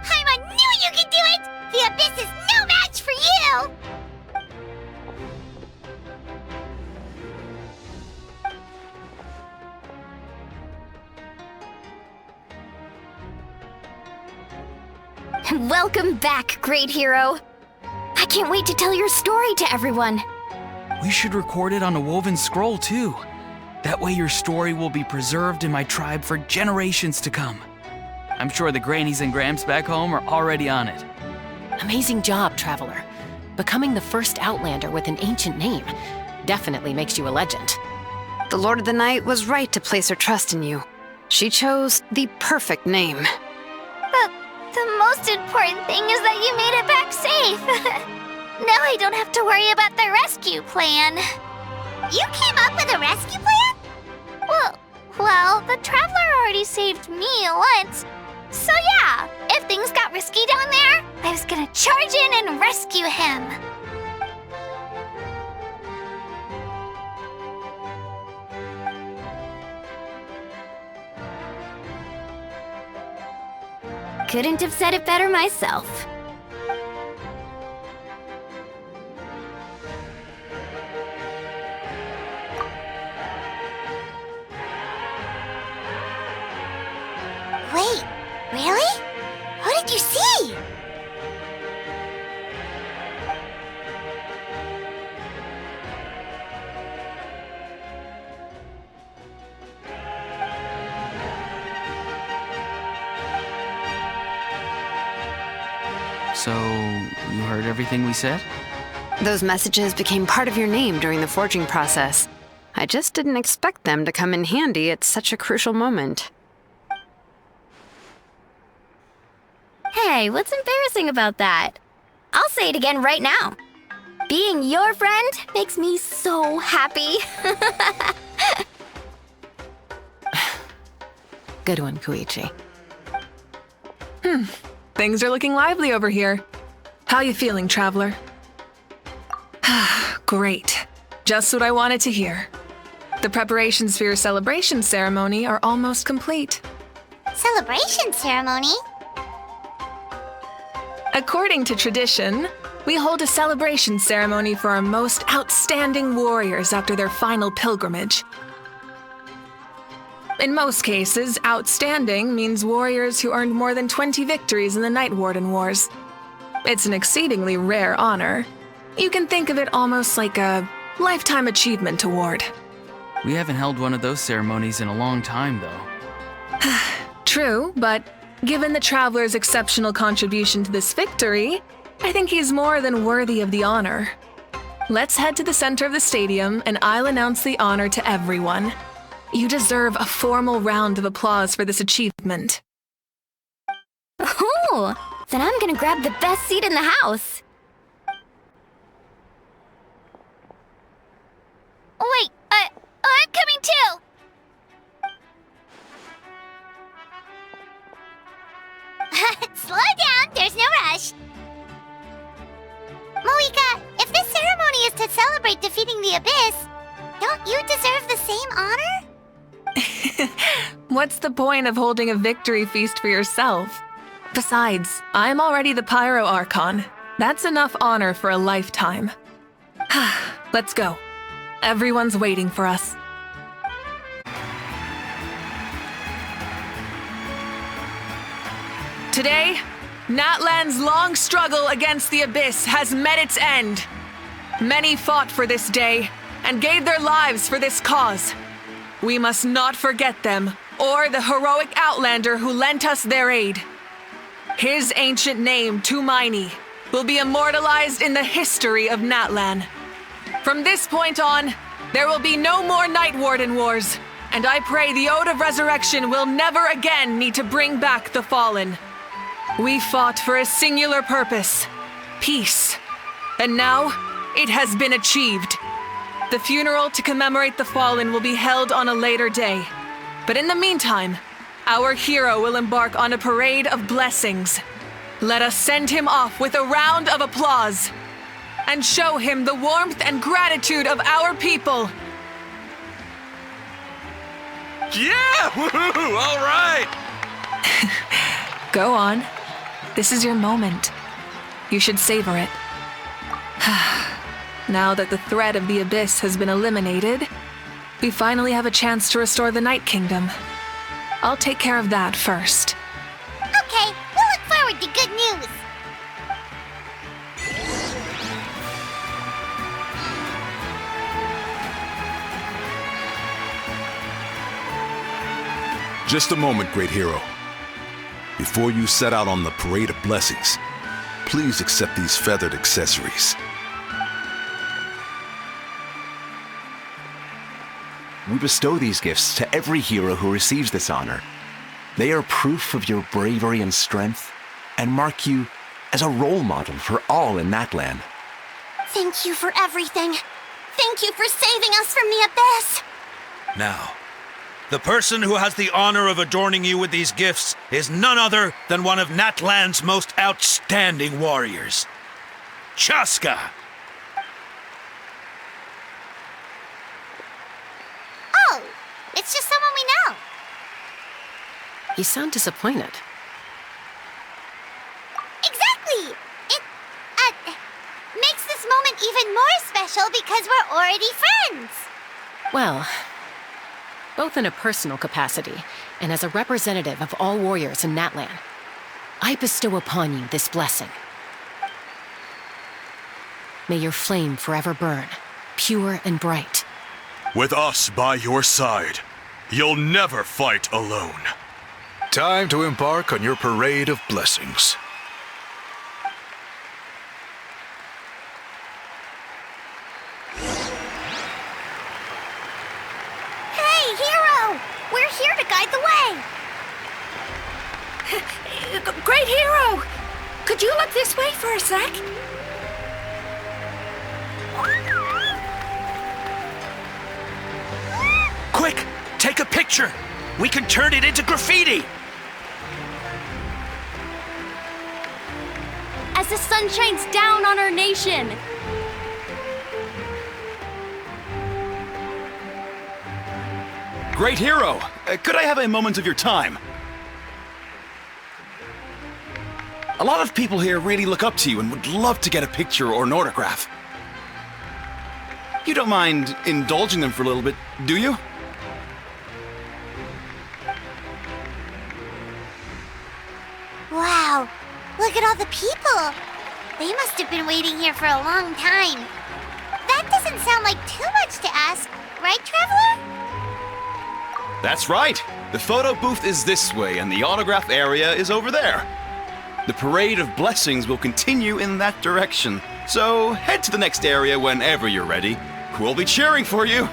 Paimon knew you could do it! The Abyss is no match for you! Welcome back, great hero. I can't wait to tell your story to everyone. We should record it on a woven scroll, too. That way your story will be preserved in my tribe for generations to come. I'm sure the grannies and gramps back home are already on it. Amazing job, Traveler. Becoming the first Outlander with an ancient name definitely makes you a legend. The Lord of the Night was right to place her trust in you. She chose the perfect name. The most important thing is that you made it back safe. Now I don't have to worry about the rescue plan. You came up with a rescue plan? Well, the Traveler already saved me once. So yeah, if things got risky down there, I was gonna charge in and rescue him. Couldn't have said it better myself. Wait, really? What did you see? So, you heard everything we said? Those messages became part of your name during the forging process. I just didn't expect them to come in handy at such a crucial moment. Hey, what's embarrassing about that? I'll say it again right now. Being your friend makes me so happy. Good one, Koichi. Things are looking lively over here. How you feeling, traveler? Great. Just what I wanted to hear. The preparations for your celebration ceremony are almost complete. Celebration ceremony? According to tradition, we hold a celebration ceremony for our most outstanding warriors after their final pilgrimage. In most cases, outstanding means warriors who earned more than 20 victories in the Night Warden Wars. It's an exceedingly rare honor. You can think of it almost like a lifetime achievement award. We haven't held one of those ceremonies in a long time, though. True, but given the Traveler's exceptional contribution to this victory, I think he's more than worthy of the honor. Let's head to the center of the stadium and I'll announce the honor to everyone. You deserve a formal round of applause for this achievement. Ooh, then I'm gonna grab the best seat in the house. Wait, I'm coming too! Slow down, there's no rush. Moika, if this ceremony is to celebrate defeating the Abyss, don't you deserve the same honor? What's the point of holding a victory feast for yourself? Besides, I'm already the Pyro Archon. That's enough honor for a lifetime. Let's go. Everyone's waiting for us. Today, Natlan's long struggle against the Abyss has met its end. Many fought for this day and gave their lives for this cause. We must not forget them or the heroic Outlander who lent us their aid. His ancient name, Tumaini, will be immortalized in the history of Natlan. From this point on, there will be no more Night Warden Wars, and I pray the Ode of Resurrection will never again need to bring back the Fallen. We fought for a singular purpose, peace, and now it has been achieved. The funeral to commemorate the Fallen will be held on a later day, but in the meantime, our hero will embark on a parade of blessings. Let us send him off with a round of applause and show him the warmth and gratitude of our people. Yeah! Woohoo! All right! Go on. This is your moment. You should savor it. Now that the threat of the Abyss has been eliminated, we finally have a chance to restore the Night Kingdom. I'll take care of that first. Okay, we'll look forward to good news. Just a moment, great hero. Before you set out on the parade of blessings, please accept these feathered accessories. We bestow these gifts to every hero who receives this honor. They are proof of your bravery and strength, and mark you as a role model for all in Natlan. Thank you for everything. Thank you for saving us from the Abyss. Now, the person who has the honor of adorning you with these gifts is none other than one of Natlan's most outstanding warriors, Chaska. Oh, it's just someone we know. You sound disappointed. Exactly! It, makes this moment even more special because we're already friends. Well, both in a personal capacity and as a representative of all warriors in Natlan, I bestow upon you this blessing. May your flame forever burn, pure and bright. With us by your side, you'll never fight alone. Time to embark on your parade of blessings. Hey, hero! We're here to guide the way. Great hero! Could you look this way for a sec? picture. We can turn it into graffiti. As the sun shines down on our nation. Great hero, could I have a moment of your time? A lot of people here really look up to you and would love to get a picture or an autograph. You don't mind indulging them for a little bit, do you? Wow, look at all the people. They must have been waiting here for a long time. That doesn't sound like too much to ask, right, Traveler? That's right. The photo booth is this way and the autograph area is over there. The parade of blessings will continue in that direction. So head to the next area whenever you're ready. We'll be cheering for you.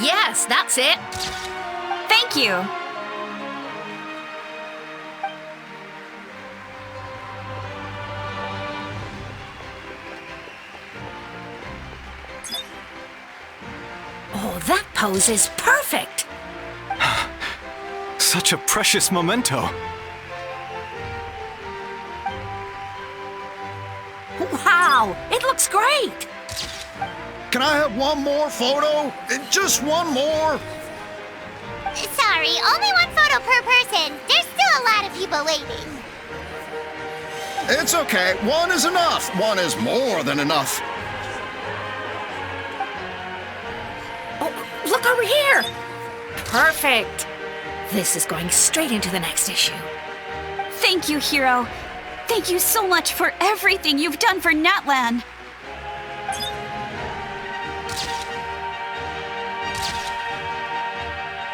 Yes, that's it. Thank you. Oh, that pose is perfect. Such a precious memento. Wow, it looks great. Can I have one more photo? Just one more. Sorry, only one photo per person. There's still a lot of people waiting. It's okay. One is enough. One is more than enough. Oh, look over here. Perfect. This is going straight into the next issue. Thank you, Hero. Thank you so much for everything you've done for Natlan.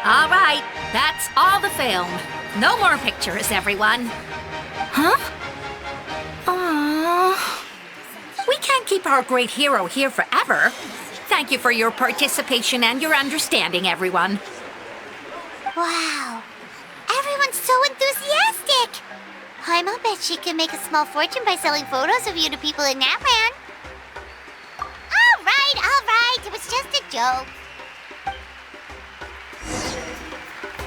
All right, that's all the film. No more pictures, everyone. Huh? Aww. We can't keep our great hero here forever. Thank you for your participation and your understanding, everyone. Wow, everyone's so enthusiastic. Paimon bet she can make a small fortune by selling photos of you to people in Natlan. All right, it was just a joke.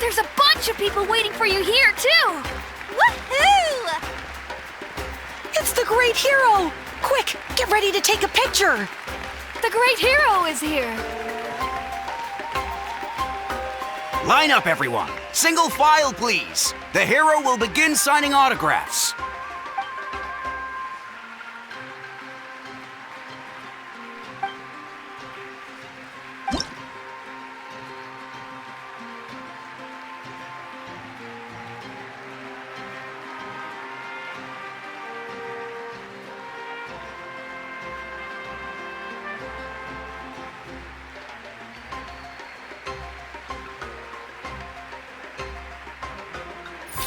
There's a bunch of people waiting for you here, too! Woohoo! It's the Great Hero! Quick, get ready to take a picture! The Great Hero is here! Line up, everyone. Single file, please. The hero will begin signing autographs.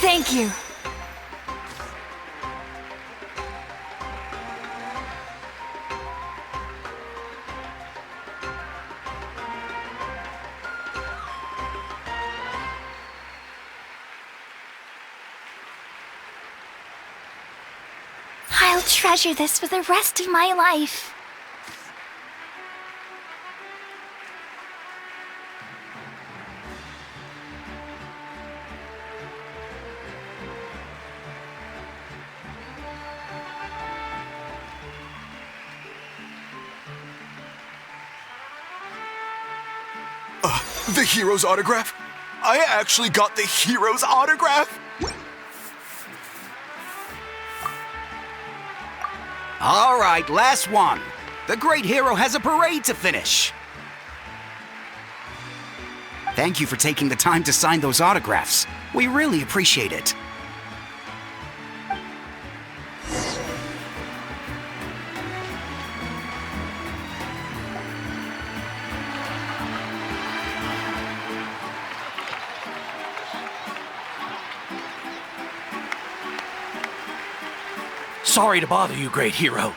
Thank you. I'll treasure this for the rest of my life. The hero's autograph? I actually got the hero's autograph? All right, last one. The great hero has a parade to finish. Thank you for taking the time to sign those autographs. We really appreciate it. Sorry to bother you, great hero.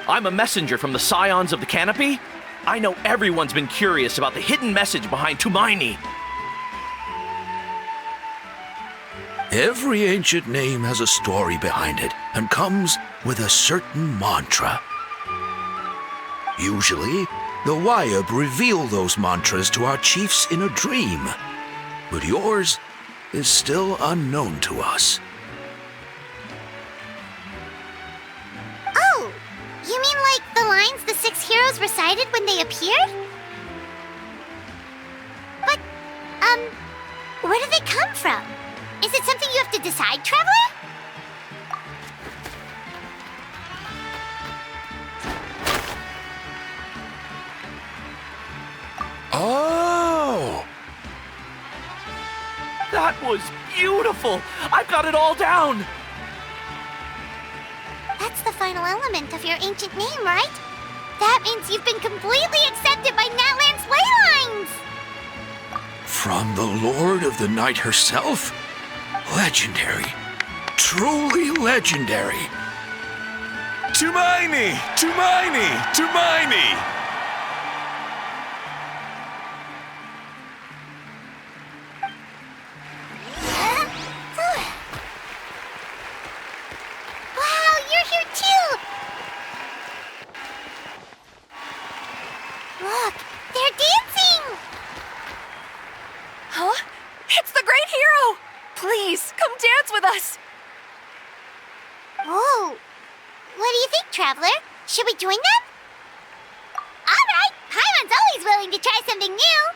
I'm a messenger from the Scions of the Canopy. I know everyone's been curious about the hidden message behind Tumaini. Every ancient name has a story behind it and comes with a certain mantra. Usually, the Wayab reveal those mantras to our chiefs in a dream, but yours is still unknown to us. Oh, you mean like the lines the 6 heroes recited when they appeared? But, where do they come from? Is it something you have to decide, Traveler? Oh! That was beautiful! I've got it all down! That's the final element of your ancient name, right? That means you've been completely accepted by Natlan's ley lines! From the Lord of the Night herself? Legendary. Truly legendary. Tumaini! Tumaini! Tumaini! Wow, you're here too! Look, they're dancing! Huh? It's the great hero! Please, come dance with us! Whoa! What do you think, Traveler? Should we join them? Alright! Paimon's always willing to try something new!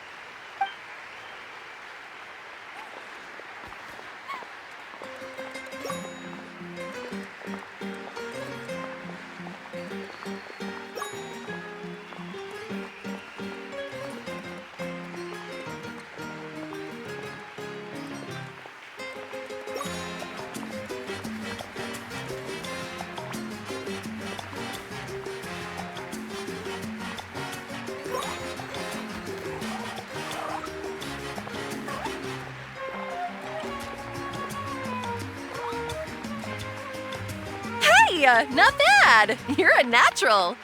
Hey, not bad. You're a natural.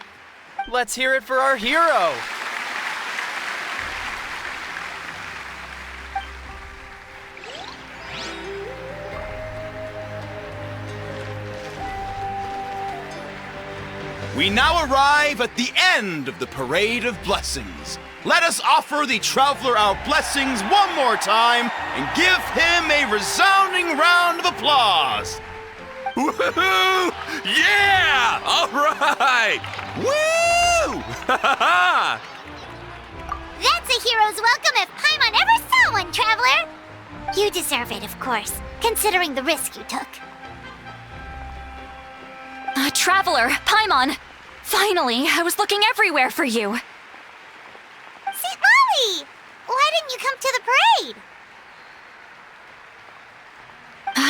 Let's hear it for our hero. We now arrive at the end of the Parade of Blessings. Let us offer the Traveler our blessings one more time and give him a resounding round of applause. Woohoo! Yeah! All right! Woo! That's a hero's welcome if Paimon ever saw one, Traveler! You deserve it, of course, considering the risk you took. Traveler, Paimon! Finally, I was looking everywhere for you. St. Molly! Why didn't you come to the parade?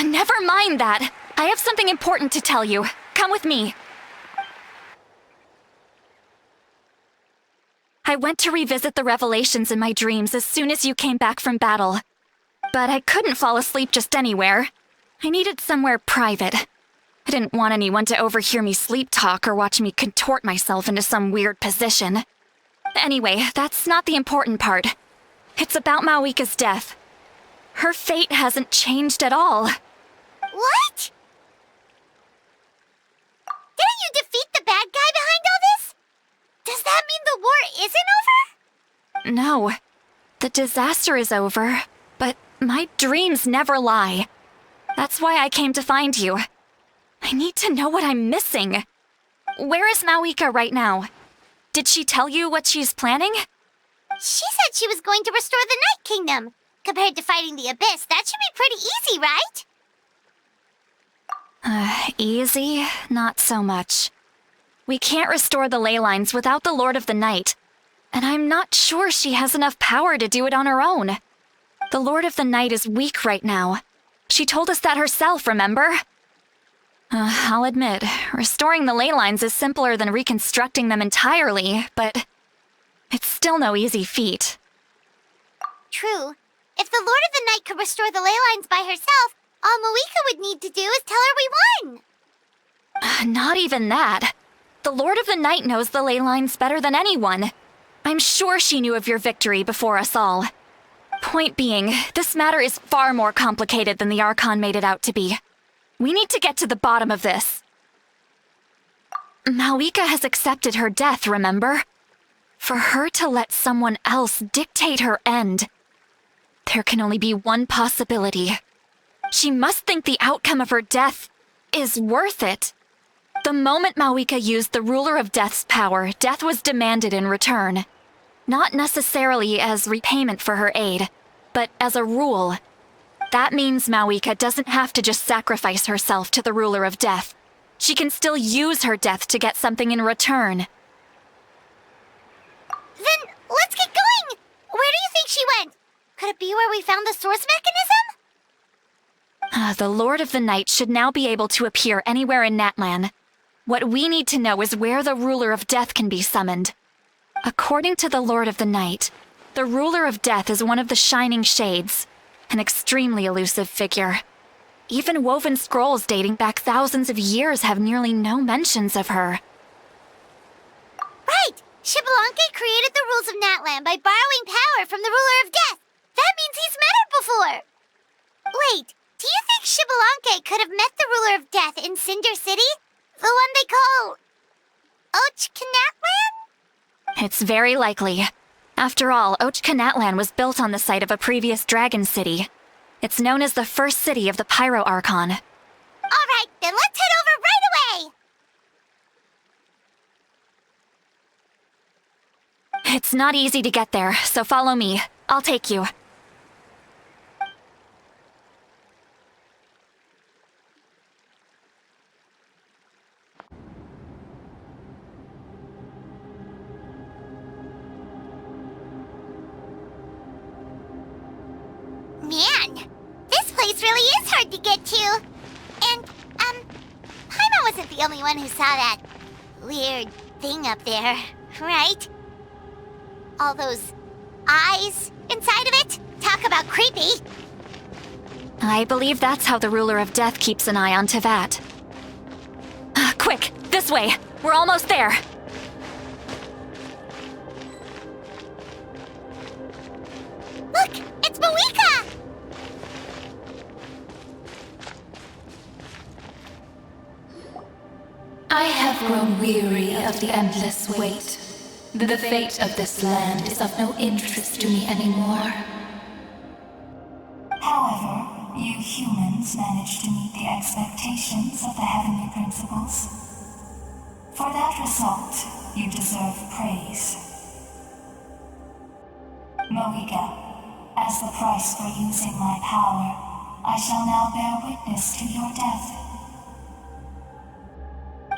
Never mind that. I have something important to tell you. Come with me. I went to revisit the revelations in my dreams as soon as you came back from battle. But I couldn't fall asleep just anywhere. I needed somewhere private. I didn't want anyone to overhear me sleep talk or watch me contort myself into some weird position. Anyway, that's not the important part. It's about Mawika's death. Her fate hasn't changed at all. What? Didn't you defeat the bad guy behind all this? Does that mean the war isn't over? No. The disaster is over, but my dreams never lie. That's why I came to find you. I need to know what I'm missing. Where is Mawika right now? Did she tell you what she's planning? She said she was going to restore the Night Kingdom. Compared to fighting the Abyss, that should be pretty easy, right? Easy? Not so much. We can't restore the ley lines without the Lord of the Night, and I'm not sure she has enough power to do it on her own. The Lord of the Night is weak right now. She told us that herself, remember? I'll admit, restoring the ley lines is simpler than reconstructing them entirely, but it's still no easy feat. True. If the Lord of the Night could restore the ley lines by herself, all Mawika would need to do is tell her we won. Not even that. The Lord of the Night knows the ley lines better than anyone. I'm sure she knew of your victory before us all. Point being, this matter is far more complicated than the Archon made it out to be. We need to get to the bottom of this. Malika has accepted her death, remember? For her to let someone else dictate her end, there can only be one possibility. She must think the outcome of her death is worth it. The moment Malika used the Ruler of Death's power, death was demanded in return. Not necessarily as repayment for her aid, but as a rule. That means Malika doesn't have to just sacrifice herself to the Ruler of Death. She can still use her death to get something in return. Then let's get going! Where do you think she went? Could it be where we found the source mechanism? The Lord of the Night should now be able to appear anywhere in Natlan. What we need to know is where the Ruler of Death can be summoned. According to the Lord of the Night, the Ruler of Death is one of the Shining Shades, an extremely elusive figure. Even woven scrolls dating back thousands of years have nearly no mentions of her. Right! Xbalanque created the rules of Natlan by borrowing power from the Ruler of Death. That means he's met her before. Wait, do you think Xbalanque could have met the Ruler of Death in Cinder City? The one they call... Natlan? It's very likely. After all, Natlan was built on the site of a previous dragon city. It's known as the first city of the Pyro Archon. All right, then let's head over right away! It's not easy to get there, so follow me. I'll take you. Man, this place really is hard to get to. And, Paimon wasn't the only one who saw that weird thing up there, right? All those eyes inside of it? Talk about creepy. I believe that's how the Ruler of Death keeps an eye on Tevat. Quick, this way! We're almost there! Look, it's Malika! I have grown weary of the endless wait. The fate of this land is of no interest to me anymore. However, you humans managed to meet the expectations of the Heavenly Principles. For that result, you deserve praise. Malika, as the price for using my power, I shall now bear witness to your death.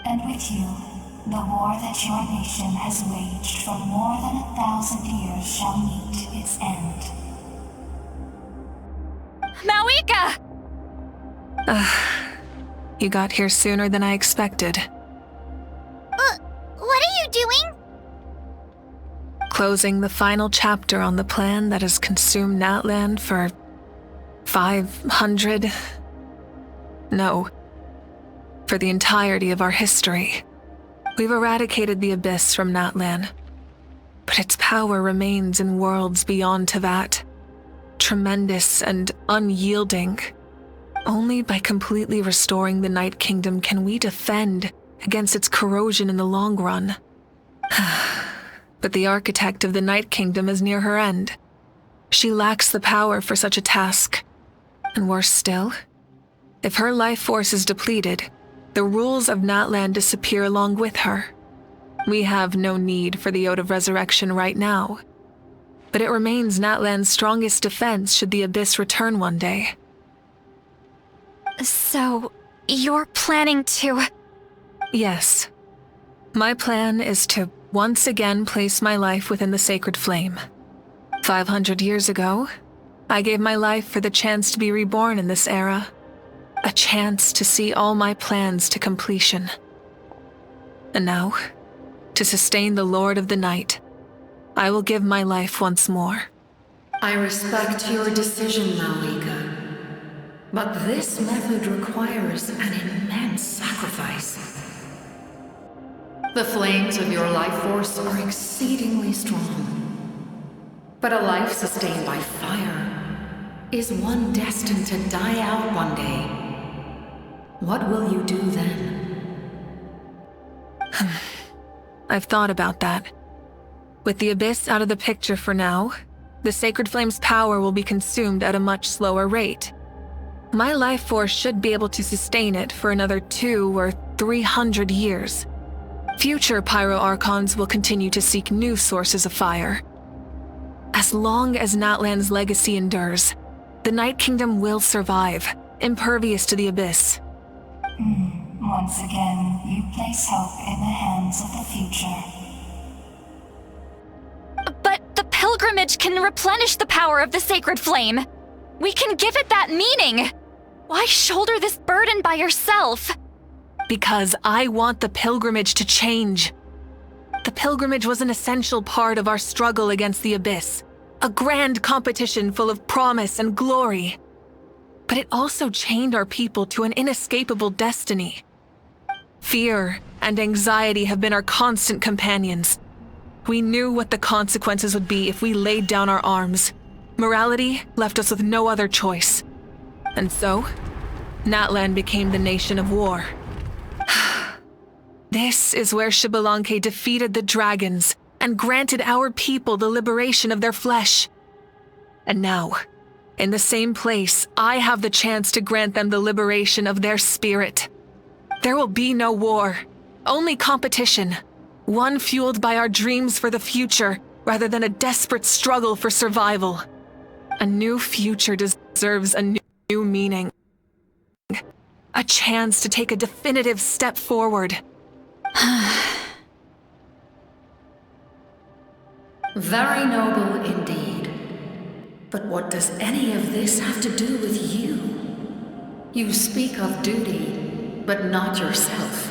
And with you, the war that your nation has waged for more than 1,000 years shall meet its end. Malika! You got here sooner than I expected. What are you doing? Closing the final chapter on the plan that has consumed Natlan for 500... No. For the entirety of our history. We've eradicated the Abyss from Natlan, but its power remains in worlds beyond Tevat. Tremendous and unyielding. Only by completely restoring the Night Kingdom can we defend against its corrosion in the long run. But the architect of the Night Kingdom is near her end. She lacks the power for such a task. And worse still, if her life force is depleted, the rules of Natlan disappear along with her. We have no need for the Ode of Resurrection right now, but it remains Natlan's strongest defense should the Abyss return one day. So, you're planning to... Yes. My plan is to once again place my life within the sacred flame. 500 years ago, I gave my life for the chance to be reborn in this era. A chance to see all my plans to completion. And now, to sustain the Lord of the Night, I will give my life once more. I respect your decision, Malika. But this method requires an immense sacrifice. The flames of your life force are exceedingly strong. But a life sustained by fire is one destined to die out one day. What will you do then? I've thought about that. With the Abyss out of the picture for now, the Sacred Flame's power will be consumed at a much slower rate. My life force should be able to sustain it for another 200 or 300 years. Future Pyro Archons will continue to seek new sources of fire. As long as Natlan's legacy endures, the Night Kingdom will survive, impervious to the Abyss. Once again, you place hope in the hands of the future. But the pilgrimage can replenish the power of the Sacred Flame. We can give it that meaning. Why shoulder this burden by yourself? Because I want the pilgrimage to change. The pilgrimage was an essential part of our struggle against the Abyss, a grand competition full of promise and glory. But it also chained our people to an inescapable destiny. Fear and anxiety have been our constant companions. We knew what the consequences would be if we laid down our arms. Morality left us with no other choice. And so, Natlan became the nation of war. This is where Xbalanque defeated the dragons and granted our people the liberation of their flesh. And now, in the same place, I have the chance to grant them the liberation of their spirit. There will be no war, only competition, one fueled by our dreams for the future rather than a desperate struggle for survival. A new future deserves a new meaning. A chance to take a definitive step forward. Very noble indeed. But what does any of this have to do with you? You speak of duty, but not yourself.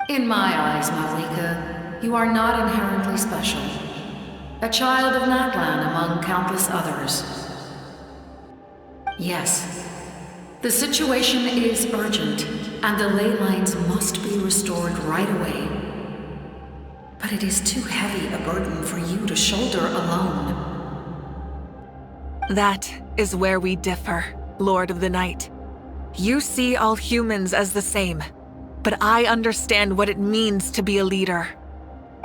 In my eyes, Malika, you are not inherently special. A child of Natlan among countless others. Yes, the situation is urgent, and the ley lines must be restored right away. But it is too heavy a burden for you to shoulder alone. That is where we differ, Lord of the Night. You see all humans as the same, but I understand what it means to be a leader.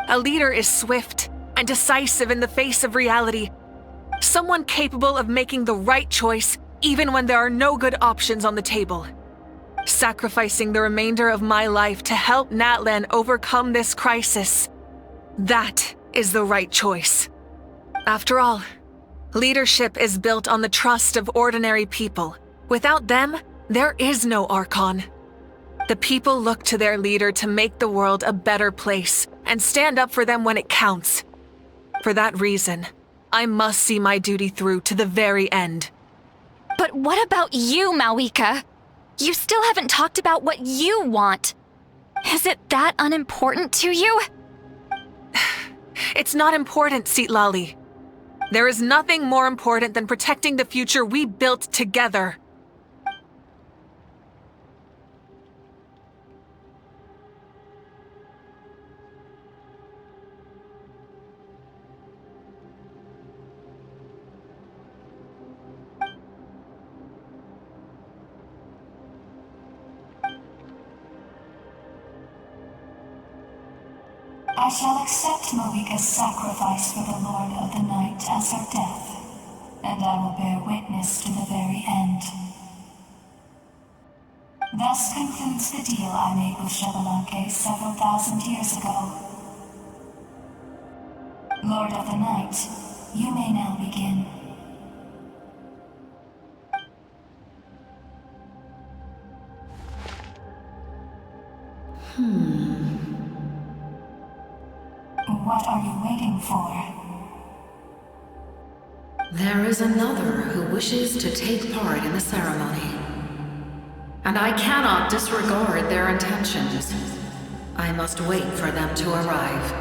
A leader is swift and decisive in the face of reality. Someone capable of making the right choice even when there are no good options on the table. Sacrificing the remainder of my life to help Natlan overcome this crisis. That is the right choice. After all, leadership is built on the trust of ordinary people. Without them, there is no Archon. The people look to their leader to make the world a better place and stand up for them when it counts. For that reason, I must see my duty through to the very end. But what about you, Malika? You still haven't talked about what you want. Is it that unimportant to you? It's not important, Citlali. There is nothing more important than protecting the future we built together. I shall accept Malika's sacrifice for the Lord of the Night as her death, and I will bear witness to the very end. Thus concludes the deal I made with Xbalanque several thousand years ago. Lord of the Night, you may now begin. What are you waiting for? There is another who wishes to take part in the ceremony. And I cannot disregard their intentions. I must wait for them to arrive.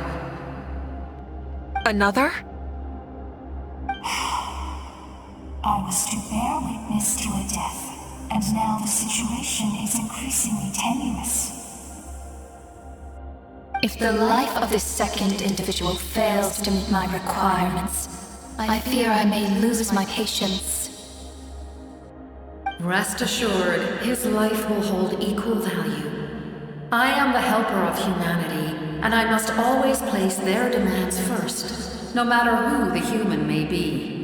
Another? I was to bear witness to a death, and now the situation is increasingly tenuous. If the life of this second individual fails to meet my requirements, I fear I may lose my patience. Rest assured, his life will hold equal value. I am the helper of humanity, and I must always place their demands first, no matter who the human may be.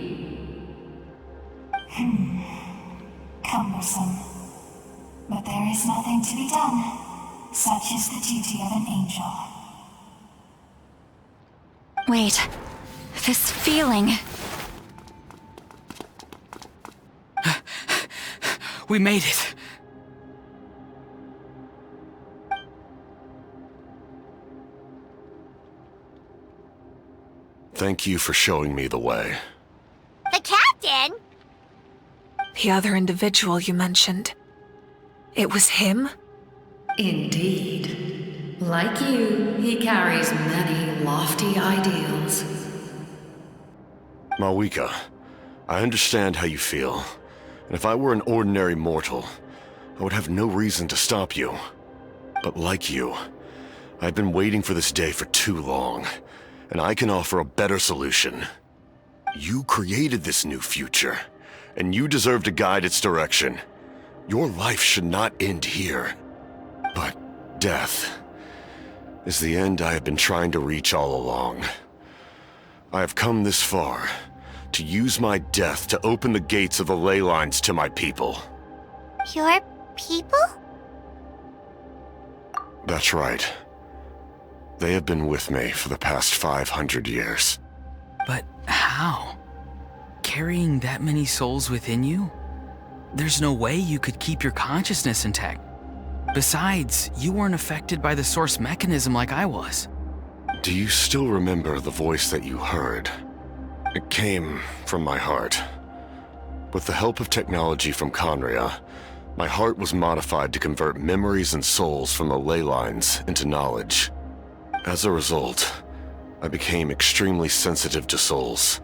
Cumbersome. But there is nothing to be done. Such is the duty of an angel. Wait. This feeling. We made it. Thank you for showing me the way. The captain? The other individual you mentioned. It was him? Indeed. Like you, he carries many lofty ideals. Mawika, I understand how you feel. And if I were an ordinary mortal, I would have no reason to stop you. But like you, I've been waiting for this day for too long, and I can offer a better solution. You created this new future, and you deserve to guide its direction. Your life should not end here. But death is the end I have been trying to reach all along. I have come this far to use my death to open the gates of the ley lines to my people. Your people? That's right. They have been with me for the past 500 years. But how? Carrying that many souls within you? There's no way you could keep your consciousness intact. Besides, you weren't affected by the source mechanism like I was. Do you still remember the voice that you heard? It came from my heart. With the help of technology from Conria, my heart was modified to convert memories and souls from the ley lines into knowledge. As a result, I became extremely sensitive to souls,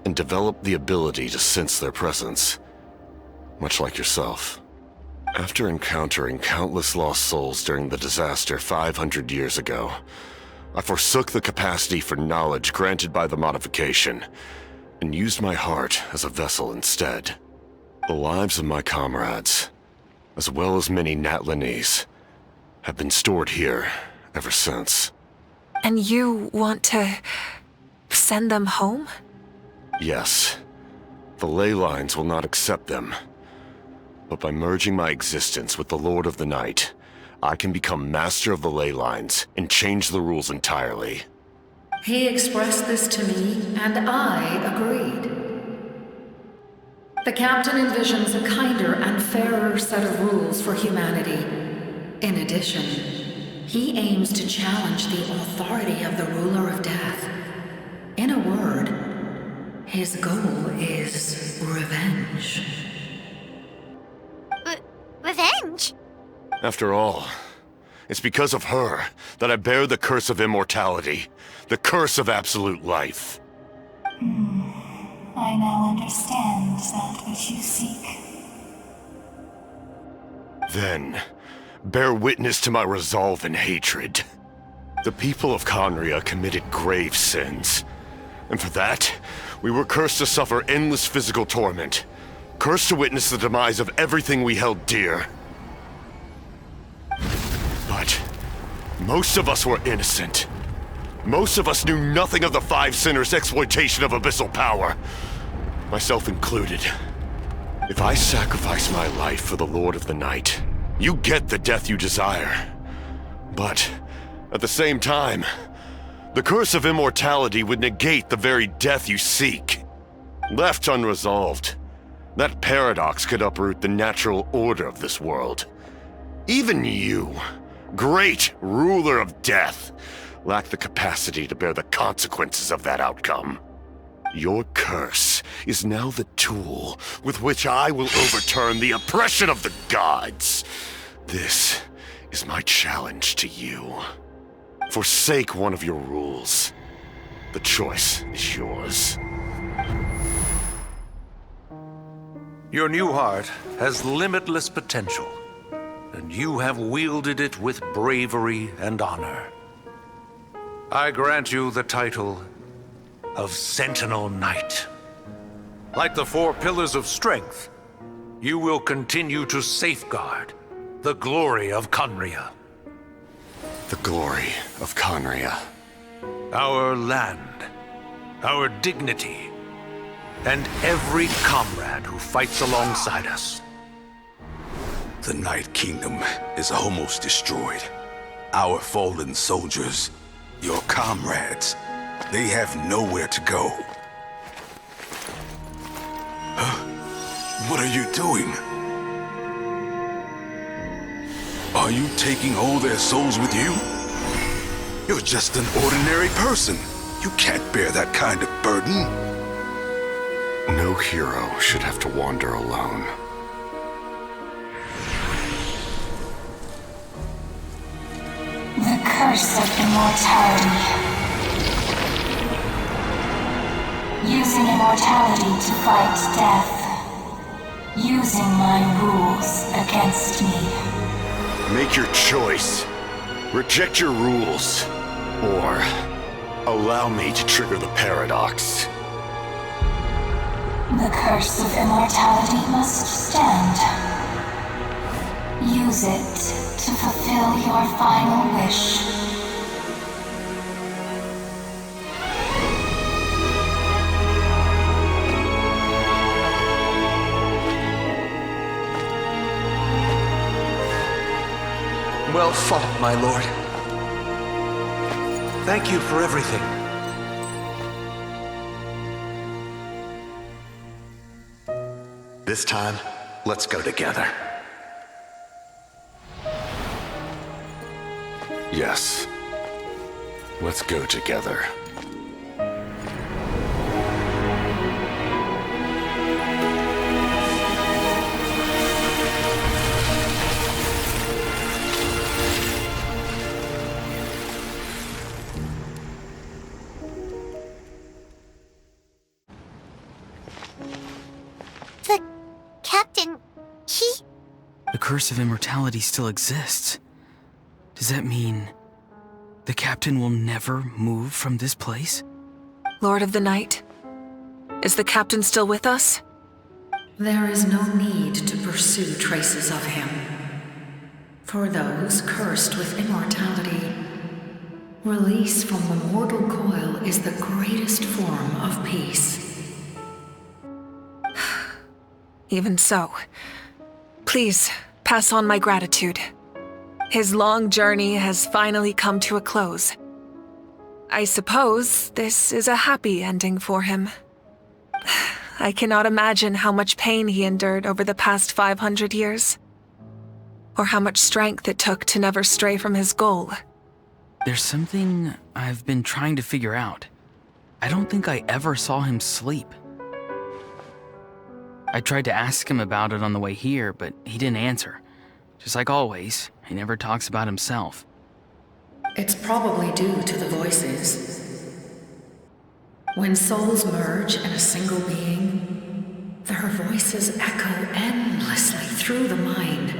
and developed the ability to sense their presence, much like yourself. After encountering countless lost souls during the disaster 500 years ago, I forsook the capacity for knowledge granted by the modification, and used my heart as a vessel instead. The lives of my comrades, as well as many Natlanese, have been stored here ever since. And you want to send them home? Yes. The ley lines will not accept them. But by merging my existence with the Lord of the Night, I can become master of the ley lines and change the rules entirely. He expressed this to me, and I agreed. The captain envisions a kinder and fairer set of rules for humanity. In addition, he aims to challenge the authority of the ruler of death. In a word, his goal is revenge. Revenge? After all, it's because of her that I bear the curse of immortality, the curse of absolute life. I now understand that which you seek. Then, bear witness to my resolve and hatred. The people of Conria committed grave sins, and for that, we were cursed to suffer endless physical torment, cursed to witness the demise of everything we held dear. But most of us were innocent. Most of us knew nothing of the Five Sinners' exploitation of abyssal power, myself included. If I sacrifice my life for the Lord of the Night, you get the death you desire. But at the same time, the curse of immortality would negate the very death you seek. Left unresolved, that paradox could uproot the natural order of this world. Even you, great ruler of death, lack the capacity to bear the consequences of that outcome. Your curse is now the tool with which I will overturn the oppression of the gods. This is my challenge to you. Forsake one of your rules. The choice is yours. Your new heart has limitless potential, and you have wielded it with bravery and honor. I grant you the title of Sentinel Knight. Like the 4 pillars of strength, you will continue to safeguard the glory of Conria. The glory of Conria. Our land, our dignity, and every comrade who fights alongside us. The Night Kingdom is almost destroyed. Our fallen soldiers, your comrades, they have nowhere to go. What are you doing? Are you taking all their souls with you? You're just an ordinary person. You can't bear that kind of burden. No hero should have to wander alone. The curse of immortality. Using immortality to fight death. Using my rules against me. Make your choice. Reject your rules. Or allow me to trigger the paradox. The curse of immortality must stand. Use it to fulfill your final wish. Well fought, my lord. Thank you for everything. This time, let's go together. Yes. Let's go together. The captain, The curse of immortality still exists. Does that mean the captain will never move from this place? Lord of the Night, is the captain still with us? There is no need to pursue traces of him. For those cursed with immortality, release from the mortal coil is the greatest form of peace. Even so, please pass on my gratitude. His long journey has finally come to a close. I suppose this is a happy ending for him. I cannot imagine how much pain he endured over the past 500 years, or how much strength it took to never stray from his goal. There's something I've been trying to figure out. I don't think I ever saw him sleep. I tried to ask him about it on the way here, but he didn't answer. Just like always, he never talks about himself. It's probably due to the voices. When souls merge in a single being, their voices echo endlessly through the mind.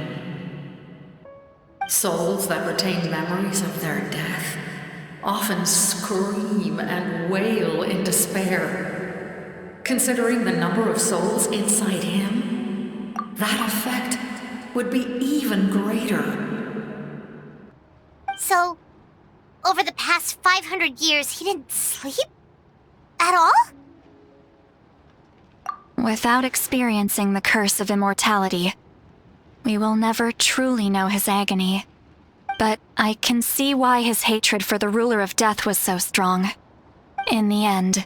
Souls that retain memories of their death often scream and wail in despair. Considering the number of souls inside him, that effect would be even greater. So, over the past 500 years, he didn't sleep? At all? Without experiencing the curse of immortality, we will never truly know his agony. But I can see why his hatred for the ruler of death was so strong. In the end,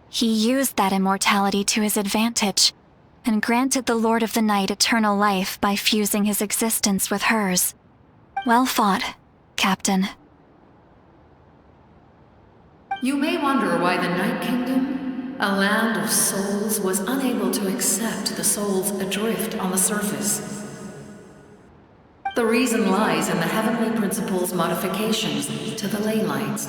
he used that immortality to his advantage, and granted the Lord of the Night eternal life by fusing his existence with hers. Well fought, Captain. You may wonder why the Night Kingdom, a land of souls, was unable to accept the souls adrift on the surface. The reason lies in the Heavenly Principle's modifications to the ley lines.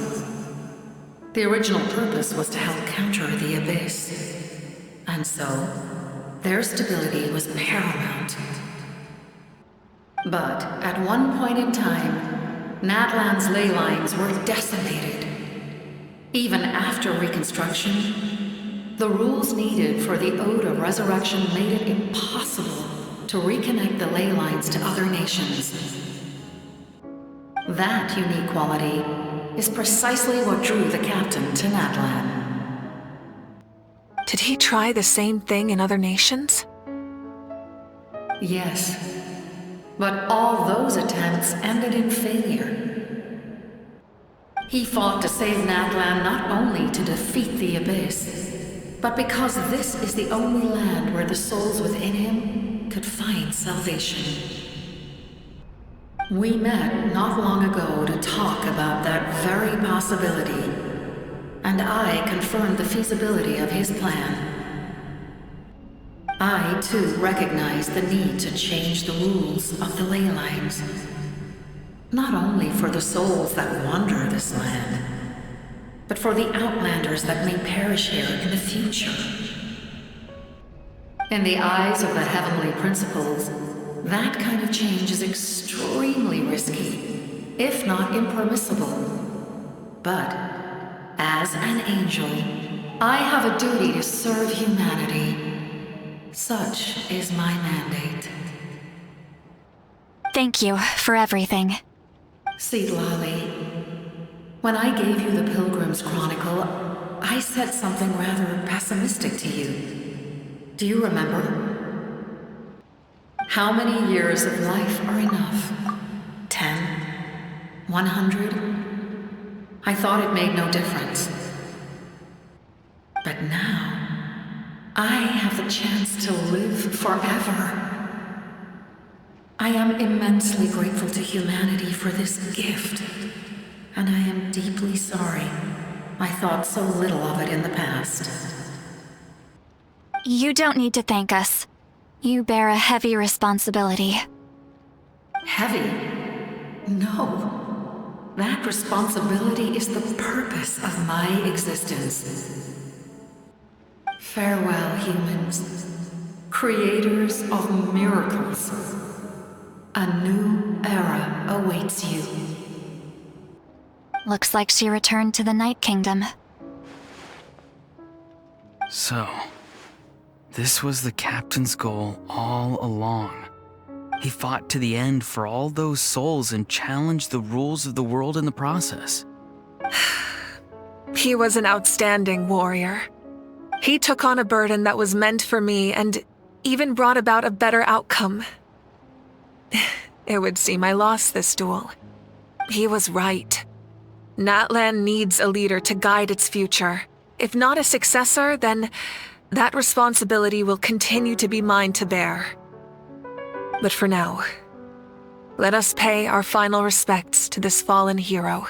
The original purpose was to help counter the Abyss. And so, their stability was paramount. But at one point in time, Natlan's ley lines were decimated, Even after Reconstruction, the rules needed for the Ode of Resurrection made it impossible to reconnect the ley lines to other nations. That unique quality is precisely what drew the captain to Natlan. Did he try the same thing in other nations? Yes, but all those attempts ended in failure. He fought to save Natlan not only to defeat the Abyss, but because this is the only land where the souls within him could find salvation. We met not long ago to talk about that very possibility, and I confirmed the feasibility of his plan. I, too, recognize the need to change the rules of the ley lines. Not only for the souls that wander this land, but for the outlanders that may perish here in the future. In the eyes of the heavenly principles, that kind of change is extremely risky, if not impermissible. But, as an angel, I have a duty to serve humanity. Such is my mandate. Thank you for everything. Seedlali, when I gave you the Pilgrim's Chronicle, I said something rather pessimistic to you. Do you remember? How many years of life are enough? 10? 100? I thought it made no difference. But now, I have the chance to live forever. I am immensely grateful to humanity for this gift, and I am deeply sorry I thought so little of it in the past. You don't need to thank us. You bear a heavy responsibility. Heavy? No. That responsibility is the purpose of my existence. Farewell, humans. Creators of miracles. A new era awaits you. Looks like she returned to the Night Kingdom. So, this was the captain's goal all along. He fought to the end for all those souls and challenged the rules of the world in the process. He was an outstanding warrior. He took on a burden that was meant for me and even brought about a better outcome. It would seem I lost this duel. He was right. Natlan needs a leader to guide its future. If not a successor, then that responsibility will continue to be mine to bear. But for now, let us pay our final respects to this fallen hero.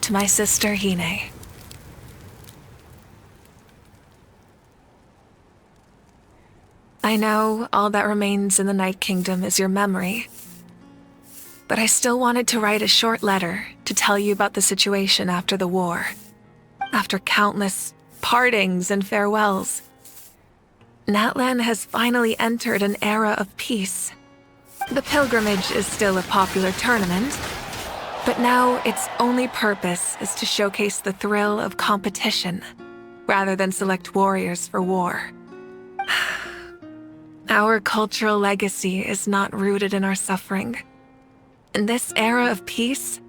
To my sister, Hine. I know all that remains in the Night Kingdom is your memory, but I still wanted to write a short letter to tell you about the situation after the war. After countless partings and farewells, Natlan has finally entered an era of peace. The pilgrimage is still a popular tournament, but now its only purpose is to showcase the thrill of competition, rather than select warriors for war. Our cultural legacy is not rooted in our suffering. In this era of peace,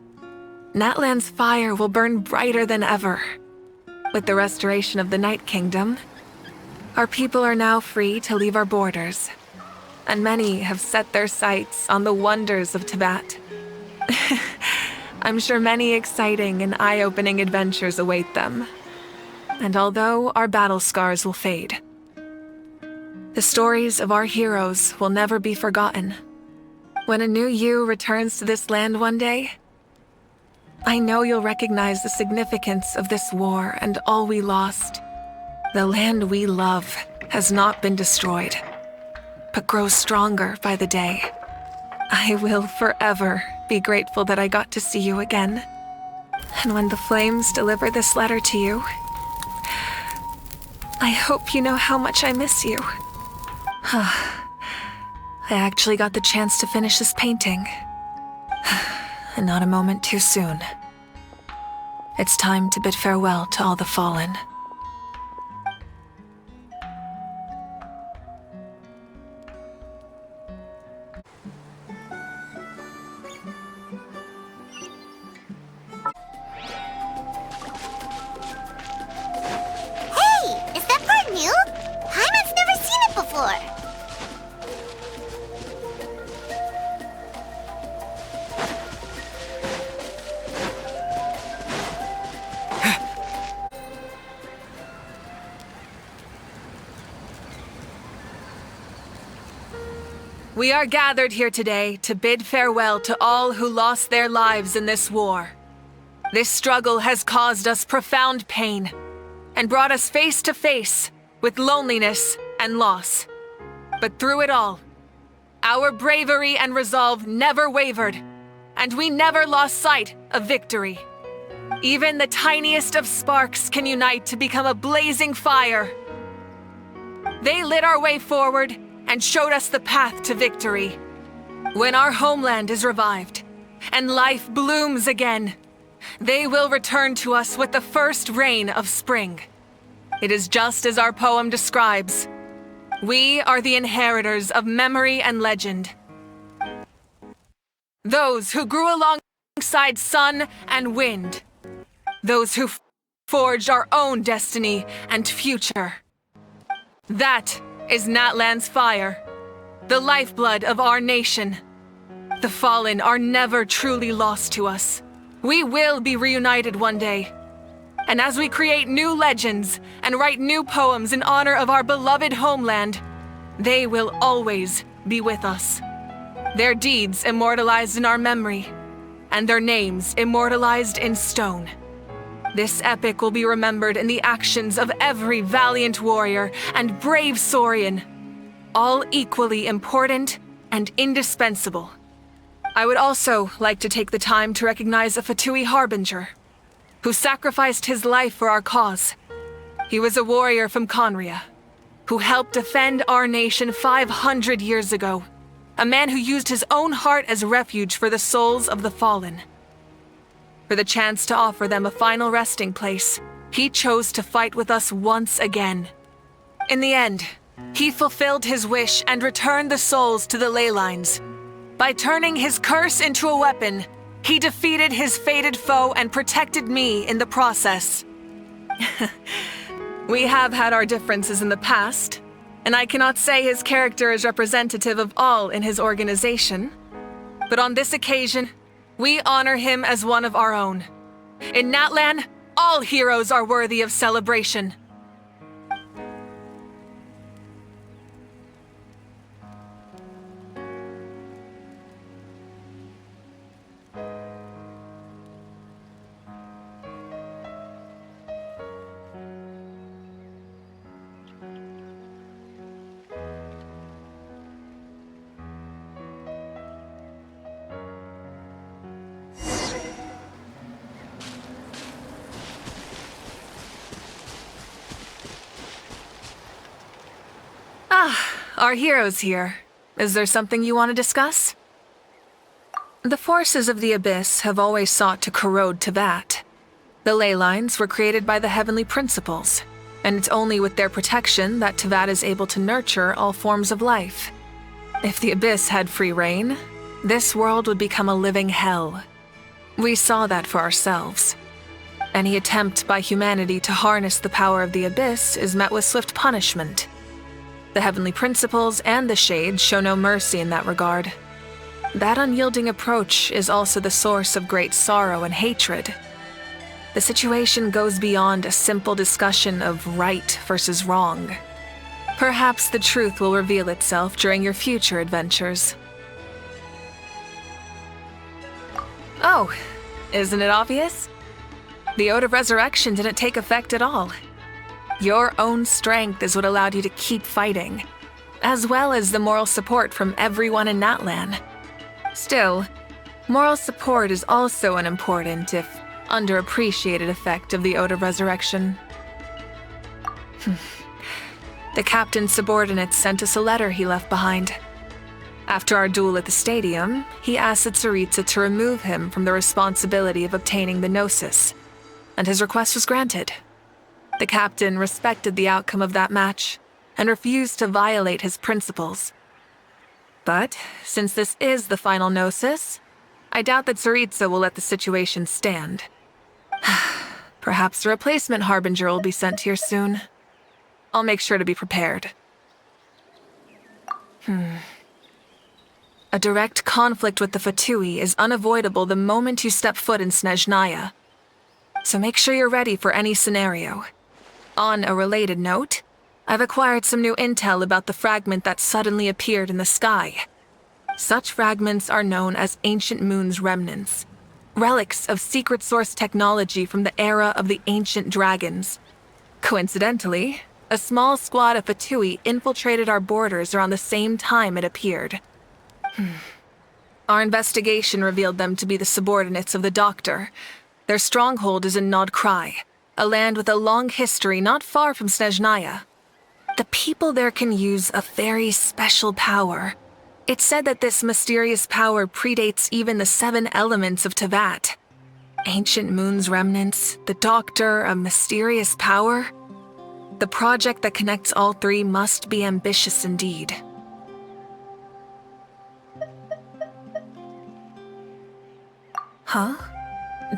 Natlan's fire will burn brighter than ever. With the restoration of the Night Kingdom, our people are now free to leave our borders, and many have set their sights on the wonders of Tibet. I'm sure many exciting and eye-opening adventures await them. And although our battle scars will fade, the stories of our heroes will never be forgotten. When a new you returns to this land one day, I know you'll recognize the significance of this war and all we lost. The land we love has not been destroyed, but grows stronger by the day. I will forever be grateful that I got to see you again. And when the flames deliver this letter to you, I hope you know how much I miss you. I actually got the chance to finish this painting. And not a moment too soon. It's time to bid farewell to all the fallen. Hey, is that part new? Paimon's never seen it before. We are gathered here today to bid farewell to all who lost their lives in this war. This struggle has caused us profound pain and brought us face to face with loneliness and loss. But through it all, our bravery and resolve never wavered, and we never lost sight of victory. Even the tiniest of sparks can unite to become a blazing fire. They lit our way forward and showed us the path to victory. When our homeland is revived and life blooms again, they will return to us with the first rain of spring. It is just as our poem describes. We are the inheritors of memory and legend. Those who grew alongside sun and wind. Those who forged our own destiny and future. That is Natlan's fire, the lifeblood of our nation. The fallen are never truly lost to us. We will be reunited one day. And as we create new legends and write new poems in honor of our beloved homeland, they will always be with us. Their deeds immortalized in our memory, and their names immortalized in stone. This epic will be remembered in the actions of every valiant warrior and brave Saurian, all equally important and indispensable. I would also like to take the time to recognize a Fatui Harbinger, who sacrificed his life for our cause. He was a warrior from Conria, who helped defend our nation 500 years ago, a man who used his own heart as refuge for the souls of the fallen. For the chance to offer them a final resting place, he chose to fight with us once again. In the end, he fulfilled his wish and returned the souls to the ley lines. By turning his curse into a weapon, he defeated his fated foe and protected me in the process. We have had our differences in the past, and I cannot say his character is representative of all in his organization. But on this occasion, we honor him as one of our own. In Natlan, all heroes are worthy of celebration. Our heroes here. Is there something you want to discuss? The forces of the Abyss have always sought to corrode Teyvat. The ley lines were created by the heavenly principles, and it's only with their protection that Teyvat is able to nurture all forms of life. If the Abyss had free reign, this world would become a living hell. We saw that for ourselves. Any attempt by humanity to harness the power of the Abyss is met with swift punishment. The heavenly principles and the Shades show no mercy in that regard. That unyielding approach is also the source of great sorrow and hatred. The situation goes beyond a simple discussion of right versus wrong. Perhaps the truth will reveal itself during your future adventures. Oh, isn't it obvious? The Ode of Resurrection didn't take effect at all. Your own strength is what allowed you to keep fighting, as well as the moral support from everyone in Natlan. Still, moral support is also an important, if underappreciated, effect of the Ode of Resurrection. The captain's subordinates sent us a letter he left behind. After our duel at the stadium, he asked Tsaritsa to remove him from the responsibility of obtaining the Gnosis, and his request was granted. The captain respected the outcome of that match and refused to violate his principles. But since this is the final Gnosis, I doubt that Tsaritsa will let the situation stand. Perhaps a replacement Harbinger will be sent here soon. I'll make sure to be prepared. A direct conflict with the Fatui is unavoidable the moment you step foot in Snezhnaya. So make sure you're ready for any scenario. On a related note, I've acquired some new intel about the fragment that suddenly appeared in the sky. Such fragments are known as Ancient Moon's remnants, relics of secret source technology from the era of the ancient dragons. Coincidentally, a small squad of Fatui infiltrated our borders around the same time it appeared. Our investigation revealed them to be the subordinates of the Doctor. Their stronghold is in Nod Krai, a land with a long history not far from Snezhnaya. The people there can use a very special power. It's said that this mysterious power predates even the 7 elements of Tevat. Ancient Moon's remnants, the Doctor, a mysterious power. The project that connects all 3 must be ambitious indeed. Huh?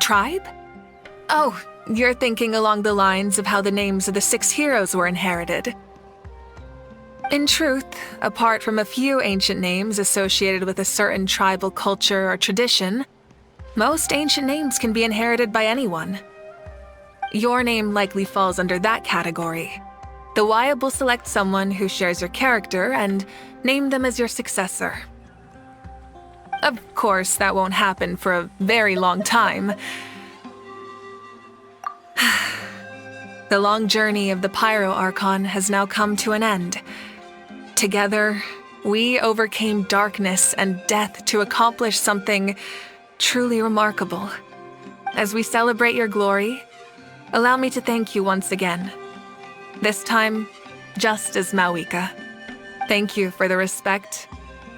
Tribe? Oh, you're thinking along the lines of how the names of the 6 heroes were inherited. In truth, apart from a few ancient names associated with a certain tribal culture or tradition, most ancient names can be inherited by anyone. Your name likely falls under that category. The Wyab will select someone who shares your character and name them as your successor. Of course, that won't happen for a very long time. The long journey of the Pyro Archon has now come to an end. Together, we overcame darkness and death to accomplish something truly remarkable. As we celebrate your glory, allow me to thank you once again. This time, just as Mawika. Thank you for the respect,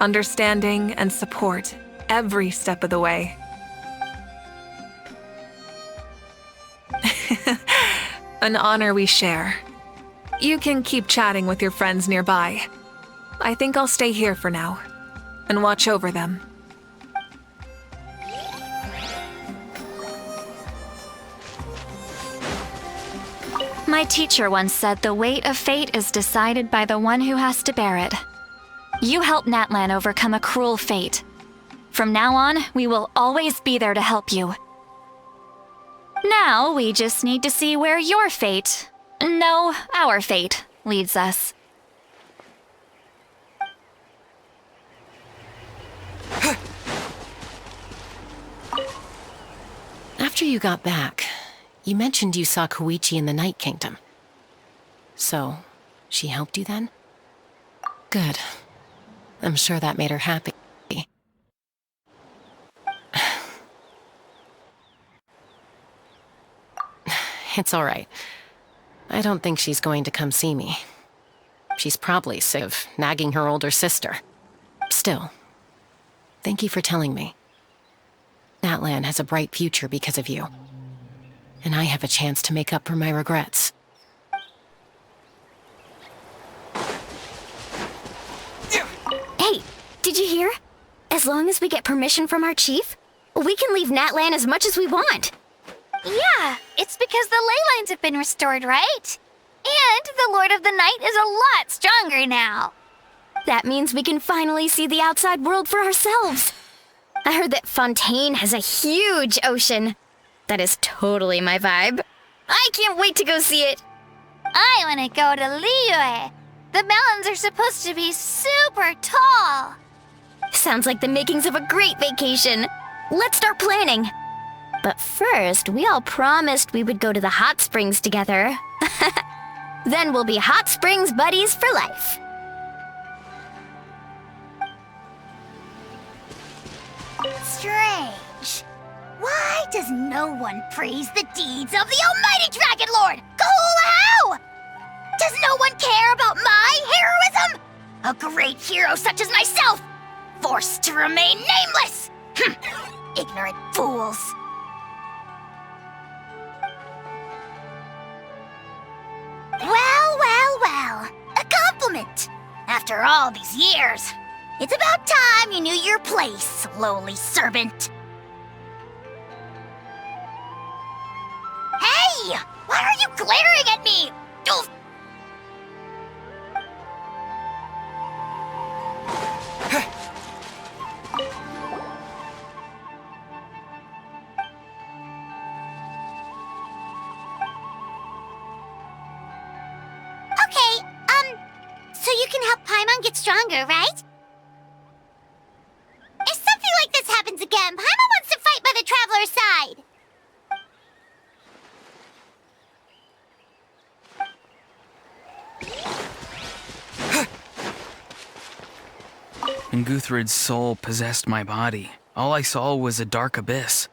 understanding, and support every step of the way. An honor we share. You can keep chatting with your friends nearby. I think I'll stay here for now and watch over them. My teacher once said the weight of fate is decided by the one who has to bear it. You helped Natlan overcome a cruel fate. From now on, we will always be there to help you. Now, we just need to see where your fate, no, our fate, leads us. After you got back, you mentioned you saw Koichi in the Night Kingdom. So, she helped you then? Good. I'm sure that made her happy. It's all right. I don't think she's going to come see me. She's probably sick of nagging her older sister. Still, thank you for telling me. Natlan has a bright future because of you. And I have a chance to make up for my regrets. Hey, did you hear? As long as we get permission from our chief, we can leave Natlan as much as we want. Yeah, it's because the ley lines have been restored, right? And the Lord of the Night is a lot stronger now. That means we can finally see the outside world for ourselves. I heard that Fontaine has a huge ocean. That is totally my vibe. I can't wait to go see it. I want to go to Liyue. The mountains are supposed to be super tall. Sounds like the makings of a great vacation. Let's start planning. But first, we all promised we would go to the hot springs together. Then we'll be hot springs buddies for life. Strange. Why does no one praise the deeds of the Almighty Dragon Lord, Kahula? To Does no one care about my heroism? A great hero such as myself, forced to remain nameless! Ignorant fools. Well, well, well. A compliment. After all these years, it's about time you knew your place, lowly servant. Hey! Why are you glaring at me? Oof. Okay, so you can help Paimon get stronger, right? If something like this happens again, Paimon wants to fight by the Traveler's side. When Guthred's soul possessed my body, all I saw was a dark abyss.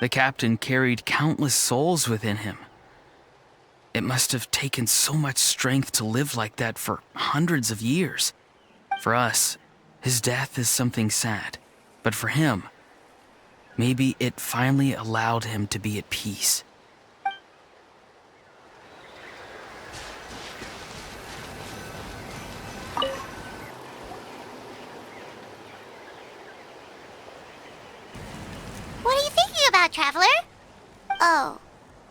The captain carried countless souls within him. It must have taken so much strength to live like that for hundreds of years. For us, his death is something sad. But for him, maybe it finally allowed him to be at peace. What are you thinking about, Traveler? Oh,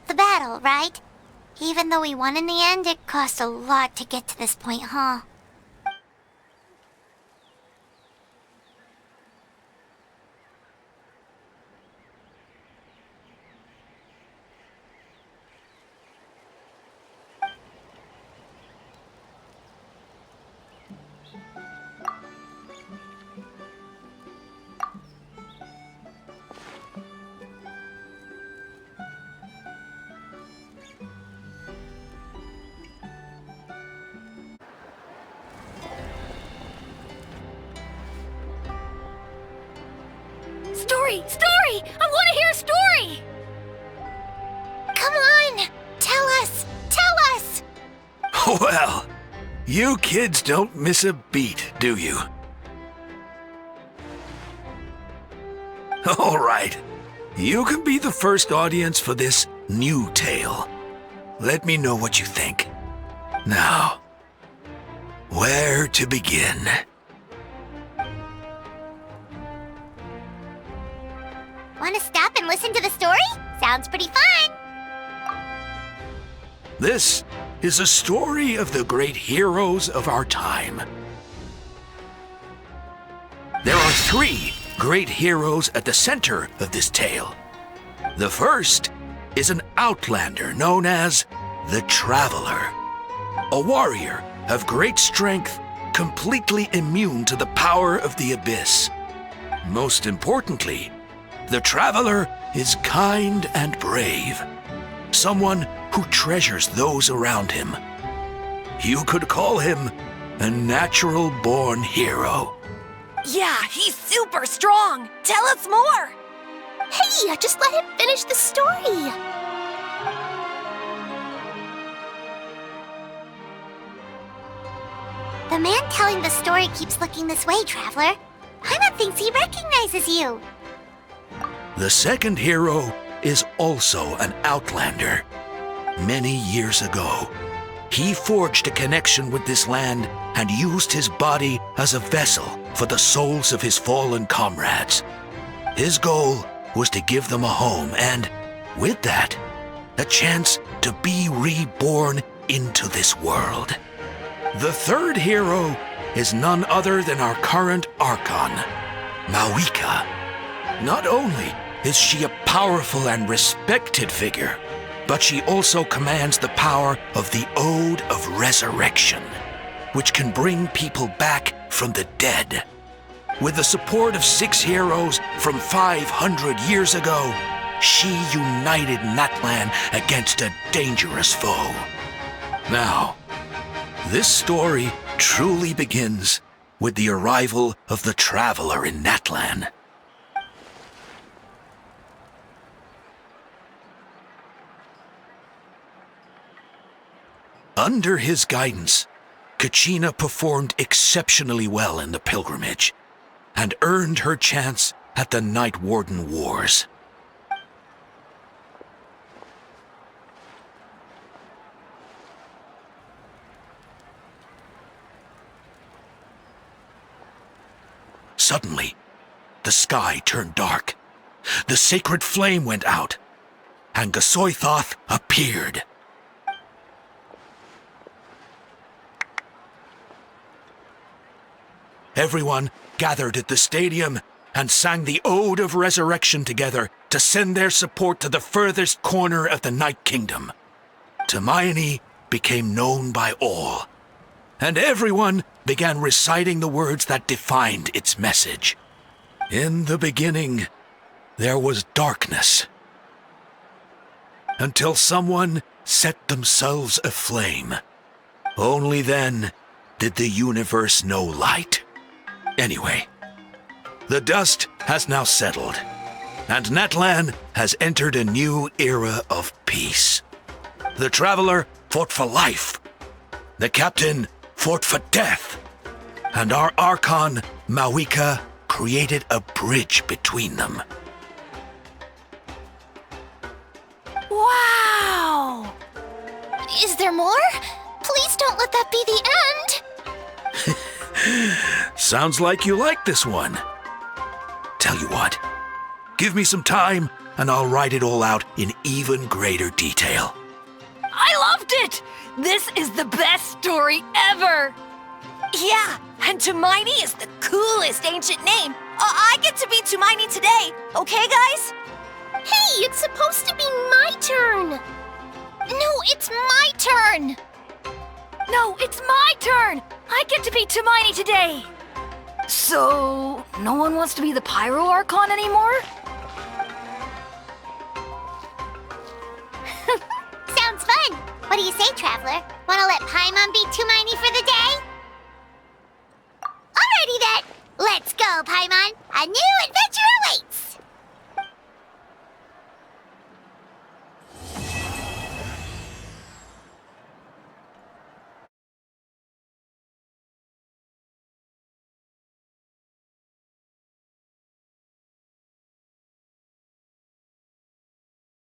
the battle, right? Even though we won in the end, it cost a lot to get to this point, huh? Story! Story! I want to hear a story! Come on! Tell us! Tell us! Well, you kids don't miss a beat, do you? All right. You can be the first audience for this new tale. Let me know what you think. Now, where to begin? Want to stop and listen to the story? Sounds pretty fun! This is a story of the great heroes of our time. There are 3 great heroes at the center of this tale. The first is an outlander known as the Traveler, a warrior of great strength, completely immune to the power of the abyss. Most importantly, the Traveler is kind and brave, someone who treasures those around him. You could call him a natural-born hero. Yeah, he's super strong. Tell us more. Hey, just let him finish the story. The man telling the story keeps looking this way, Traveler. Paimon thinks he recognizes you. The second hero is also an outlander. Many years ago, he forged a connection with this land and used his body as a vessel for the souls of his fallen comrades. His goal was to give them a home and, with that, a chance to be reborn into this world. The third hero is none other than our current Archon, Mawika. Not only is she a powerful and respected figure, but she also commands the power of the Ode of Resurrection, which can bring people back from the dead. With the support of 6 heroes from 500 years ago, she united Natlan against a dangerous foe. Now, this story truly begins with the arrival of the Traveler in Natlan. Under his guidance, Kachina performed exceptionally well in the pilgrimage and earned her chance at the Night Warden Wars. Suddenly, the sky turned dark. The sacred flame went out, and Gasoithoth appeared. Everyone gathered at the stadium and sang the Ode of Resurrection together to send their support to the furthest corner of the Night Kingdom. Hermione became known by all, and everyone began reciting the words that defined its message. In the beginning, there was darkness, until someone set themselves aflame. Only then did the universe know light. Anyway, the dust has now settled, and Natlan has entered a new era of peace. The Traveler fought for life, the Captain fought for death, and our Archon, Mawika, created a bridge between them. Wow! Is there more? Please don't let that be the end! Sounds like you like this one. Tell you what, give me some time and I'll write it all out in even greater detail. I loved it! This is the best story ever! Yeah, and Hermione is the coolest ancient name. I get to be Hermione today, okay, guys? Hey, it's supposed to be my turn! No, it's my turn! No, it's my turn! I get to be Hermione today! So, no one wants to be the Pyro Archon anymore? Sounds fun! What do you say, Traveler? Wanna let Paimon be Hermione for the day? Alrighty then! Let's go, Paimon! A new adventure!